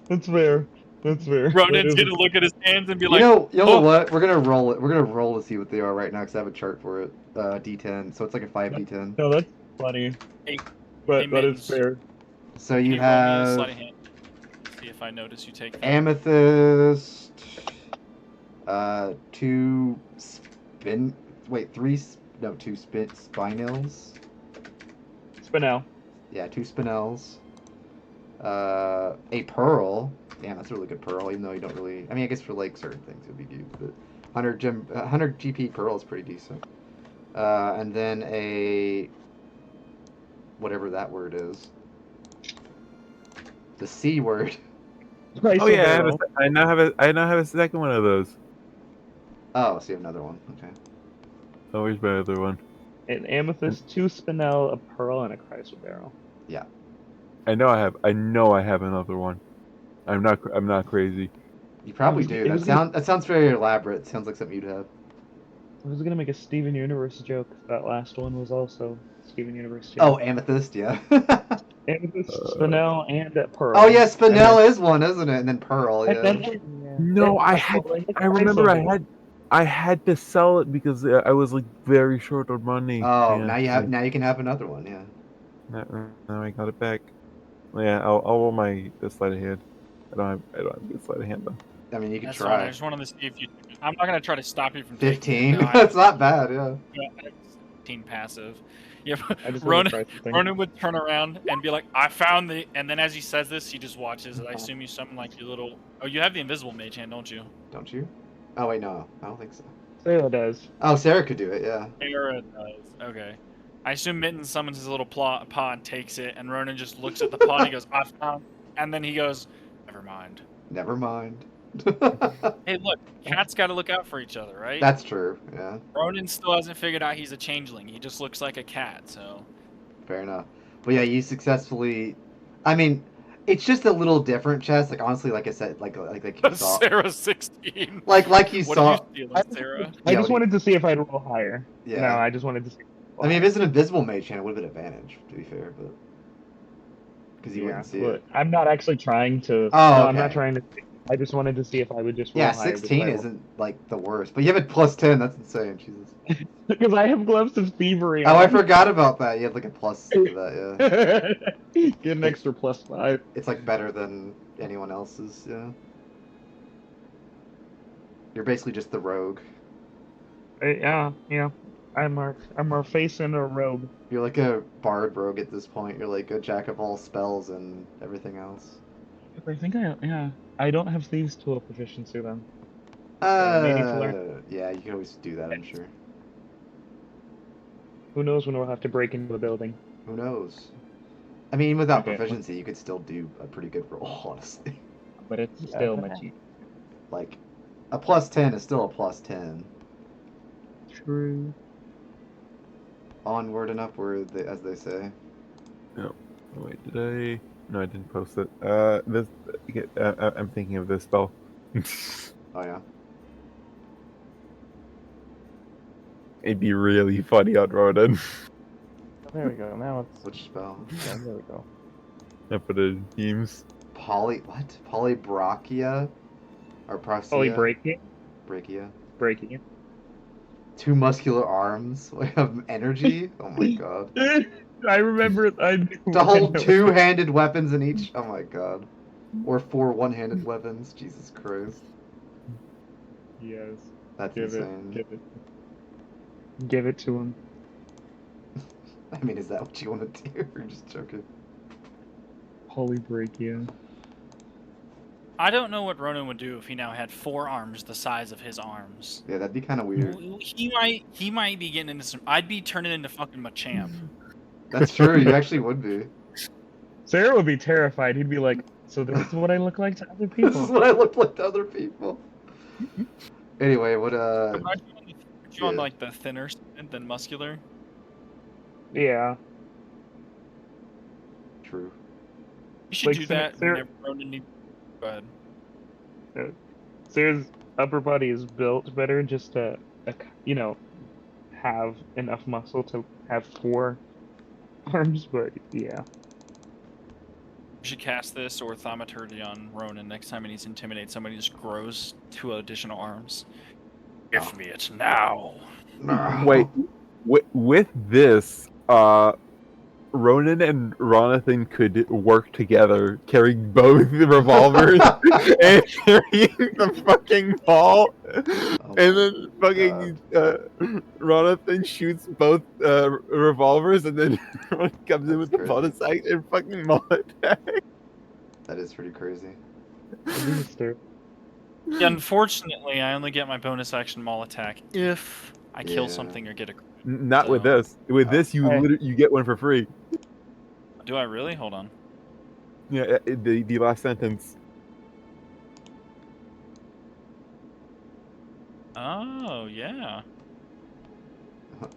That's fair. That's fair. Ronan's gonna look at his hands and be like, You know "Oh." what? We're gonna roll it. We're gonna roll to see what they are right now, because I have a chart for it. D10, so it's like a 5d10. No, that's funny. Hey, But hey, that is Mittens. fair. So Can you you roll me a have sleight of hand? See if I notice you take. amethyst, 2 spin. Wait, 2 spinels. Spinel. Yeah, 2 spinels. A pearl. Damn, that's a really good pearl, even though you don't really. I mean, I guess for like certain things it would be good, but 100 GP pearl is pretty decent. And then a whatever that word is. The C word. Oh yeah, I now have a second one of those. Oh, so you have another one. Okay. Oh, where's my other one? An amethyst, 2 spinel, a pearl, and a chrysoberyl. Yeah. I know I have another one. I'm not crazy. You probably It was- do. it That was gonna- that sounds very elaborate. Sounds like something you'd have. I was gonna make a Steven Universe joke. That last one was also Steven Universe joke. Oh, amethyst, yeah. Amethyst, spinel, and a pearl. Oh yeah, And spinel is one, isn't it? And then pearl, yeah. No, I remember I had to sell it because I was like very short on money. Oh, Yeah, now you can have another one, yeah. Now I got it back. Yeah, I'll roll my sleight of hand. I don't have good sleight of hand though. I mean, you could That's try. fine. I just wanted to see if you. I'm not gonna try to stop you from 15. taking it. No, That's not bad, yeah. 15 passive. Yeah, I just wanna try Ronan, something. Ronan would turn around and be like, "I found the," and then as he says this, he just watches it. I assume you summon like your little. Oh, you have the invisible mage hand, don't you? Don't you? Oh wait, no, I don't think so. Sarah does. Oh, Sarah could do it, yeah. Sarah does. Okay. I assume Mitten summons his little paw and takes it, and Ronan just looks at the paw and he goes, "I found," and then he goes, "Never mind." Never mind. Hey, look, cats got to look out for each other, right? That's true, yeah. Ronan still hasn't figured out he's a changeling. He just looks like a cat, so. Fair enough. But yeah, you successfully. I mean, it's just a little different chest. Like honestly, like I said, like you saw. Sarah 16. Like you What saw. are you stealing, Sarah? I Yeah, just wanted to see if I'd roll higher. Yeah. No, I just wanted to see. I mean, if it's an invisible mage hand, it would have been advantage, to be fair, but because you wouldn't see it. I'm not actually trying to. Oh, no, I'm not okay. trying to. I just wanted to see if I would just roll Yeah, higher. 16 isn't like the worst, but you have a plus 10. That's insane. Jesus. Because I have gloves of thievery. Oh, I on. forgot about that. You have like a plus to that. Yeah, Get an extra +5. it's like better than anyone else's. Yeah. You're basically just the rogue. Yeah. I'm our face in a robe. You're like a bard rogue at this point. You're like a jack of all spells and everything else. I think I don't have thieves tool proficiency then. maybe to learn. Yeah, you can always do that. I'm sure. Who knows when we'll have to break into a building? Who knows? I mean, without Okay. proficiency, you could still do a pretty good roll, honestly. But it's still much easier. Like, a plus 10 is still a plus 10. True. Onward and upward, as they say. Oh, wait, did I? No, I didn't post it. I'm thinking of this spell. Oh yeah. It'd be really funny on Ronan. There we go. Now it's. Which spell? Yeah, there we go. I put it in teams. Polybrachia? Or Procea? Breaking it. Brachia? 2 muscular arms of energy? Oh my god. I remember. To hold 2-handed weapons in each? Oh my god. Or 4 one-handed weapons? Jesus Christ. Yes. That's Give insane. it. Give it to him. I mean, is that what you want to do? Or just joking? Polybrachia. I don't know what Ronan would do if he now had 4 arms the size of his arms. Yeah, that'd be kind of weird. He might be getting into some. I'd be turning into fucking Machamp. That's true, you actually would be. Sarah would be terrified. He'd be like, "So this is what I look like to other This is people." what I look like to other people. Anyway, what, Imagine you on yeah. like the thinner side than muscular. Yeah. True. You should Like, do that Sarah- whenever Ronan needs. Go ahead. Sarah's upper body is built better just to, have enough muscle to have 4 arms, but yeah. You should cast this or Thaumaturgy on Ronan next time he needs to intimidate somebody. Just grows 2 additional arms. Give me it now. Wait, with this, Ronan and Ronathan could work together, carrying both the revolvers and carrying the fucking ball. Oh And then fucking Ronathan shoots both revolvers, and then Ronan comes in with the That's bonus act and fucking mullet attack. That is pretty crazy. Yeah, unfortunately, I only get my bonus action maul attack if I kill Yeah. something or get a. Not with So- this. With this, you you get one for free. Do I really? Hold on. Yeah, the last sentence. Oh yeah.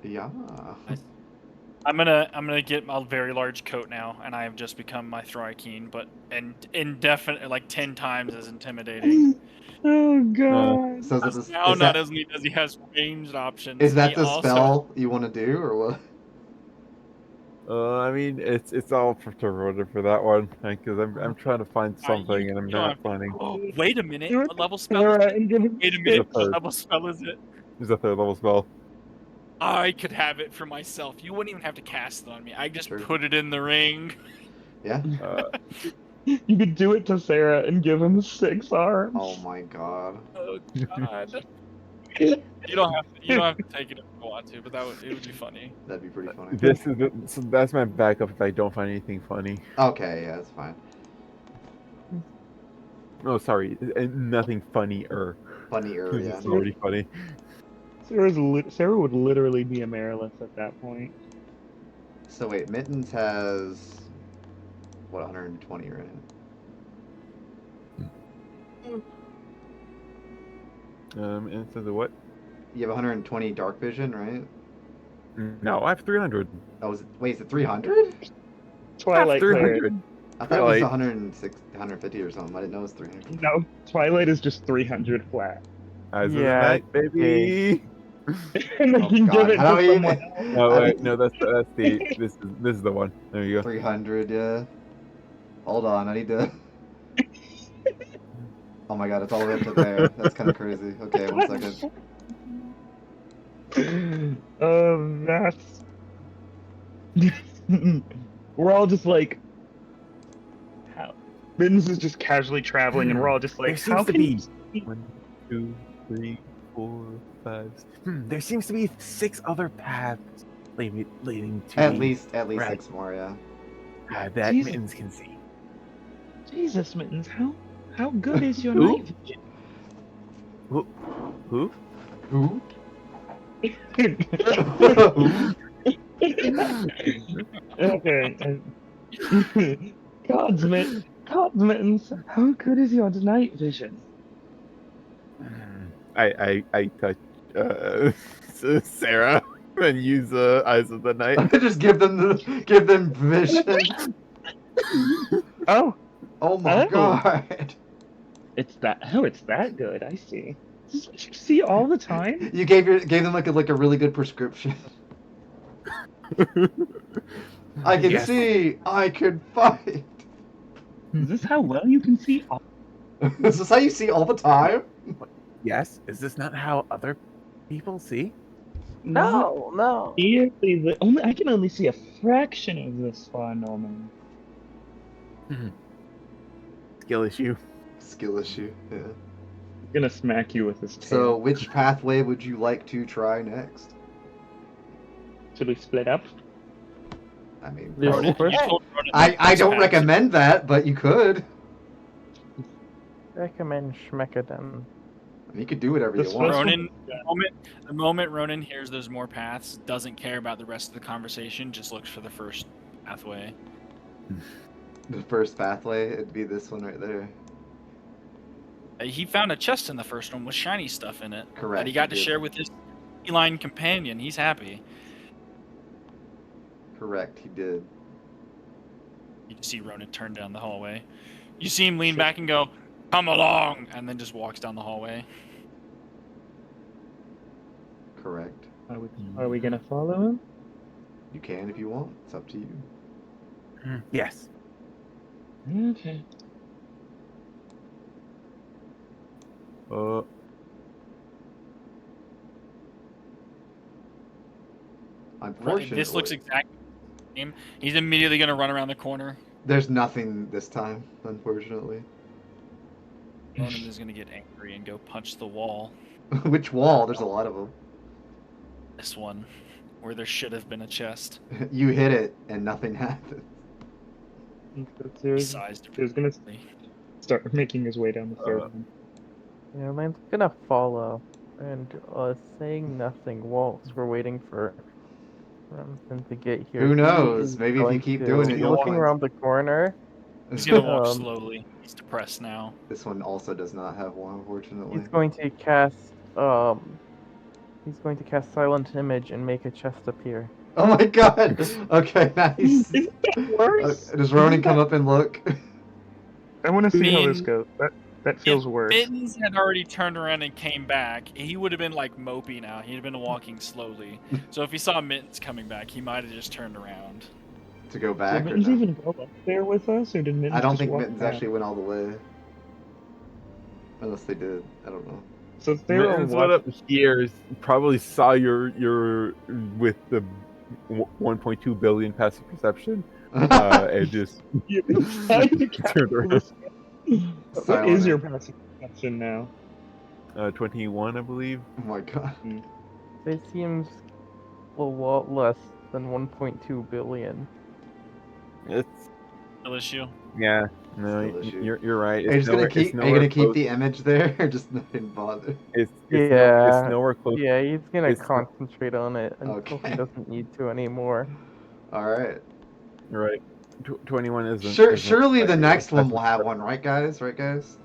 Yeah. I'm gonna get a very large coat now, and I have just become my Thryakeen, but indefinite, like 10 times as intimidating. Oh god. So is Now that, not only does he has ranged options. is that he the also- spell you want to do, or what? I mean, it's all to Ronan for that one, because I'm trying to find something and I'm you don't not have to- finding. Oh, wait a minute. Do it. What level spell is it? Wait a minute. third. What level spell is it? There's a 3rd level spell. I could have it for myself. You wouldn't even have to cast it on me. I just Sure. put it in the ring. Yeah? You could do it to Sarah and give him 6 arms. Oh my god. Oh god. You don't have to take it if you want to, but it would be funny. That'd be pretty funny. So that's my backup if I don't find anything funny. Okay, yeah, that's fine. Oh, sorry, nothing funnier. Funnier, yeah. It's already funny. Sarah would literally be a Marilith at that point. So wait, Mittens has... What, 120 right? And so the what? You have 120 dark vision, right? No, I have 300. Oh, wait, is it 300? Twilight Cleric. 300. I thought it was Twilight. 106, 150 or something. I didn't know it was 300. No, Twilight is just 300 flat. Eyes of the Yeah, night, baby. And then Oh, you can give God. it How to do we someone even- else. No, wait, no, that's the this is the one. There you go. 300, yeah. Hold on, I need to... Oh my god, it's all the way up to there. That's kind of crazy. Okay, 1 second. That's... We're all just like... How? Mittens is just casually traveling and we're all just like, There how seems to can be- you... 1, 2, 3, 4, 5. There seems to be 6 other paths leading to At least Right. 6 more, yeah. that Jesus. Mittens can see. Jesus, Mittens, how good is your Who? night vision? Who? Who? Okay. God's Mittens, how good is your night vision? I touch Sarah and use Eyes of the Night. Just give them vision. Oh, Oh my Oh. god. it's that good. I see. this what you see all the time? You gave them like a really good prescription. I can Yes. see. I can fight. Is this how well you can see? Is this how you see all the time? Yes. Is this not how other people see? No, no. Nearly I can only see a fraction of this far normally. Skill issue. Skill issue. Yeah. He's gonna smack you with his tail. So, which pathway would you like to try next? Should we split up? I mean, This Ronan, first- you told Ronan I this don't path. recommend that, but you could. Recommend Schmeckadem. You could do whatever This you want. first one- Ronan, the moment Ronan hears there's more paths, doesn't care about the rest of the conversation, just looks for the first pathway. The first pathway, it'd be this one right there. He found a chest in the first one with shiny stuff in it Correct. that he got to did. share with his feline companion. He's happy. Correct, he did. You see Ronan turn down the hallway. You see him lean back and go, "Come along," and then just walks down the hallway. Correct. Are we gonna follow him? You can if you want. It's up to you. Yes. Okay. Unfortunately, This looks exactly the same. He's immediately going to run around the corner. there's nothing this time, unfortunately. Ronan is going to get angry and go punch the wall. Which wall? There's a lot of them. This one, where there should have been a chest. You hit it and nothing happened. He There's sized There's gonna- perfectly. start making his way down the stairs. Yeah, Lane's gonna follow and saying nothing whilst we're waiting for him to get here. Who He knows? is Maybe if you going keep to doing it, be you'll looking find- around the corner. He's going to walk Um, slowly. He's depressed now. This one also does not have one, unfortunately. He's going to cast Silent Image and make a chest appear. Oh my god! Okay, nice. Isn't that worse? Does Ronan come up and look? I want to see how mean, this goes. That feels If worse. Mittens had already turned around and came back, he would have been like mopey now. He'd have been walking slowly. So if he saw Mittens coming back, he might have just turned around. To go Did back? Or Mittens no? even go up there with us, or did Mittens I don't just think walk Mittens back? actually went all the way. Unless they did. I don't know. So if they were Mittens went up here, probably saw your with the 1.2 billion passive perception, and just turned around. What Silent. is your passive perception now? 21, I believe. Oh my god. It seems a lot less than 1.2 billion. It's Still issue. yeah. No, Still issue. you're right. Are you It's just gonna nowhere, keep? it's Are you nowhere gonna keep close. the image there, or just not even bother? It's Yeah. nowhere close. Yeah, he's gonna It's- concentrate on it until Okay. he doesn't need to anymore. All right. Right. 21 isn't. Surely the like, next one passive will have perception. one, right, guys? Right, guys?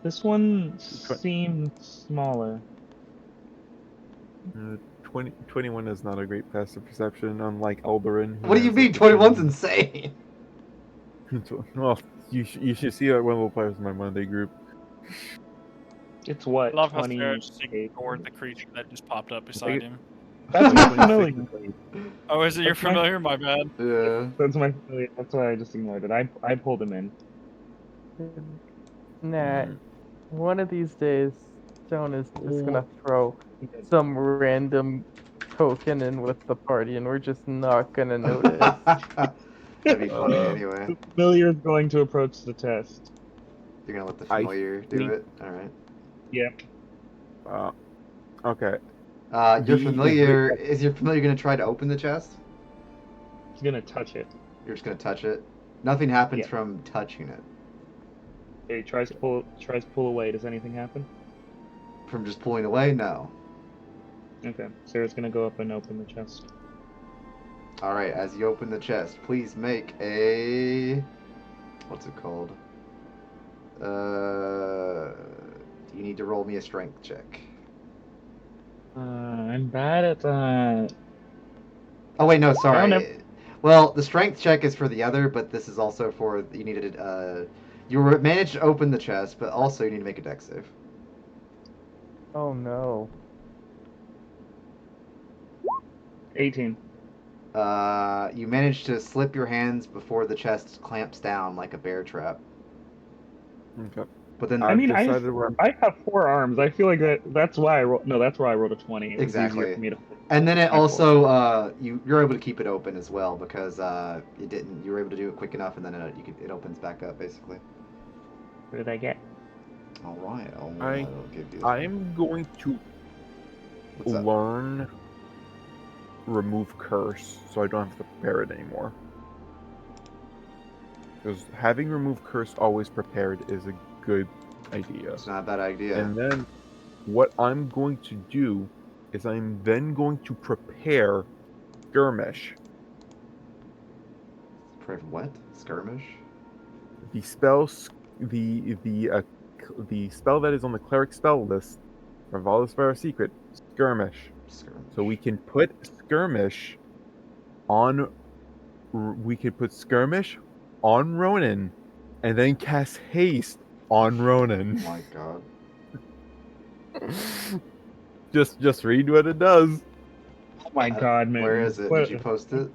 This one seems smaller. 21 is not a great passive perception, unlike Alderin. who What do you has, mean? like, 21's insane. Well, you should see one of the players in my Monday group. It's what? I love how 20 Sarah just ignored the creature that just popped up beside Like- him. That's my familiar. Oh, is it you're That's my- familiar? My bad. Yeah. That's my familiar. That's why I just ignored it. I pulled him in. Nah, one of these days, Stone is just gonna Mm. throw some random token in with the party, and we're just not gonna notice. That'd be funny Uh, anyway. The familiar is going to approach the test. You're gonna let the I familiar do think- it? Alright. Yep. Okay. Your The- familiar, is your familiar gonna try to open the chest? He's gonna touch it. You're just gonna touch it? Nothing happens Yeah. from touching it. He tries to pull away. Does anything happen? From just pulling away? No. Okay. Sarah's gonna go up and open the chest. Alright, as you open the chest, please make a... What's it called? You need to roll me a strength check. I'm bad at that. Oh wait, no, I sorry. don't Well, the strength check is for the other, but this is also for you needed you managed to open the chest, but also you need to make a dex save. Oh no. 18. You manage to slip your hands before the chest clamps down like a bear trap. Okay. But then I mean, I decided where I'm. have 4 arms. I feel like that's why I rolled. No, that's why I rolled a 20. It was easier exactly. for me to. And then it my also you're able to keep it open as well because you were able to do it quick enough and then it opens back up basically. What did I get? All right, I'll give you. I'm going to What's up? learn remove curse so I don't have to prepare it anymore. Because having remove curse always prepared is a good idea. It's not a bad idea. And then what I'm going to do is I'm then going to prepare skirmish. What? Skirmish? The spell, the spell that is on the cleric spell list from Valdespire Secret, skirmish. So we can put skirmish on. We could put skirmish on Ronan, and then cast haste on Ronan. Oh my god. Just read what it does. Oh my god, man. Where is it? Did you post it?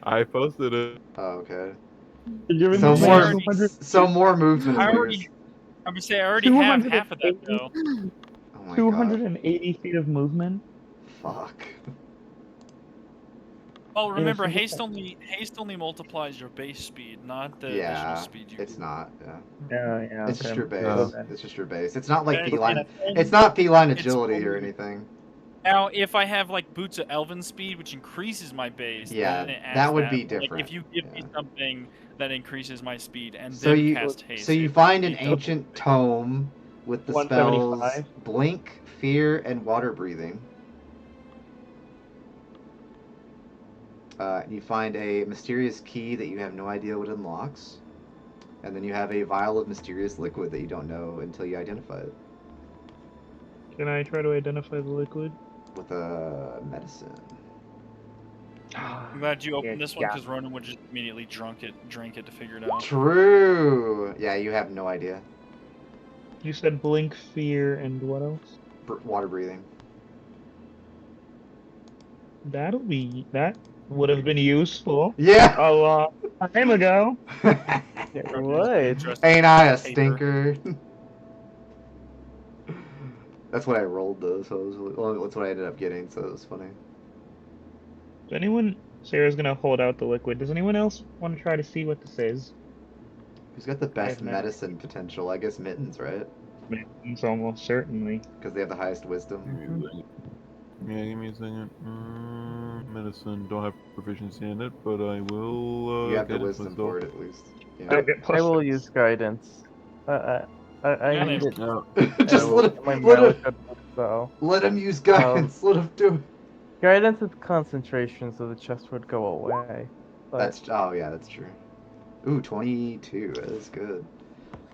I posted it. Oh, okay. So So more movement. I is already, yours. I'm gonna say I already have half of that though. Oh my 280 feet of movement. god. Fuck. Oh, remember, Yeah, haste only multiplies your base speed, not the additional Yeah, speed you. it's not. Yeah. Yeah. It's just your base. No. It's just your base. It's not like And- feline. and It's not feline it's agility or only- anything. Now, if I have like boots of elven speed, which increases my base, Yeah, then it adds that would be Like, different, if you give me yeah. something that increases my speed and So then you cast haste. so you it- find an it doubles ancient base. tome with the spells 175. blink, fear, and water breathing. You find a mysterious key that you have no idea what unlocks, and then you have a vial of mysterious liquid that you don't know until you identify it Can I try to identify the liquid? with a medicine. I'm glad you opened this one Yeah. because Ronan would just immediately drink it to figure it out. True. Yeah, you have no idea. You said blink, fear, and what else? Water breathing. That would have been useful Yeah. a long time ago. It would. Interesting. Ain't I a Paper. stinker? That's what I rolled though, so that's what I ended up getting, so it was funny. Sarah's gonna hold out the liquid. Does anyone else want to try to see what this is? Who's got the best have never- medicine potential? I guess Mittens, right? It's almost certainly. Because they have the highest wisdom. Yeah, give me a second. Medicine, don't have proficiency in it, but I will. You have the get it wisdom myself. for it at least. I Yeah. get I plus will 6. use guidance. I Yeah, need it. No, Just I will let get my him, mileage up, so let him use guidance. Let him do it. guidance is concentration, so the chest would go away. But That's true. Ooh, 22. That is good.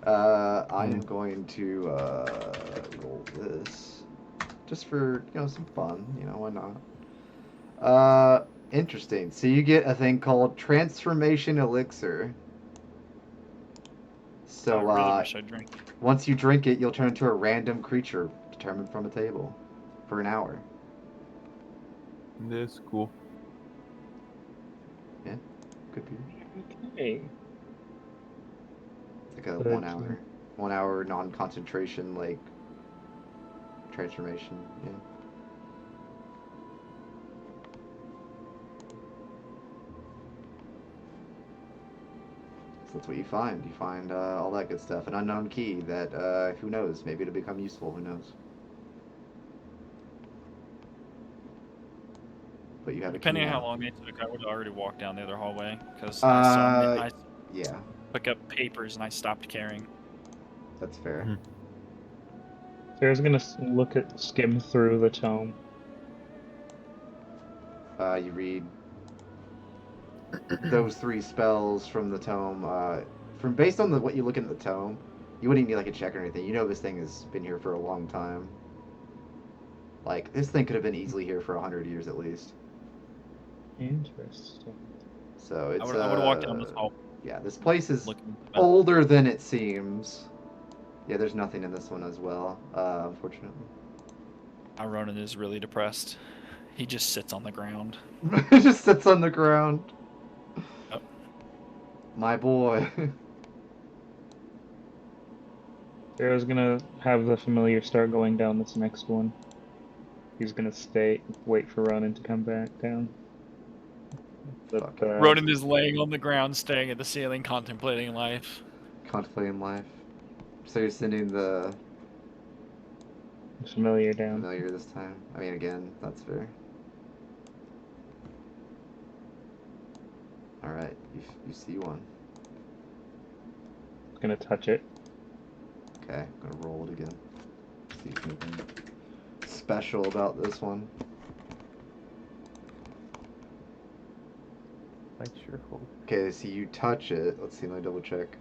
I am going to roll this just for some fun. Why not? Interesting. So you get a thing called transformation elixir. So I really wish I'd drink. once you drink it, you'll turn into a random creature determined from a table for an hour. that's cool. Could be. Okay. It's like a But- 1 hour non-concentration transformation. Yeah. So that's what you find. You find all that good stuff. An unknown key that who knows? Maybe it'll become useful. Who knows? But you have Depending a on key how now. long they took, I would have already walked down the other hallway because Uh, I Yeah, took up papers and I stopped caring. that's fair. Mhm. Sarah's gonna skim through the tome. You read those 3 spells from the tome. From based on what you look in the tome, you wouldn't need a check or anything. This thing has been here for a long time. This thing could have been easily here for 100 years at least. Interesting. So it's I would have walked down this hall yeah, this place is looking. older than it seems. Yeah, there's nothing in this one as well, unfortunately. Our Ronan is really depressed. He just sits on the ground. It just sits on the ground. Oh. My boy. Sarah's gonna have the familiar start going down this next one. He's gonna wait for Ronan to come back down. But, Fuck it. Ronan is laying on the ground, staring at the ceiling, contemplating life. Contemplating life. So you're sending the familiar down. familiar this time? I mean, again, that's fair. Alright, you see one. Gonna touch it. Okay, I'm gonna roll it again. See if anything special about this one. I sure hope. Okay, so you touch it. Let's see, let me double check.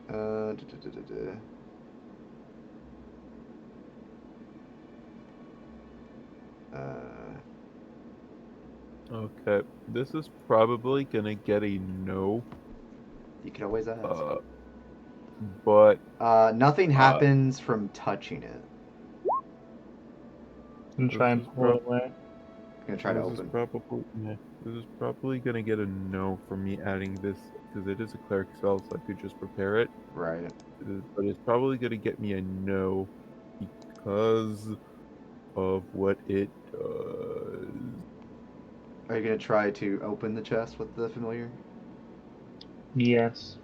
Okay, this is probably gonna get a no. You can always ask. But Nothing happens from touching it. And try and pull it away. I'm gonna try to open. This is probably gonna get a no for me adding this because it is a cleric spell, so I could just prepare it. Right. But it's probably gonna get me a no because of what it does. Are you gonna try to open the chest with the familiar? Yes.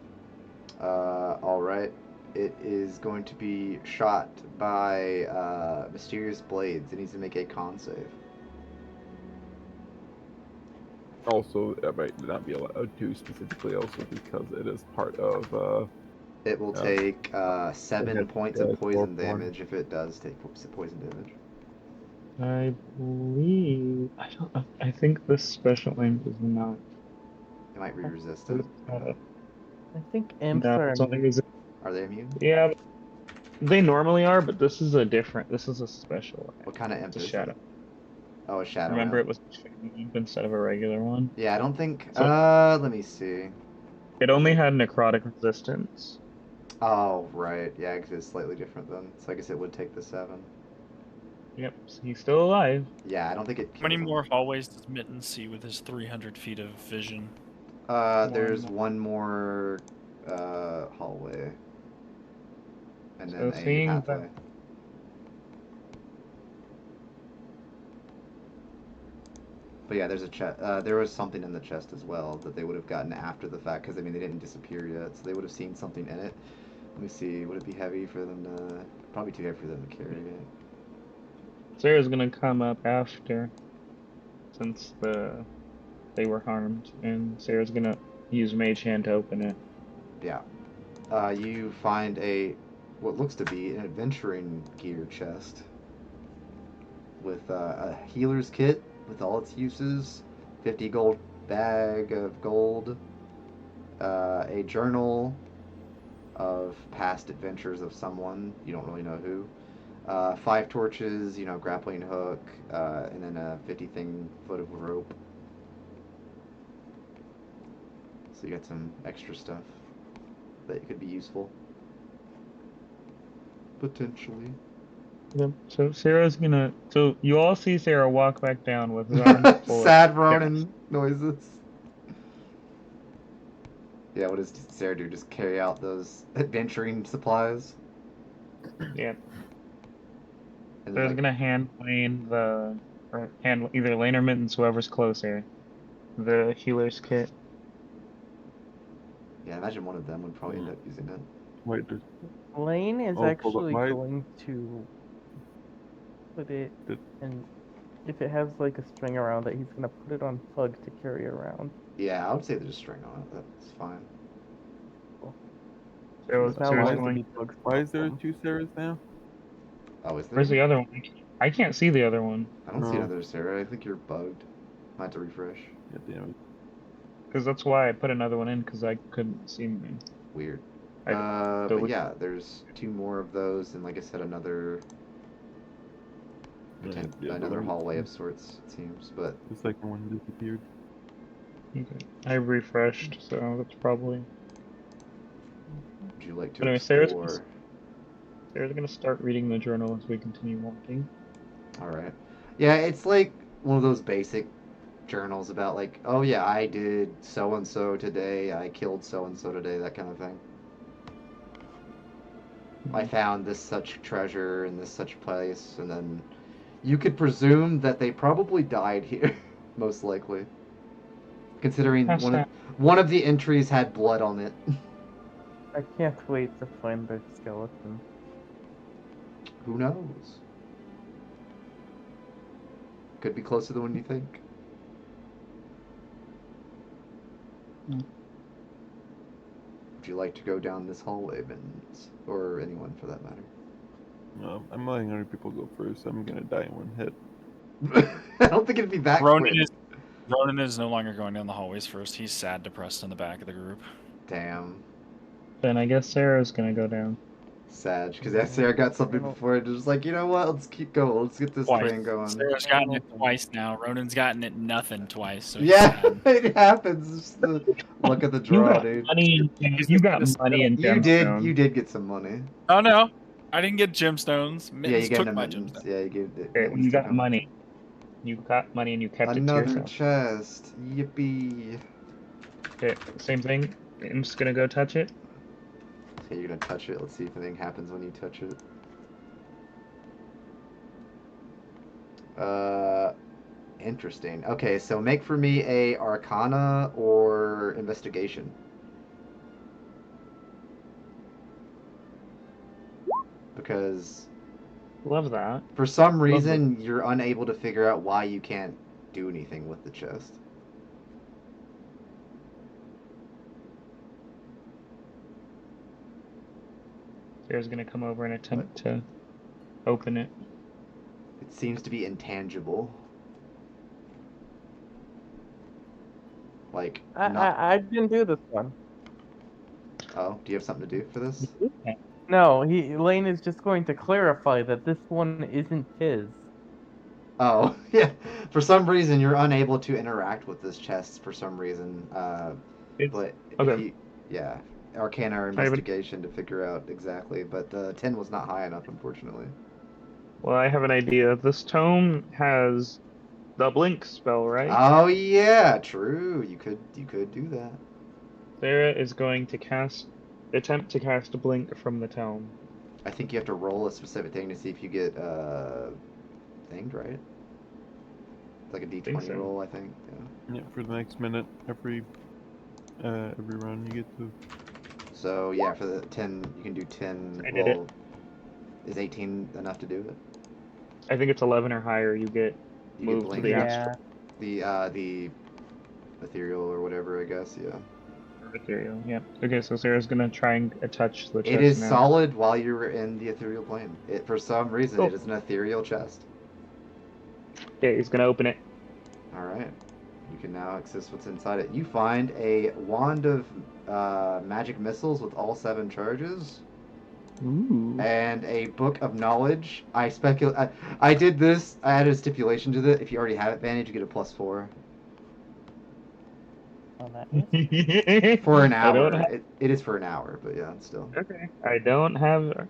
Alright. It is going to be shot by mysterious blades. It needs to make a con save. Also, I might not be allowed to specifically, also because it is part of. It will take 7 points of poison 4 damage if it does take poison damage. I believe. I think the special aim does not. It might be resistant. I think imps No, are. it's only resistant. Are they immune? Yeah, they normally are, but this is a special. What kind of imp It's a is shadow. it? Oh, a shadow. Remember, imp. it was a shadow imp instead of a regular one. Yeah, I don't think. So- Let me see. It only had necrotic resistance. Oh, right. Yeah, 'cause it's slightly different then. So I guess it would take the 7. Yep, so he's still alive. Yeah, I don't think it. How many kills him. more hallways does Mitten see with his 300 feet of vision? There's one more hallway, and then So a seeing pathway. that- But yeah, there's a chest. There was something in the chest as well that they would have gotten after the fact, because I mean they didn't disappear yet, so they would have seen something in it. Let me see. Would it be heavy for them to? Probably too heavy for them to carry it. Sarah's gonna come up after, since they were harmed, and Sarah's gonna use Mage Hand to open it. Yeah. You find what looks to be an adventuring gear chest with a healer's kit with all its uses, 50 gold bag of gold, a journal of past adventures of someone, you don't really know who, 5 torches, grappling hook, and then a 50-foot of rope. So you got some extra stuff that could be useful. Potentially. Yep. So Sarah's gonna. So you all see Sarah walk back down with his arms full. Sad Ronin noises. Yeah, what does Sarah do? Just carry out those adventuring supplies? Yep. And Sarah's gonna hand Lane hand either Lane or Mittens, whoever's closer, the healer's kit. Yeah, I imagine one of them would probably end up using it. Wait, Lane is hold up, actually why- going to put it, and if it has like a string around it, he's gonna put it on Pug to carry around. Yeah, I would say there's a string on it. That's fine. Sarah's Now Sarah's Lane's going. be Pug's why is there problem. 2 Sarahs now? Oh, is there? Where's the other one? I can't see the other one I don't see No. another Sarah. I think you're bugged. Might have to refresh. God damn it. because that's why I put another one in because I couldn't see me. Weird. So But we- yeah, there's 2 more of those, and like I said, another Yeah, hallway of sorts, it seems. But The second one disappeared. Okay. I refreshed, so that's probably. would you like to Anyway, Sarah's- explore? Sarah's gonna start reading the journal as we continue walking. Alright. Yeah, it's like one of those basic journals about like, oh yeah, I did so and so today, I killed so and so today, that kind of thing. I found this such treasure in this such place, and then you could presume that they probably died here, most likely. Considering one of the entries had blood on it. I can't wait to find their skeleton. Who knows? Could be closer than when you think. Would you like to go down this hallway, Vince? Or anyone for that matter? I'm letting other people go first. I'm gonna die in one hit. I don't think it'd be that quick. Ronan is no longer going down the hallways first. He's sad, depressed in the back of the group. Damn. Then I guess Sarah's gonna go down. Sad, because Sarah got something before and just like, you know what, let's keep going, let's get this train going. Sarah's gotten it twice now. Ronan's gotten it nothing twice. So yeah, it happens. It's the luck of the draw, dude. You got money and gemstones. You did get some money. Oh no, I didn't get gemstones. Yeah, you took my mittens. gemstones. Yeah, you gave it. Okay, you got money. You got money and you kept it to yourself. Another chest. Yippee. Okay, same thing. I'm just gonna go touch it. Okay, you're gonna touch it. Let's see if anything happens when you touch it. Interesting. Okay, so make for me a Arcana or Investigation. Because Love that. for some reason you're unable to figure out why you can't do anything with the chest. Sarah's gonna come over and attempt to open it. It seems to be intangible. Like, I didn't do this one. Oh, do you have something to do for this? No, Lane is just going to clarify that this one isn't his. Oh, yeah. For some reason, you're unable to interact with this chest for some reason. But okay. Yeah, Arcana or Investigation to figure out exactly. But 10 was not high enough, unfortunately. Well, I have an idea. This tome has the blink spell, right? Oh yeah, true. You could do that. Sarah is going to attempt to cast a blink from the tome. I think you have to roll a specific thing to see if you get thinged, right? Like a D20 roll, I think. Yeah, for the next minute, every round you get to. So yeah, for the 10, you can do 10. I did it. Is 18 enough to do it? I think it's 11 or higher. You get moved to the astral. The ethereal or whatever, I guess. Yeah. Ethereal. Yeah. Okay, so Sarah's gonna try and touch the chest. It is now. solid while you're in the ethereal plane. For some reason, it is an ethereal chest. Okay, he's gonna open it. All right. You can now access what's inside it. You find a wand of magic missiles with all 7 charges. Ooh. And a book of knowledge. I did this. I added a stipulation to it. If you already have advantage, you get a +4 on that. For an hour. It is for an hour, but yeah, still. Okay. I don't have.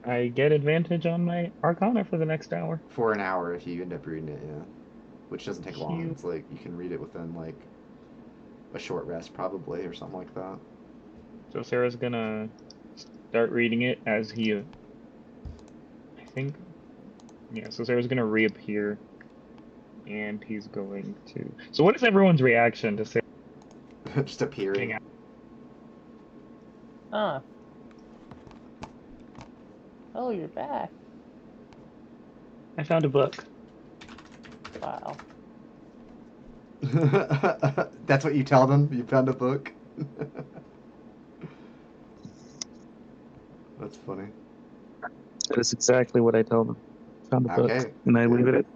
I get advantage on my Arcana for the next hour. For an hour if you end up reading it, yeah. Which doesn't take long. It's like you can read it within like a short rest probably or something like that. So Sarah's gonna start reading it as he. I think. Yeah. So Sarah's gonna reappear, and he's going to. So what is everyone's reaction to Sarah? Just appearing. Oh, you're back. I found a book. Wow. That's what you tell them? You found a book? That's funny. That is exactly what I tell them. Found a book, and I leave it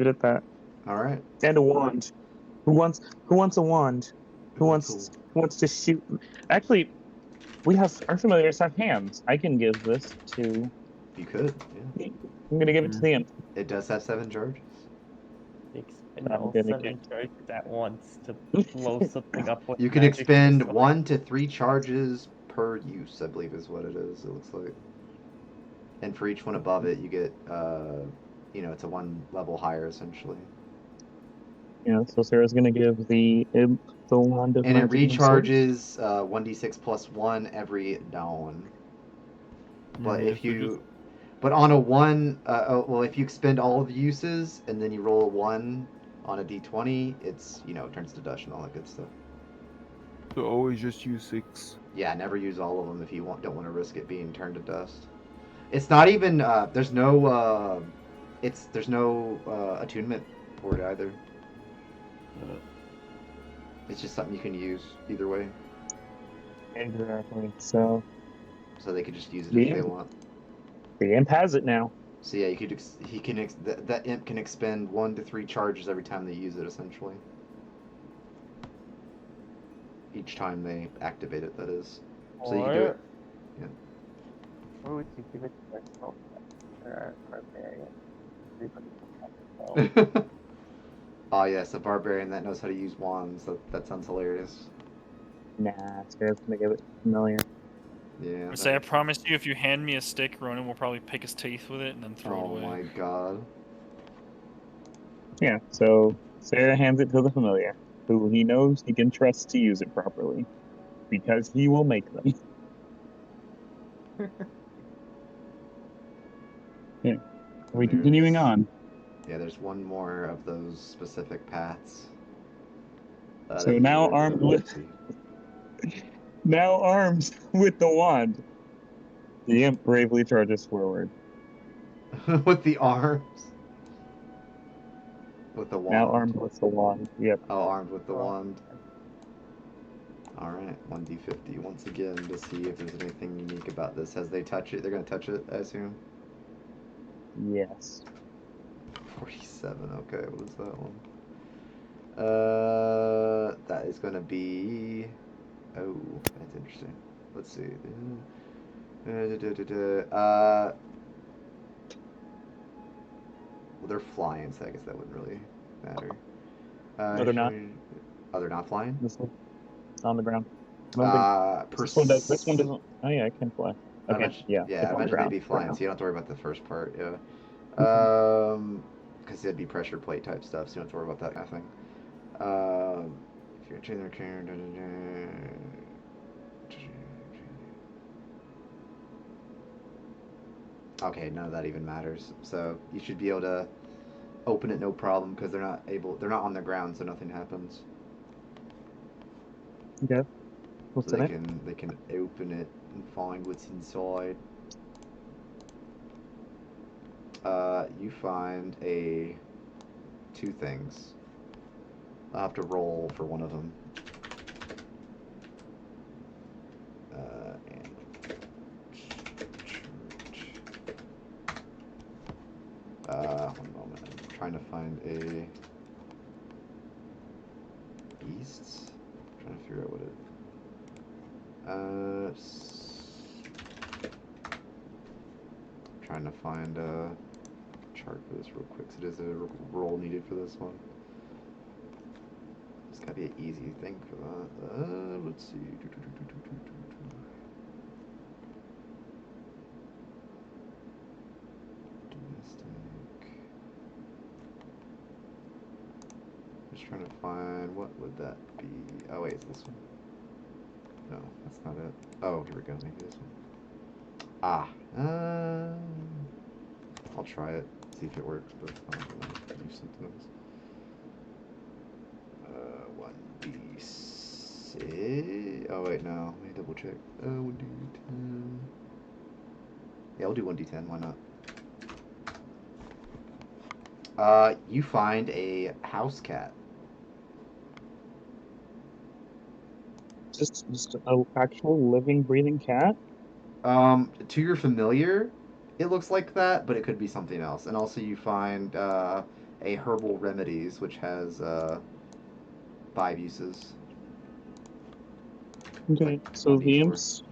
at that. All right. And a wand. Who wants a wand? Who wants to shoot? Actually, our familiars have hands. I can give this to. You could. Yeah. I'm gonna give it to the imp. It does have 7 charges. Expend all 7 charges at once to blow something up with you can expend 1 to 3 charges per use, I believe is what it is. It looks like. And for each one above it, you get, it's a one level higher essentially. Yeah, so Sarah's gonna give the imp the wand of And it magic missiles. recharges 1d6 plus 1 every dawn. But Yeah, if you, but on a 1, well, if you expend all of the uses and then you roll a 1 on a d20, it's, turns to dust and all that good stuff. So always just use 6. Yeah, never use all of them if you don't want to risk it being turned to dust. It's not even, there's no attunement for it either. It's just something you can use either way. Exactly. So So they could just use it Yeah. if they want. the imp has it now. So yeah, that imp can expend 1 to 3 charges every time they use it, essentially. Each time they activate it, that is. So you can do it. Yeah. Or would you give it to yourself or barbarian? Oh yes, a barbarian that knows how to use wands. That sounds hilarious. Nah, Sarah's gonna give it familiar. Yeah. Say, I promise you, if you hand me a stick, Ronan will probably pick his teeth with it and then throw it Oh away. my god. Yeah, so Sarah hands it to the familiar, who he knows he can trust to use it properly, because he will make them. Yeah. Are we continuing on? Yeah, there's one more of those specific paths. So that now you armed would, with armed with the wand, the imp bravely charges forward. with the arms. With the wand. Now armed with the wand. Yep. Oh, armed with the wand. Alright, 1d50 once again to see if there's anything unique about this. As they touch it, they're going to touch it, I assume? Yes. 47, okay, what is that one? That is going to be... Oh, that's interesting. Let's see. Well, they're flying, so I guess that wouldn't really matter. No, they're not. Oh, they're not flying? This one, it's on the ground. I don't think this one doesn't. Oh yeah, it can fly. Okay, yeah. Yeah, it's I on the imagine they'd ground be for flying, now. so you don't have to worry about the first part, yeah. Because it'd be pressure plate type stuff, so you don't have to worry about that kind of thing. If you're changing their character, okay, none of that even matters. So you should be able to open it no problem because they're not on the ground, so nothing happens. Okay. What's So in it? they can open it and find what's inside. You find two things. I'll have to roll for one of them. One moment. I'm trying to find a beasts. I'm trying to figure out what it. Trying to find a chart for this real quick. So there's a roll needed for this one. It's gotta be an easy thing for that. Let's see. Just trying to find what would that be. Oh wait, is this one? No, that's not it. Oh, here we go. Maybe this one. Ah. I'll try it. See if it works. But I'm gonna use something else. 1d6. Oh wait, no. Let me double check. 1d10. Yeah, we'll do 1d10. Why not? You find a house cat. Just an actual living, breathing cat? To your familiar, it looks like that, but it could be something else. And also you find, a herbal remedies, which has, 5 uses. Okay, Like so the 1d4. imp's...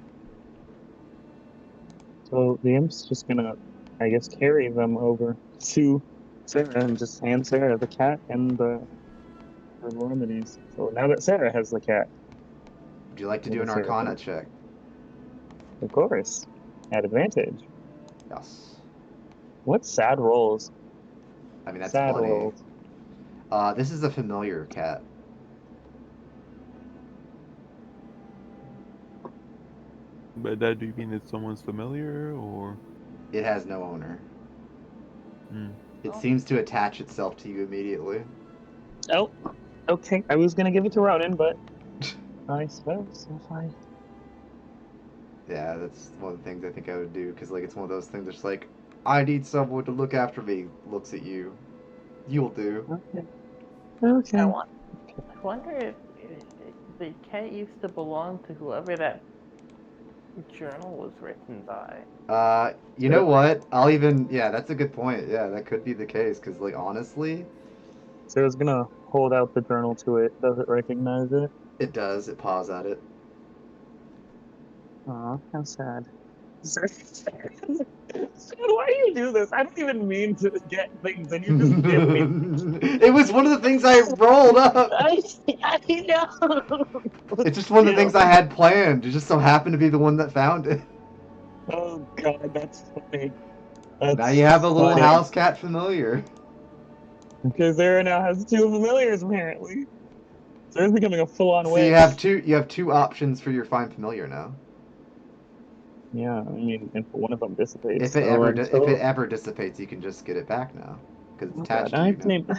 So the imp's just gonna, I guess, carry them over to Sarah and just hand Sarah the cat and the remedies. So now that Sarah has the cat... Would you like to do an Arcana check? Of course. At advantage. Yes. What sad rolls? I mean, that's Sad plenty. rolls. This is a familiar cat. By that, do you mean that someone's familiar, or? It has no owner. Hmm. It seems to attach itself to you immediately. Oh, okay. I was gonna give it to Ronan, but I suppose if I. Yeah, that's one of the things I think I would do, because like it's one of those things that's like, I need someone to look after me. Looks at you. You'll do. Okay. Okay. I wonder if the cat used to belong to whoever that journal was written by. You know what? Yeah, that's a good point. Yeah, that could be the case, because like honestly, So I was gonna hold out the journal to it. Does it recognize it? it does. It paws at it. Aw, how sad. Why do you do this? I don't even mean to get things, and you just give me. It was one of the things I rolled up. I know. It's just one of the things I had planned. It just so happened to be the one that found it. Oh god, that's funny. Now you have a little house cat familiar. Because Sarah now has 2 familiars apparently. Sarah's becoming a full-on So witch. you have two options for your find familiar now. Yeah, I mean, and one of them dissipates. If it ever dissipates, you can just get it back now because it's attached to you now.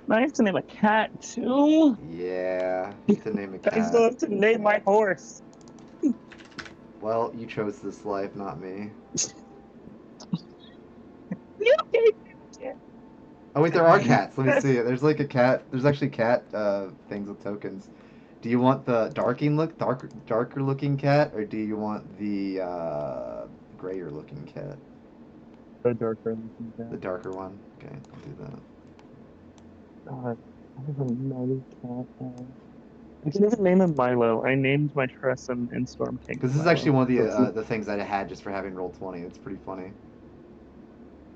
I have to name a cat too. Yeah, you have to name a cat. I still have to name my horse. Well, you chose this life, not me. Oh wait, there are cats. Let me see. There's like a cat. There's actually cat things with tokens. Do you want the darker looking cat, or do you want the grayer looking cat? The darker looking cat. The darker one. Okay, I'll do that. God, I have another cat. I can even name him Milo. I named my Tressum in Storm King. Because this is actually one of the things I had just for having roll 20. It's pretty funny.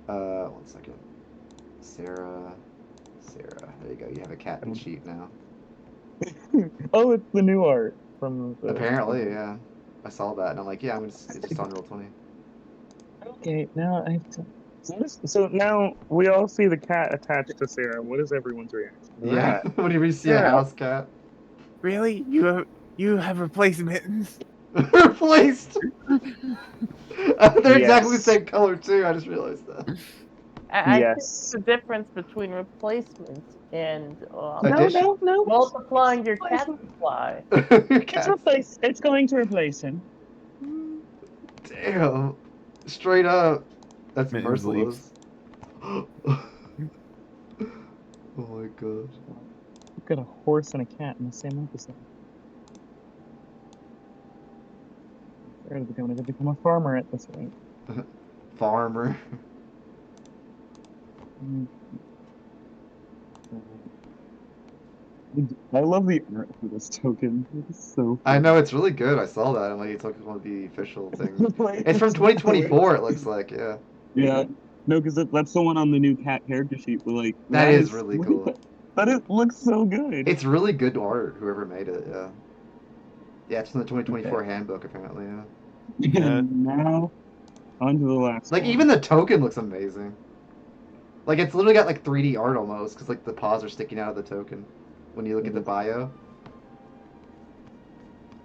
1 second. Sarah. There you go. You have a cat and sheep now. Oh, it's the new art from. Apparently, yeah. I saw that and I'm like, yeah, it's just on roll 20. Okay, now I have to. So now we all see the cat attached to Sarah. What is everyone's reaction? Yeah. Whenever you see a house cat. Really? You have replaced mittens? Replaced. They're exactly the same color too. I just realized that. I think the difference between replacements and Addition? No. multiplying your cat supply. It's going to replace him. Damn. Straight up. That's Mittens merciless. Oh my god. We've got a horse and a cat in the same episode. Sarah's going to become a farmer at this rate. Farmer. I love the art for this token. It's so I know, it's really good. I saw that. I'm like, it's like one of the official things. It's from 2024, it looks like, yeah. Yeah. No, because that's the one on the new cat character sheet. But like That is really cool. But it looks so good. It's really good art, whoever made it, yeah. Yeah, it's from the 2024 handbook, apparently, yeah. And now, on to the last Like, one. even the token looks amazing. Like, it's literally got, like, 3D art almost, because, like, the paws are sticking out of the token when you look at the bio.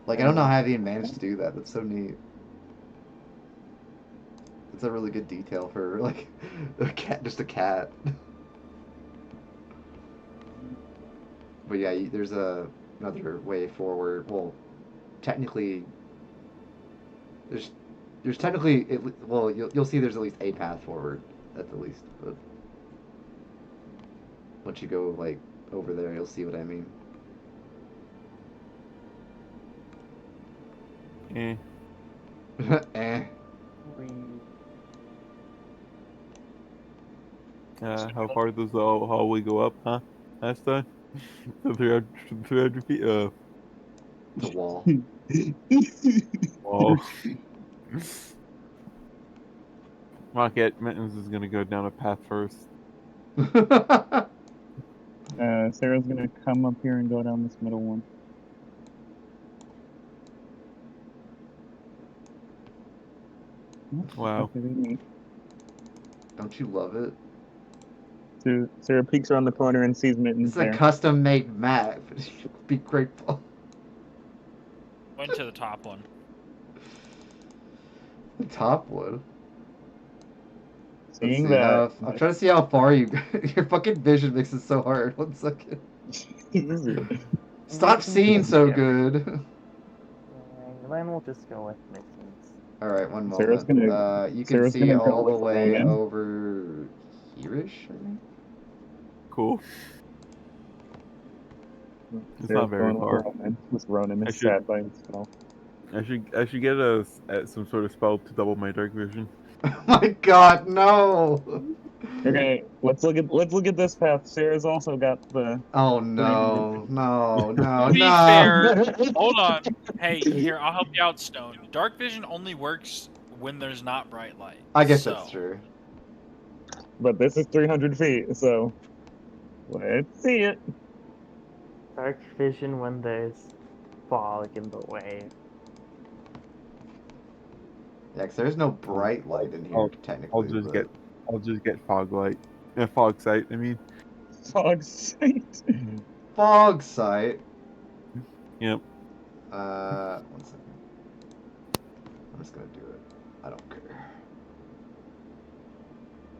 Like, I don't know how they even managed to do that. That's so neat. It's a really good detail for, like, a cat, just a cat. But yeah, there's another way forward. Well, technically, there's technically, well, you'll see there's at least a path forward, at the least. But once you go, like, over there, you'll see what I mean. Eh. How far does the hallway go up, huh? Last time? 300 feet? The wall. Wall. Rocket Mittens is gonna go down a path first. Sarah's gonna come up here and go down this middle one. Wow. Don't you love it? Sarah peeks around the corner and sees Mittens It's a there. custom-made map. Be grateful. Went to the top one. The top one. Let's Seeing see how, that. I'm trying to see how far you. Your fucking vision makes it so hard. 1 second. Stop seeing so good. Then we'll just go with Mittens. All right, one Sarah's moment. gonna- You can Sarah's see gonna go all the with way Ronan. over here-ish, I think. Cool. It's Sarah's not very going far. With Ronan I is should- sad by himself. I should get some sort of spell to double my dark vision. Oh my god, no! Okay, let's look at this path. Sarah's also got the. Oh no, no, no, To be no! fair, hold on. Hey, here, I'll help you out, Stone. Dark vision only works when there's not bright light. I guess so. that's true. But this is 300 feet, so let's see it. Dark vision when there's fog in the way. Yeah, 'cause there's no bright light in here, I'll technically. I'll just get fog light. Fog sight, I mean. Fog sight. Fog sight. Yep. 1 second. I'm just gonna do it. I don't care.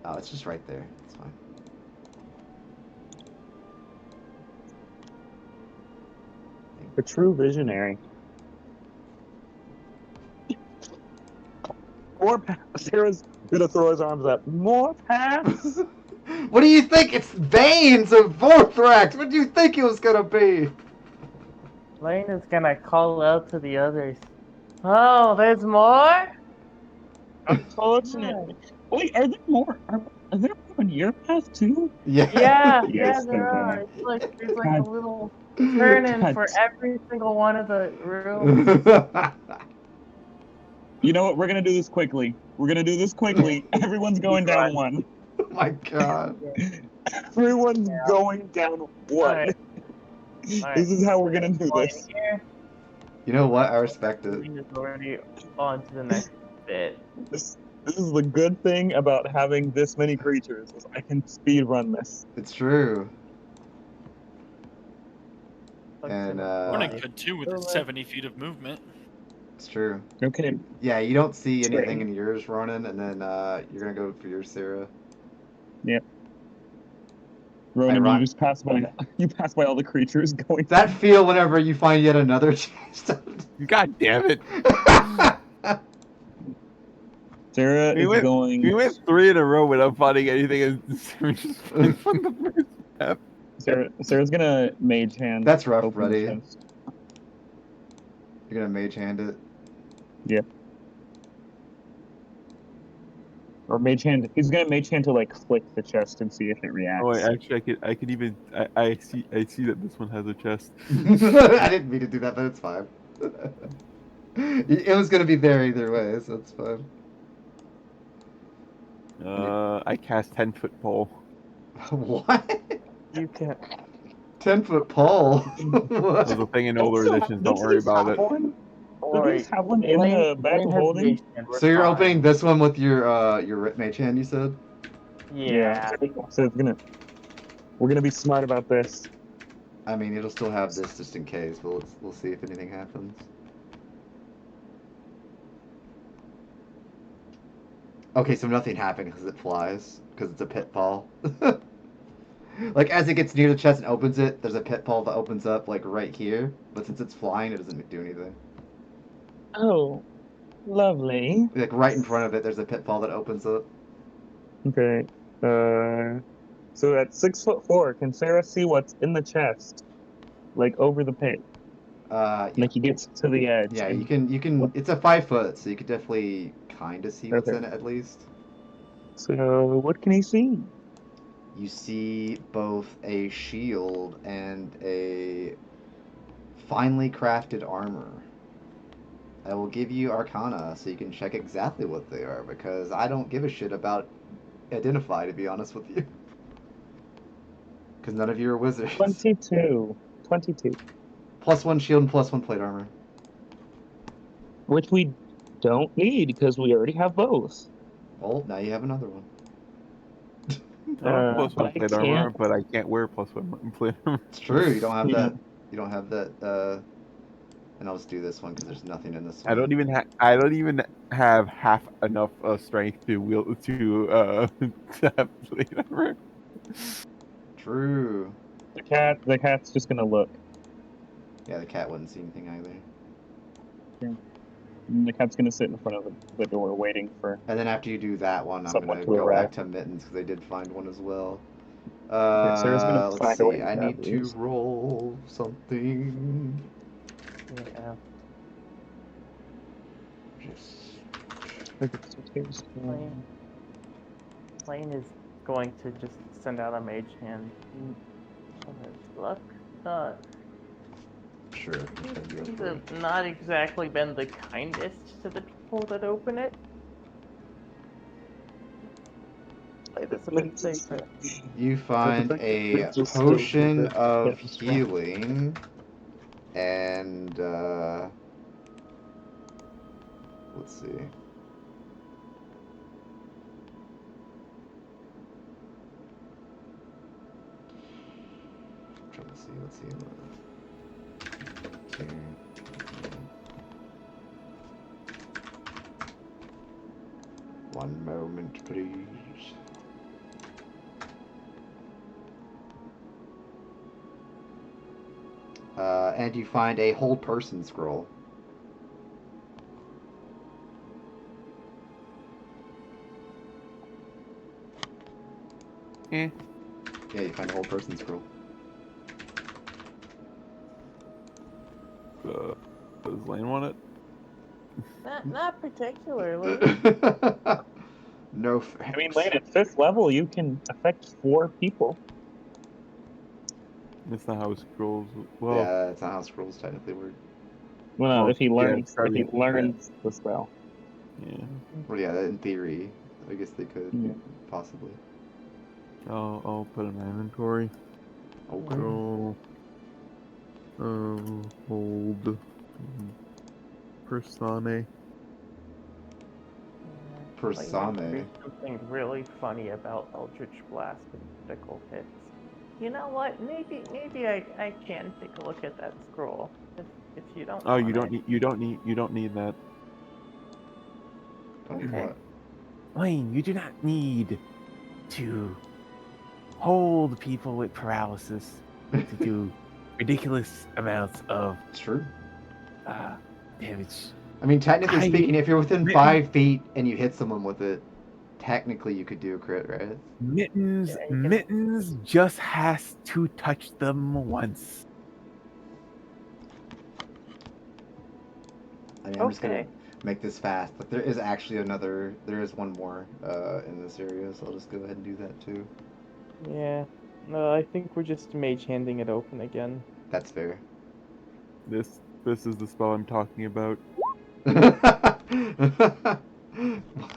Oh, it's just right there. It's fine. The true visionary. More paths. Sarah's gonna throw his arms up. More paths. What do you think? It's veins of Vorthax! What do you think it was gonna be? Lane is gonna call out to the others. Oh, there's more? Unfortunately. Wait, are there more? Are there more on your path too? Yeah. Yeah, Yes, there there are. are. It's like, there's like God. a little turn-in for God. every single one of the rooms. You know what? We're gonna do this quickly. Everyone's going down one. Oh my god. Everyone's going down one. Alright. This is how we're gonna do Going this. here, You know what? I respect it. Lane is already on to the next bit. This is the good thing about having this many creatures. Is I can speed run this. It's true. Looks And, in a Running fly. good too with the 70 feet of movement. It's true. Okay. Yeah, you don't see It's anything great. in yours, Ronan, and then you're gonna go for your Sarah. Ronan, Right. you just pass by. You pass by all the creatures going. That feel whenever you find yet another chance. God damn it. Sarah We is went- going. We went 3 in a row without finding anything, and we just went on the first step. Sarah's gonna mage hand. That's rough, open buddy. the chest. You're gonna mage hand it. Or mage hand. He's gonna mage hand to like flick the chest and see if it reacts. Oh, wait, actually, I could even. I see that this one has a chest. I didn't mean to do that, but it's fine. It was gonna be there either way, so it's fine. I cast 10-foot pole. What? You can 10-foot pole? There's a What? thing in older editions. Don't worry about it. Do these have one in the bag of holding? So you're opening this one with your mage hand, you said? Yeah. So it's gonna. We're gonna be smart about this. I mean, it'll still have this just in case, but we'll see if anything happens. Okay, so nothing happened because it flies, because it's a pitfall. Like, as it gets near the chest and opens it, there's a pitfall that opens up, like, right here. But since it's flying, it doesn't do anything. Oh, lovely. Like, right in front of it, there's a pitfall that opens up. Okay. So at 6'4", can Sarah see what's in the chest, like over the pit? Yeah. Like he gets to the edge. Yeah, and- you can, it's a 5 foot, so you could definitely kind of see what's Okay. in it, at least. So what can he see? You see both a shield and a finely crafted armor. I will give you Arcana so you can check exactly what they are, because I don't give a shit about Identify, to be honest with you. Because none of you are wizards. 22. +1 shield and +1 plate armor. Which we don't need because we already have both. Well, now you have another one. Oh, plus but one I plate armor, can't. but I can't wear plus one plate armor. It's true. You don't have Yeah. that. You don't have that. And I'll just do this one because there's nothing in this one. I don't even have half enough strength to wield to have plate armor. True. The cat's just gonna look. Yeah, the cat wouldn't see anything either. And the cat's gonna sit in front of the door waiting for. And then after you do that one, I'm Someone gonna to go arrive. back to Mittens because they did find one as well. Sarah's gonna Let's find a way see. to I grab need to these. roll something. Yeah. Lane is going to just send out a mage hand on his luck. Sure. He's not exactly been the kindest to the people that open it. Play this a bit safer. You find a potion of healing, and let's see. I'm trying to see. Let's see. Okay. One moment, please. And you find a hold person scroll. Eh. Yeah, you find a hold person scroll. Does Lane want it? Not particularly. No. I mean, Lane, at 5th level, you can affect 4 people. It's not how scrolls. Well, Yeah, that's not how scrolls technically work. Well, no, Well, if he yeah, learns, it's if he probably- learns the spell. yeah. Well, yeah, in theory, I guess they could Yeah. possibly. I'll put it in my inventory. Okay. So, hold Persane. Persame. There's something really funny about Eldritch Blast and critical hits. You know what? Maybe I can take a look at that scroll if you don't. Oh, want you don't it. need that. Don't need Okay. what? Lane, you do not need to hold people with paralysis to do ridiculous amounts of It's true. damage. I mean, technically speaking, if you're within Mittens- 5 feet and you hit someone with it, technically you could do a crit, right? Mittens, Yeah, you can- Mittens just has to touch them once. I mean, I'm just gonna Okay. make this fast. But there is actually there is one more in this area, so I'll just go ahead and do that too. Yeah. No, I think we're just mage handing it open again. That's fair. This is the spell I'm talking about.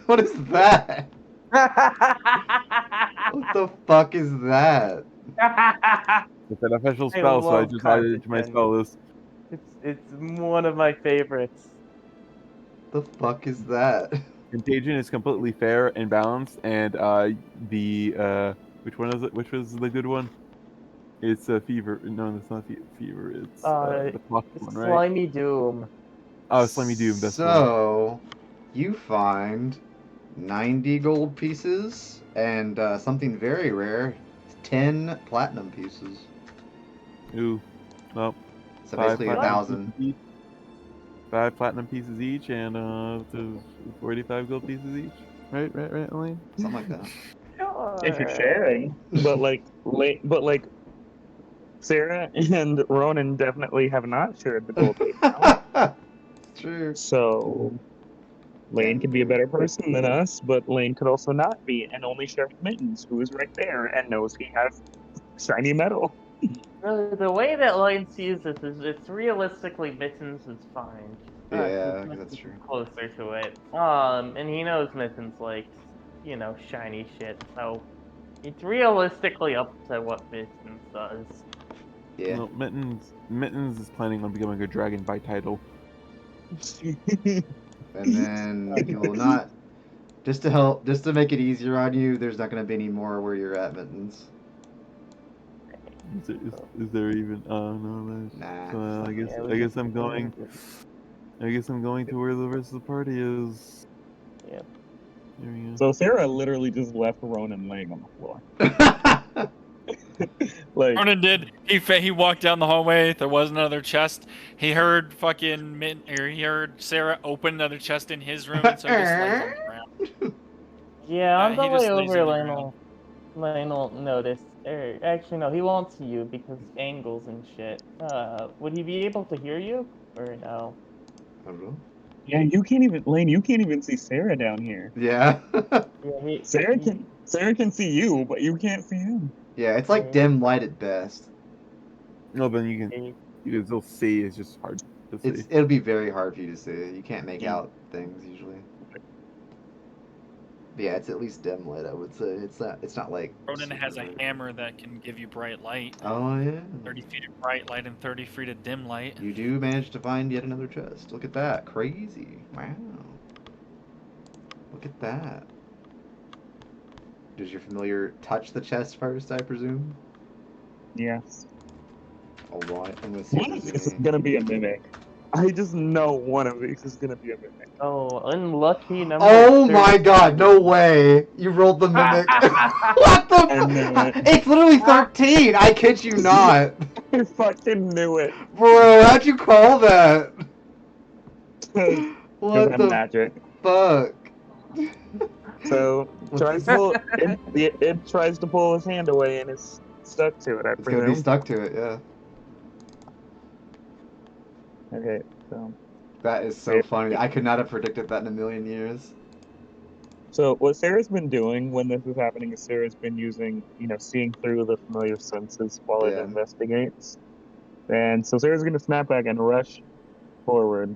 What is that? What the fuck is that? It's an official I spell, so I love just added it to my Carthage. spell list. It's one of my favorites. The fuck is that? Contagion is completely fair and balanced, and the which one is it? Which was the good one? It's a fever. No, it's not fever. It's the clock one, right? Slimy Doom. Oh, Slimy Doom. That's the one. So, you find 90 gold pieces and something very rare, 10 platinum pieces. Ooh, well, So basically 1,000. 5 platinum pieces each, and 45 gold pieces each. Right, Elaine? Something like that. Sure. If you're sharing, but like Sarah and Ronan definitely have not shared the gold right now. True. So Lane could be a better person than us, but Lane could also not be, and only share with Mittens, who is right there and knows he has shiny metal. The way that Lane sees this is it's realistically Mittens is fine. Yeah, He's much that's true. closer to it. And he knows Mittens likes, shiny shit, so it's realistically up to what Mittens does. Yeah. Well, Mittens is planning on becoming a dragon by title. And then you will not. Just to make it easier on you, there's not going to be any more where you're at, Mittens. Is there even? Oh no, Nah. I guess I'm going. I guess I'm going to where the rest of the party is. Yep. There we go. So Sarah literally just left Ronan laying on the floor. Like Ronan did. He walked down the hallway. There was another chest. He heard he heard Sarah open another chest in his room, and so he just lays on the ground. Yeah, on the he way just lays over, on the ground. Lane will notice. Actually, no, he won't see you because angles and shit. Would he be able to hear you or no? I don't know. yeah, you can't even see Sarah down here. Yeah. Yeah, Sarah can see you, but you can't see him. Yeah, it's like dim light at best. No, but you can still see. It's just hard to see. It'll be very hard for you to see. You can't make out things usually. But yeah, it's at least dim lit, I would say. It's not like Ronan has a bright. hammer that can give you bright light. Oh yeah. 30 feet of bright light and 30 feet of dim light. You do manage to find yet another chest. Look at that. Crazy. Wow. Look at that. Does your familiar touch the chest first, I presume? Yes. Alright, I'm gonna see One of these is gonna be a mimic. I just know one of these is gonna be a mimic. Oh, unlucky number. Oh my god, no way! You rolled the mimic. What the It's literally 13! I kid you not! I fucking knew it. Bro, how'd you call that? What I'm the magic. fuck? So it tries to pull his hand away and it's stuck to it, I It's gonna be presume. stuck to it, yeah. Okay, so That is so funny. I could not have predicted that in a million years. So what Sarah's been doing when this is happening is Sarah's been using, seeing through the familiar senses while it investigates. And so Sarah's going to snap back and rush forward.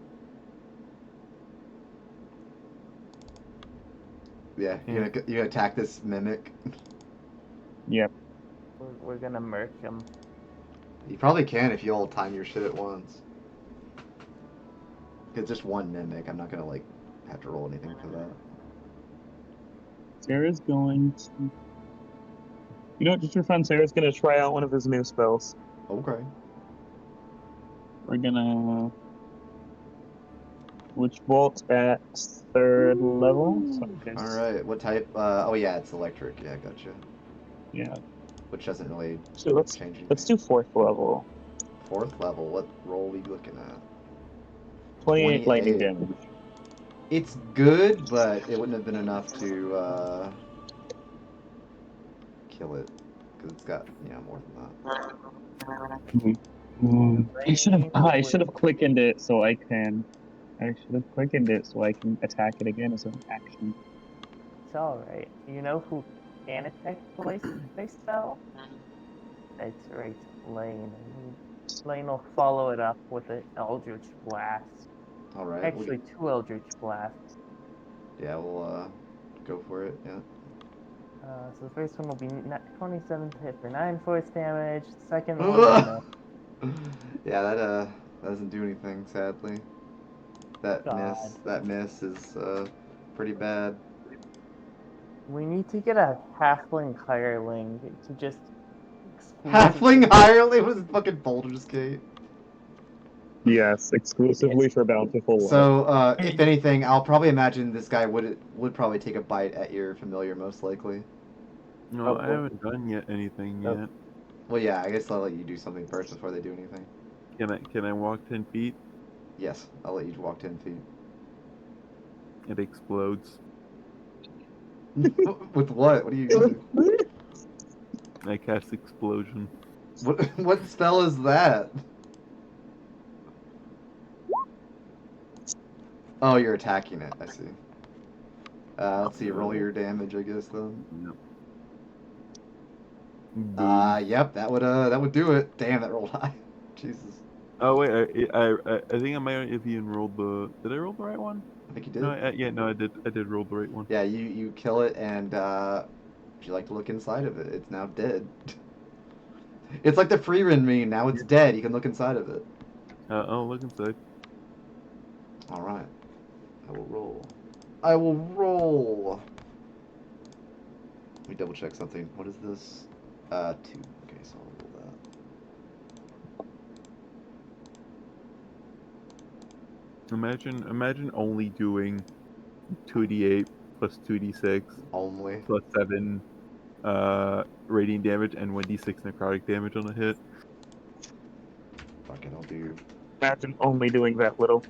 Yeah, you're gonna attack this mimic. Yep. We're gonna murk him. You probably can if you all time your shit at once. It's just one mimic. I'm not gonna have to roll anything for that. Sarah's going to... just for fun, Sarah's going to try out one of his new spells. Okay. We're gonna... Which bolts at 3rd level. So Alright, what type? Oh yeah, it's electric. Yeah, gotcha. Yeah. Which doesn't really So let's change anything. do 4th level. 4th level, what roll are we looking at? 28 lightning damage. It's good, but it wouldn't have been enough to kill it. Because it's got, more than that. I should have quickened it so I can... attack it again as an action. It's alright. You know who can attack twice by spell? That's right, Lane. Lane will follow it up with an Eldritch Blast. Alright. Actually, 2 Eldritch Blasts. Yeah, we'll go for it, yeah. So the first one will be 27 to hit for 9 force damage. The second one... Yeah, that doesn't do anything, sadly. That miss is pretty bad. We need to get a halfling hireling to just... Halfling hireling was fucking Baldur's Gate. Yes, exclusively for bountiful luck. So, if anything, I'll probably imagine this guy would probably take a bite at your familiar, most likely. No, I haven't done anything yet. Well, yeah, I guess I'll let you do something first before they do anything. Can I walk 10 feet? Yes, I'll let you walk 10 feet. It explodes. With what? What are you doing? I cast explosion. What spell is that? Oh, you're attacking it. I see. Let's see. Roll your damage, I guess, then. Yep. Yep. That would do it. Damn, that rolled high. Jesus. Oh wait, I think I might have even rolled the. Did I roll the right one? I think you did. No, I did. I did roll the right one. Yeah, you kill it, and would you like to look inside of it? It's now dead. It's like the Freerin meme. Now it's dead. You can look inside of it. I'll look inside. All right. I will roll. I will roll. Let me double check something. What is this? 2. Okay, so I'll roll that. Imagine only doing 2d8 plus 2d6 Only. plus 7 radiant damage and 1d6 necrotic damage on a hit. Fuck it, I'll do Imagine only doing that little.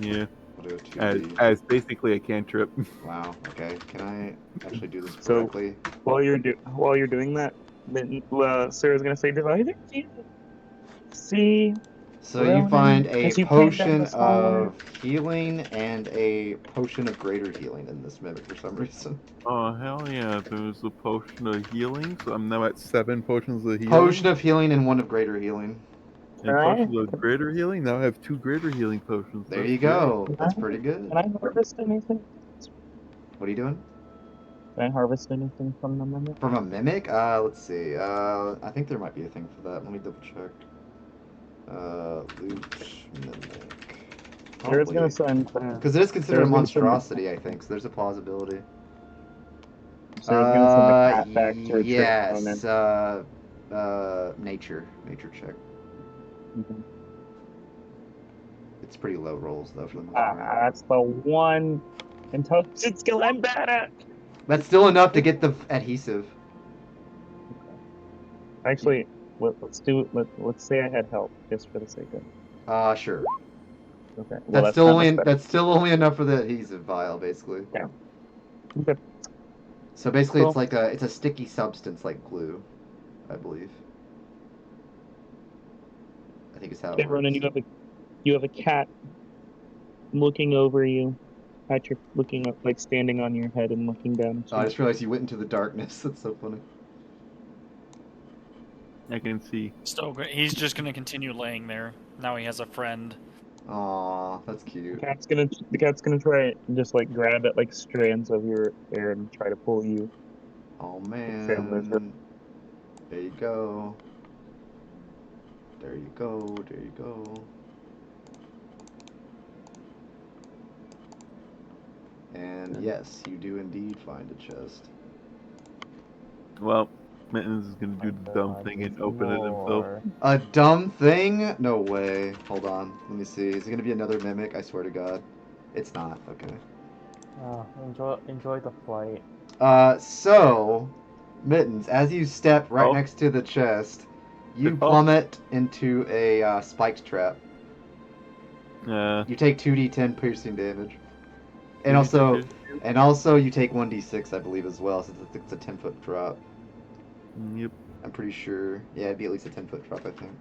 Yeah, 2D. as basically a cantrip. Wow. Okay. Can I actually do this So- correctly? While you're doing that, then Sarah's gonna say, "Did either of you see?" So you Ronan, find a as you came down potion the hallway. of healing and a potion of greater healing in this mimic for some reason. Oh hell yeah! There's a potion of healing, so I'm now at 7 potions of healing. Potion of healing and 1 of greater healing. And potions of greater healing. Now I have 2 greater healing potions. There That's you go. That's pretty good. Can I harvest anything? What are you doing? Can I harvest anything from the mimic? From a mimic? Let's see. I think there might be a thing for that. Let me double check. Loot mimic. Sarah's gonna send. Because it is considered a Sarah's gonna send the- monstrosity, I think, so there's a possibility. Sarah's gonna send the cat back to retrieve Yes. Ronan. Nature check. Mhm. It's pretty low rolls though for the most Ah, part. that's the one intelligence skill I'm bad at. That's still enough to get the adhesive. Actually, let's say I had help just for the sake of. Sure. Okay. Well, That's still not only much better. that's still only enough for the adhesive vial, basically. Yeah. Okay. So basically, Cool. it's like it's a sticky substance like glue, I believe. I think it's how it Okay, Ronan, works. you have a cat looking over you. Looking up, like standing on your head and looking down at Oh, you. I just realized you went into the darkness. That's so funny. I can see. Still, he's just gonna continue laying there. Now he has a friend. Aw, that's cute. The cat's gonna try and just like grab at like strands of your hair and try to pull you. Oh Sam, there's her. man. There you go. There you go. There you go. And yes, you do indeed find a chest. Well, Mittens is gonna do the dumb thing and open it himself. A dumb thing? No way. Hold on. Let me see. Is it gonna be another mimic? I swear to God. It's not. Okay. Enjoy the flight. So, Mittens, as you step right Oh. next to the chest, you Oh. plummet into a spiked trap. Yeah. You take 2d10 piercing damage. And also you take 1d6, I believe, as well, since it's a 10-foot drop. Yep. I'm pretty sure. Yeah, it'd be at least a 10-foot drop, I think.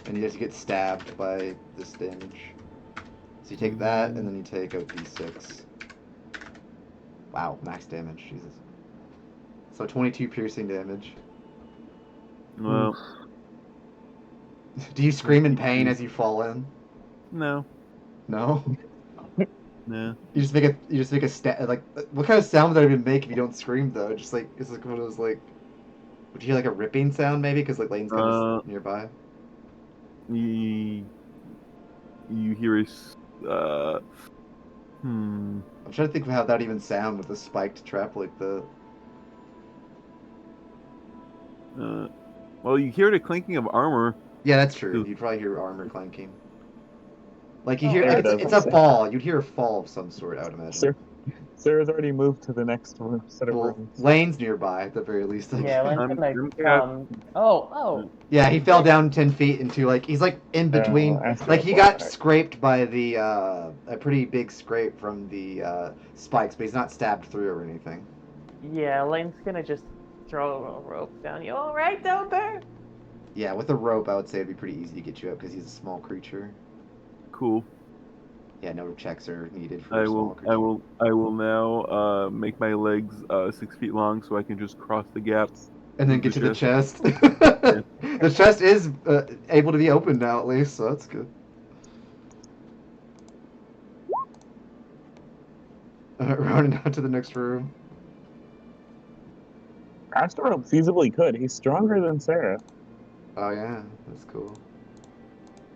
And you just get stabbed by this damage. So you take that, and then you take a d6. Wow, max damage, Jesus. So 22 piercing damage. Well, Do you scream in pain as you fall in? no. No? Nah. You just make a like, what kind of sound would that even make if you don't scream though? Just like, it's like one of those like, would you hear like a ripping sound maybe? Because like Lane's kind of nearby. You hear a I'm trying to think of how that even sound with a spiked trap like that. well, you hear the clinking of armor. Yeah, that's true. Ooh. You'd probably hear armor clanking. Like you Oh, hear, there it it's is. a fall. You'd hear a fall of some sort, I would imagine. Sarah's already moved to the next room, set of Well, rooms. Lane's nearby at the very least. Like. Yeah, Lane's I'm gonna Oh. Yeah, he fell down 10 feet into like he's like in between. Like he got scraped by the a pretty big scrape from the spikes, but he's not stabbed through or anything. Yeah, Lane's gonna just throw a rope down. You all right down there? Yeah, with a rope, I would say it'd be pretty easy to get you up because he's a small creature. Cool. Yeah, no checks are needed for a small creature. I will now make my legs 6 feet long so I can just cross the gap. And then get to the chest. The chest is able to be opened now at least, so that's good. Running out to the next room. Astro feasibly could. He's stronger than Sarah. Oh yeah, that's cool.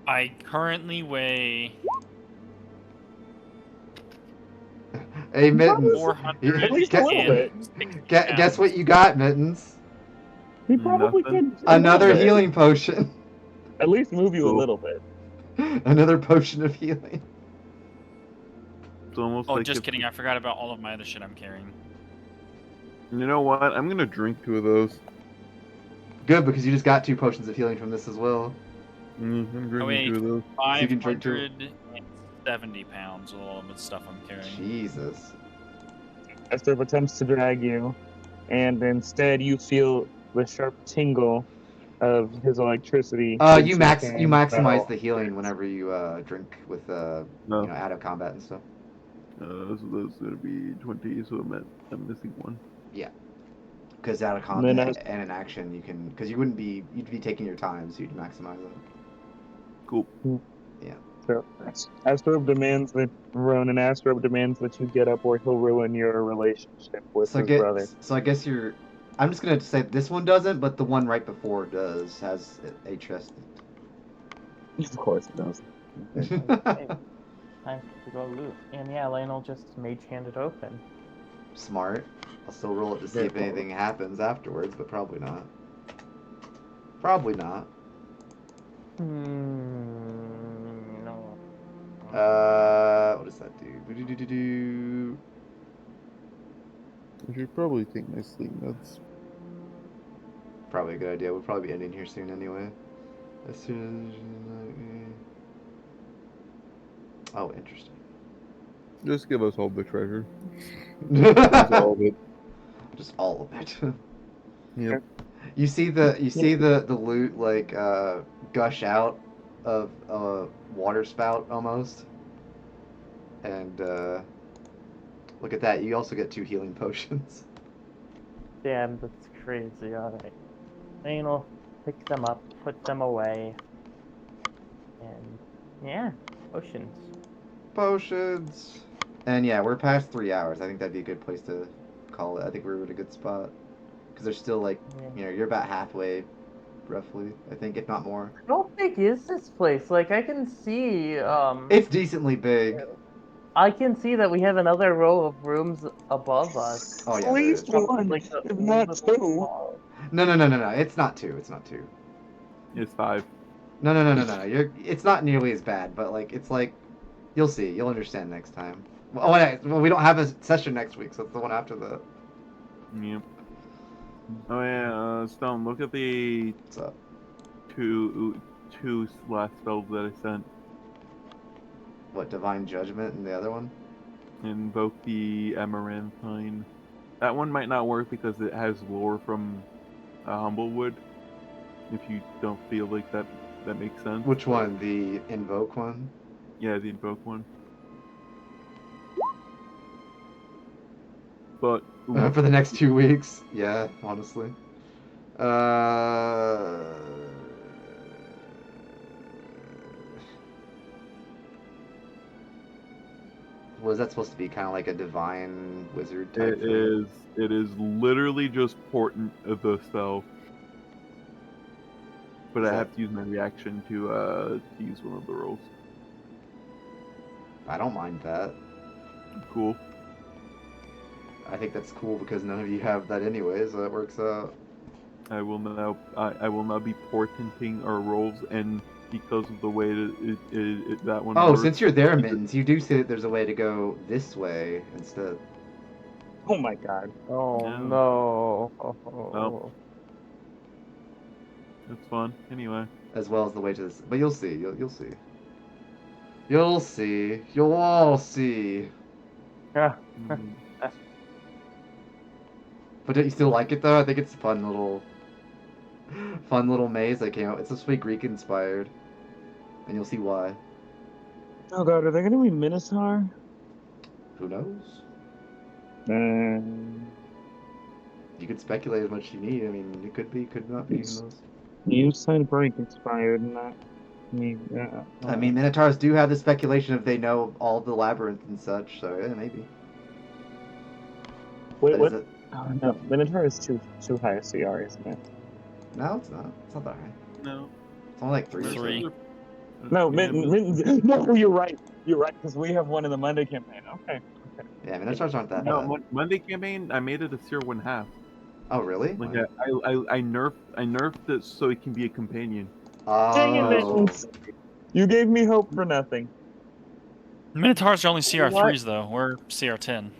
I currently weigh Hey, Mittens. 400 At least a little bit. Guess what you got, Mittens? He probably Nothing. could. Another healing potion. At least move you a Cool. little bit. Another potion of healing. It's almost Oh, like just if- kidding. I forgot about all of my other shit I'm carrying. You know what? I'm gonna drink 2 of those. Good, because you just got 2 potions of healing from this as well. I'm drinking wait. 2 of those. So you can drink too. 570 pounds of all the stuff I'm carrying. Jesus. Esther attempts to drag you, and instead you feel the sharp tingle of his electricity. You Oh. maximize the healing whenever you drink with No. out of combat and stuff. So those are gonna be 20. So I'm missing 1. Because out of And then combat and in action, you can, because you'd be taking your time, so you'd maximize it. Cool. So, Astrop demands that Ronan Astrop demands that you get up, or he'll ruin your relationship with his brother. So I guess I'm just gonna say this one doesn't, but the one right before has a chest. Of course it does. Okay, time to go loot. And yeah, Lionel just mage hand it open. Smart. I'll still roll it to see if anything happens afterwards, but probably not. Probably not. No. What does that do? I should probably take my sleep meds. Probably a good idea. We'll probably be ending here soon anyway. As soon as... Oh, interesting. Just give us all the treasure. Just All of it. all of it. Yep. You see the loot like gush out of a water spout almost, and look at that. You also get 2 healing potions. Damn, that's crazy. Alright. Lionel, pick them up, put them away. And yeah, potions. Potions. And yeah, we're past 3 hours. I think that'd be a good place to call it. I think we're in a good spot because there's still like you're about halfway, roughly. I think, if not more. How big is this place? Like I can see It's decently big. I can see that we have another row of rooms above us. Oh yeah, At there least is. one, Like if not 2. No. It's not 2. It's not 2. It's 5. No. It's not nearly as bad, but like it's like you'll see. You'll understand next time. Well, we don't have a session next week, so it's the one after that. Yep. Oh yeah, Stone. Look at the What's up? two last spells that I sent. What, Divine Judgment and the other one? Invoke the Amaranthine. That one might not work because it has lore from Humblewood. If you don't feel like that makes sense. Which one? The Invoke one? Yeah, the Invoke one. But For the next 2 weeks? Yeah, honestly. Was that supposed to be kind of like a divine wizard type thing? it is literally just portent of the spell. But I have to use my reaction to use one of the rolls. I don't mind that. Cool. I think that's cool because none of you have that anyway, so that works out. I will now be portenting our rolls, and because of the way that one. Oh, works, since you're there, Mittens, you do see that there's a way to go this way instead. Oh my god. Oh No. no. Well. It's fun. Anyway. As well as the way to this, but you'll see. You'll see. You'll see. You'll all see. Yeah. Mm. But don't you still like it though? I think it's a fun little maze that came out. It's supposed to be Greek inspired, and you'll see why. Oh god, are there gonna be Minotaur? Who knows? You You could speculate as much as you need. I mean, it could be, could not be. Who knows? said break inspired, not me. I mean, Minotaurs do have the speculation if they know all the labyrinth and such. So yeah, maybe. Wait, But what? is it- Oh, no, Minotaur is too high a CR, isn't it? No, it's not. It's not that high. No. It's only like 3. or 3. something. No, Yeah, no, you're right. You're right, because we have one in the Monday campaign. Okay. Yeah, I mean, those charges aren't that No, bad. Monday campaign, I made it a 0.5. Oh, really? Like Wow. I nerfed it so it can be a companion. Dang it, Oh. Vince. You gave me hope for nothing. Minotaurs are only What? CR3s though. We're CR10.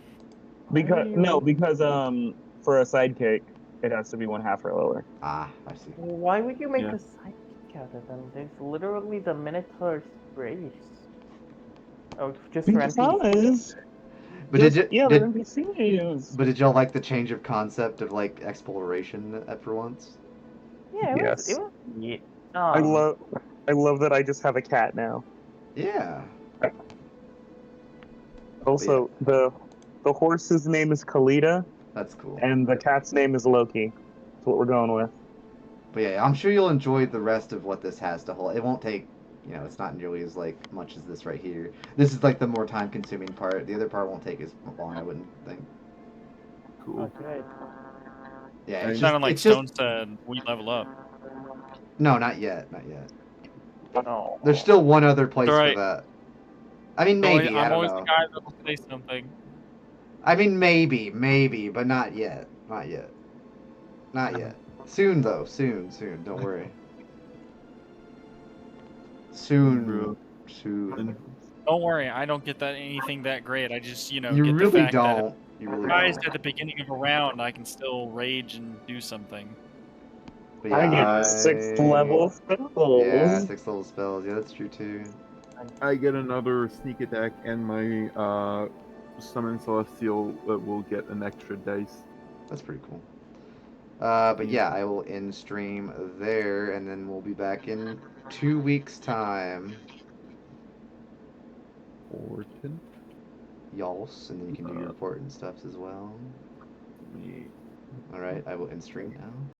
Because you- because for a sidekick, it has to be 1/2 or lower. Ah, I see. Why would you make Yeah. a sidekick out of them? There's literally the Minotaur's race. Oh, just for NPCs. Because But did you they're did NPCs. but did y'all like the change of concept of like exploration for once? Yeah, it was. Yes. Yeah. I love that I just have a cat now. Yeah. Also, the horse's name is Kalita, That's cool. and the cat's name is Loki. That's what we're going with. But yeah, I'm sure you'll enjoy the rest of what this has to hold. It won't take, it's not nearly as like much as this right here. This is like the more time-consuming part. The other part won't take as long, I wouldn't think. Cool. Okay. Yeah, It it's Sounded just, like it's just Stone said we level up. no, not yet, not yet. No. There's still one other place Alright. for that. I mean, maybe. I I'm don't always know. the guy that will say something. I mean, maybe, but not yet. Not yet. Not yet. Soon, though. Soon. Don't worry. Soon. Bro. Soon. Don't worry, I don't get that anything that great. I just, You get really the fact don't. You really that don't. at the beginning of a round, I can still rage and do something. But I yeah, get 6th level spells. Yeah, 6 level spells. Yeah, that's true too. I get another sneak attack, and my summon celestial will get an extra dice. That's pretty cool. But yeah, I will end stream there, and then we'll be back in 2 weeks' time. Fortune. Y'alls, and then you can do your important stuffs as well. Me. Alright, I will end stream now.